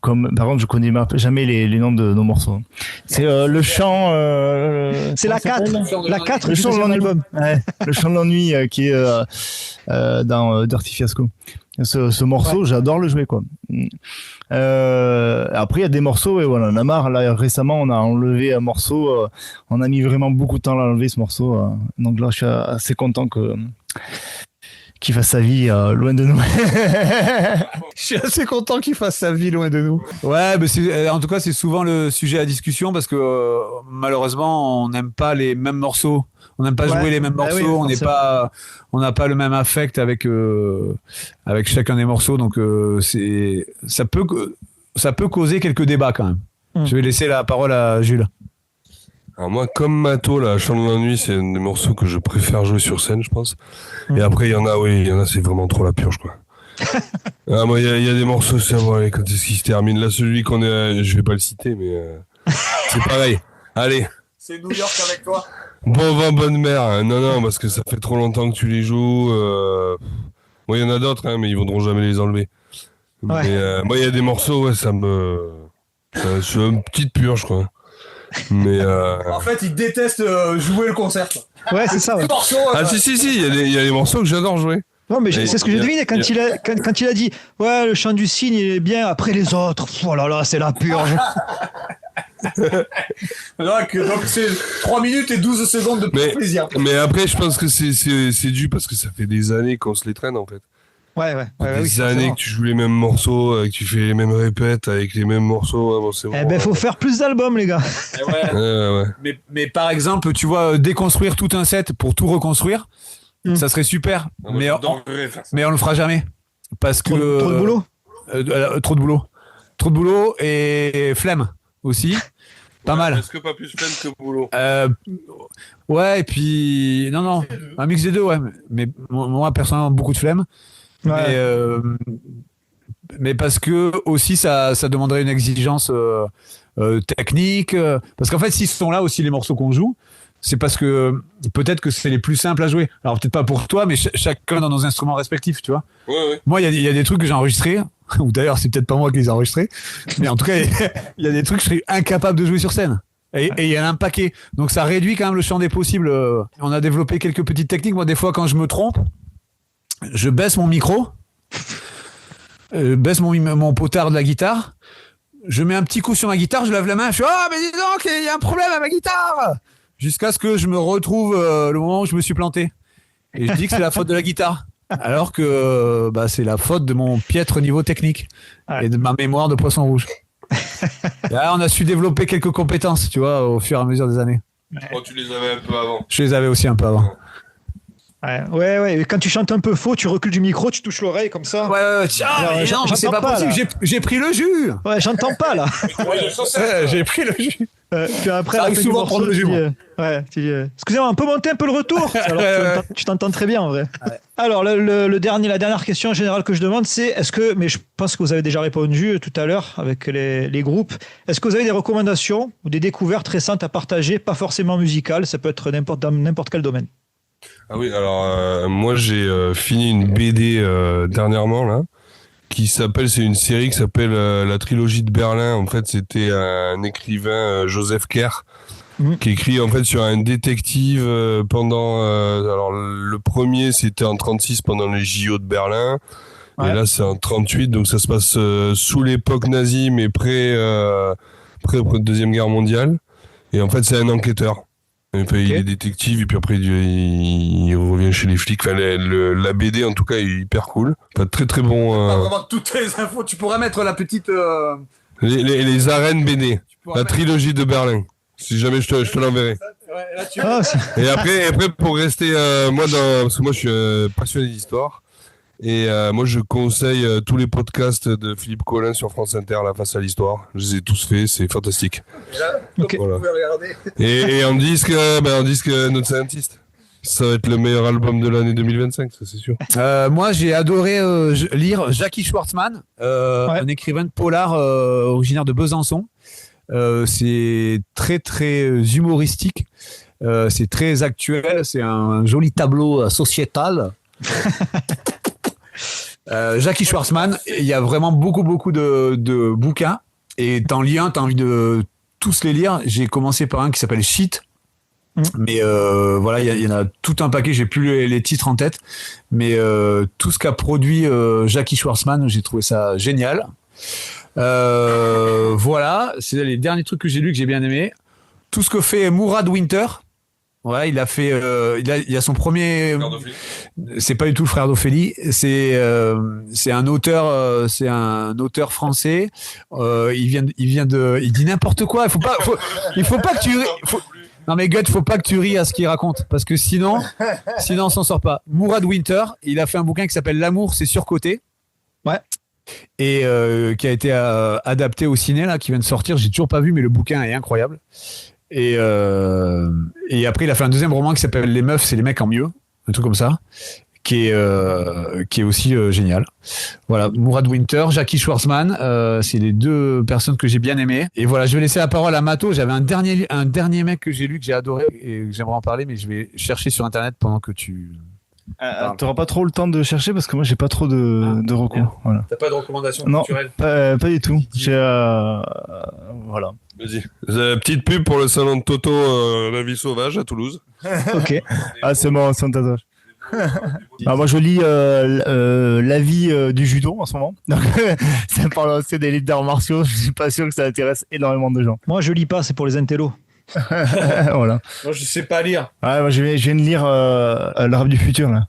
Comme, par contre, je connais jamais les noms de nos morceaux. C'est le chant. C'est la 4. La 4 Le du chant de deuxième l'ennui. album. Ouais, le chant de l'ennui qui est dans Dirty Fiasco. Ce morceau, j'adore le jouer, quoi. Après, il y a des morceaux, et voilà, on en a marre. Là, récemment, on a enlevé un morceau. On a mis vraiment beaucoup de temps à enlever ce morceau. Donc là, je suis assez content qu'il fasse sa vie loin de nous. Je suis assez content qu'il fasse sa vie loin de nous. Ouais, mais en tout cas, c'est souvent le sujet à discussion parce que malheureusement, on n'aime pas les mêmes morceaux. On n'aime pas jouer les mêmes morceaux. Oui, on n'a pas le même affect avec chacun des morceaux. Donc, ça peut causer quelques débats quand même. Je vais laisser la parole à Jules. Alors moi, comme Mato, là, Chant de l'ennui, c'est un des morceaux que je préfère jouer sur scène, je pense. Et après, il y en a, c'est vraiment trop la purge, quoi. Moi, il y a des morceaux, c'est vrai, quand est-ce qu'il se termine. Là, celui qu'on est, je vais pas le citer, mais c'est pareil. Allez. C'est New York avec toi. Bon vin, bonne mère. Non, parce que ça fait trop longtemps que tu les joues. Bon, il y en a d'autres, mais ils voudront jamais les enlever. Ouais. Mais moi, il y a des morceaux, c'est une petite purge, quoi. Mais En fait, il déteste jouer le concert. Ouais, c'est ça. Ouais. si, il y a des morceaux que j'adore jouer. Non, mais c'est ce que j'ai deviné quand il a dit ouais, le chant du cygne il est bien, après les autres, oh là là, c'est la purge. Donc c'est 3 minutes et 12 secondes de plaisir. Mais après, je pense que c'est dû parce que ça fait des années qu'on se les traîne, en fait. Ouais, Des années que tu joues les mêmes morceaux, que tu fais les mêmes répètes avec les mêmes morceaux. Bon, c'est bon. Eh ben, faut faire plus d'albums, les gars. Ouais. Mais par exemple, tu vois, déconstruire tout un set pour tout reconstruire, ça serait super. Mais on le fera jamais. Parce que. Trop de boulot trop de boulot. Trop de boulot et flemme aussi. Pas mal. Est-ce que pas plus flemme que boulot? Ouais, et puis. Non. Un mix des deux, ouais. Mais moi, personnellement, beaucoup de flemme. Ouais. Mais parce que aussi ça demanderait une exigence technique. Parce qu'en fait, s'ils sont là aussi les morceaux qu'on joue, c'est parce que peut-être que c'est les plus simples à jouer. Alors peut-être pas pour toi, mais chacun dans nos instruments respectifs, tu vois. Ouais. Moi, il y a des trucs que j'ai enregistrés. ou d'ailleurs c'est peut-être pas moi qui les ai enregistrés, mais en tout cas il y a des trucs que je serais incapable de jouer sur scène. Et il y en a un paquet. Donc ça réduit quand même le champ des possibles. On a développé quelques petites techniques. Moi, des fois, quand je me trompe, je baisse mon micro, baisse mon potard de la guitare, je mets un petit coup sur ma guitare, je lève la main, je fais « Ah, mais dis donc, il y a un problème à ma guitare !» Jusqu'à ce que je me retrouve le moment où je me suis planté. Et je dis que c'est la faute de la guitare. Alors que c'est la faute de mon piètre niveau technique et de ma mémoire de poisson rouge. Là, on a su développer quelques compétences, tu vois, au fur et à mesure des années. Oh, tu les avais un peu avant. Je les avais aussi un peu avant. Ouais. Et quand tu chantes un peu faux, tu recules du micro, tu touches l'oreille comme ça. Ouais. Tiens, mais non, mais c'est pas possible. J'ai pris le jus. Ouais, j'entends pas là. J'ai pris le jus. Puis après, ça arrive souvent prendre le jus. Tu dis, excusez-moi, on peut monter un peu le retour. Alors, tu t'entends très bien en vrai. Ouais. Alors, la dernière question générale que je demande, c'est mais je pense que vous avez déjà répondu tout à l'heure avec les groupes. Est-ce que vous avez des recommandations ou des découvertes récentes à partager, pas forcément musicales, ça peut être dans n'importe quel domaine? Ah oui, alors moi j'ai fini une BD dernièrement là. C'est une série qui s'appelle la trilogie de Berlin. En fait, c'était un écrivain, Joseph Kerr, qui écrit en fait sur un détective pendant. Alors le premier, c'était en 36 pendant les JO de Berlin, et là c'est en 38, donc ça se passe sous l'époque nazie, mais près Deuxième Guerre mondiale. Et en fait, c'est un enquêteur. Il est détective et puis après il revient chez les flics. Enfin, la BD en tout cas est hyper cool. Enfin, très très bon. Pas vraiment toutes les infos. Tu pourrais mettre la petite. Les arènes BD. La trilogie de Berlin. Si jamais je te l'enverrai. Et après pour rester parce que moi je suis passionné d'histoire. Et moi je conseille tous les podcasts de Philippe Collin sur France Inter, là, Face à l'histoire. Je les ai tous faits, c'est fantastique. Donc voilà. Vous pouvez regarder. Et en disque Not Scientist. Ça va être le meilleur album de l'année 2025, ça c'est sûr. Moi j'ai adoré lire Jackie Schwartzman, un écrivain de polar originaire de Besançon. C'est très très humoristique, c'est très actuel, c'est un joli tableau sociétal. Jackie Schwartzman, il y a vraiment beaucoup de bouquins et t'en lis un, t'as envie de tous les lire. J'ai commencé par un qui s'appelle Shit, mais voilà, il y en a tout un paquet, j'ai plus les titres en tête, mais tout ce qu'a produit Jackie Schwartzman, j'ai trouvé ça génial. Voilà, c'est les derniers trucs que j'ai lus que j'ai bien aimé. Tout ce que fait Mourad Winter. Ouais, il a fait, il a son premier. C'est pas du tout le frère d'Ophélie. C'est un auteur, français. Il dit n'importe quoi. Il faut pas que tu. Non mais Gut, faut pas que tu ris à ce qu'il raconte parce que sinon on s'en sort pas. Mourad Winter, il a fait un bouquin qui s'appelle L'amour, c'est surcoté. Ouais. Et qui a été adapté au ciné là, qui vient de sortir. J'ai toujours pas vu, mais le bouquin est incroyable. Et après, il a fait un deuxième roman qui s'appelle Les meufs, c'est les mecs en mieux, un truc comme ça, qui est aussi génial. Voilà, Mourad Winter, Jackie Schwartzman, c'est les deux personnes que j'ai bien aimées. Et voilà, je vais laisser la parole à Mato. J'avais un dernier mec que j'ai lu, que j'ai adoré et que j'aimerais en parler, mais je vais chercher sur Internet pendant que tu... T'auras pas trop le temps de chercher parce que moi j'ai pas trop de recours. Voilà. T'as pas de recommandations culturelles? Non, pas du tout. Voilà. Vas-y. Petite pub pour le salon de Toto La Vie Sauvage à Toulouse. Ok. Ah c'est bon, c'est un tatouage. Moi je lis La Vie du judo en ce moment. Donc ça parle aussi des d'arts martiaux. Je suis pas sûr que ça intéresse énormément de gens. Moi je lis pas, c'est pour les intellos. Voilà. Moi je sais pas lire. Ouais, moi je viens de lire L'Arabe du futur là.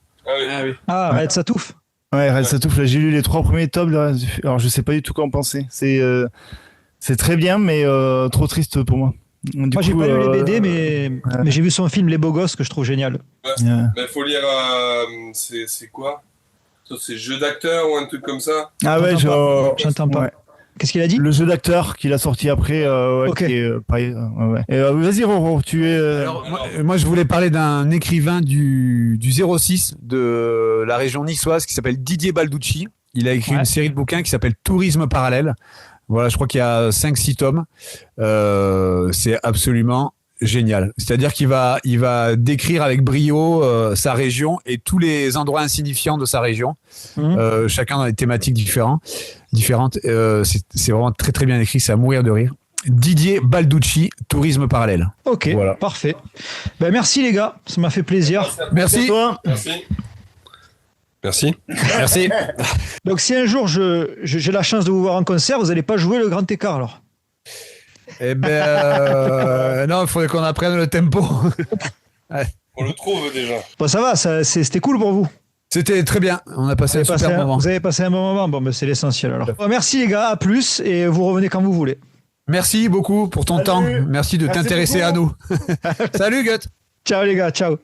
Ah, Red Satouf. Ouais, Red Satouf, là j'ai lu les 3 premiers tomes. Alors je sais pas du tout quoi en penser. C'est très bien, mais trop triste pour moi. Moi j'ai pas lu les BD, mais j'ai vu son film Les Beaux Gosses que je trouve génial. Mais faut lire. C'est quoi? C'est jeu d'acteur ou un truc comme ça? Ah ouais, j'entends pas. Ouais. Qu'est-ce qu'il a dit? Le jeu d'acteur qu'il a sorti après. Ok. Qui est pareil, ouais. Vas-y Roro, tu es. Alors, moi je voulais parler d'un écrivain du 06 de la région niçoise qui s'appelle Didier Balducci. Il a écrit une série de bouquins qui s'appelle Tourisme parallèle. Voilà, je crois qu'il y a 5-6 tomes. C'est absolument génial. C'est-à-dire qu'il va décrire avec brio sa région et tous les endroits insignifiants de sa région, chacun dans des thématiques différentes. C'est vraiment très très bien écrit, c'est à mourir de rire. Didier Balducci, Tourisme Parallèle. Ok, voilà. Parfait. Ben, merci les gars, ça m'a fait plaisir. Merci. Toi. Merci. Merci. Donc si un jour j'ai la chance de vous voir en concert, vous n'allez pas jouer le grand écart alors? Eh ben non, il faudrait qu'on apprenne le tempo. On le trouve déjà. Bon, ça va, c'était cool pour vous. C'était très bien, on a passé un super moment. Vous avez passé un bon moment, bon, ben, c'est l'essentiel alors. Bon, merci les gars, à plus et vous revenez quand vous voulez. Merci beaucoup pour ton temps. Merci de t'intéresser à nous. Salut Gut. Ciao les gars, ciao.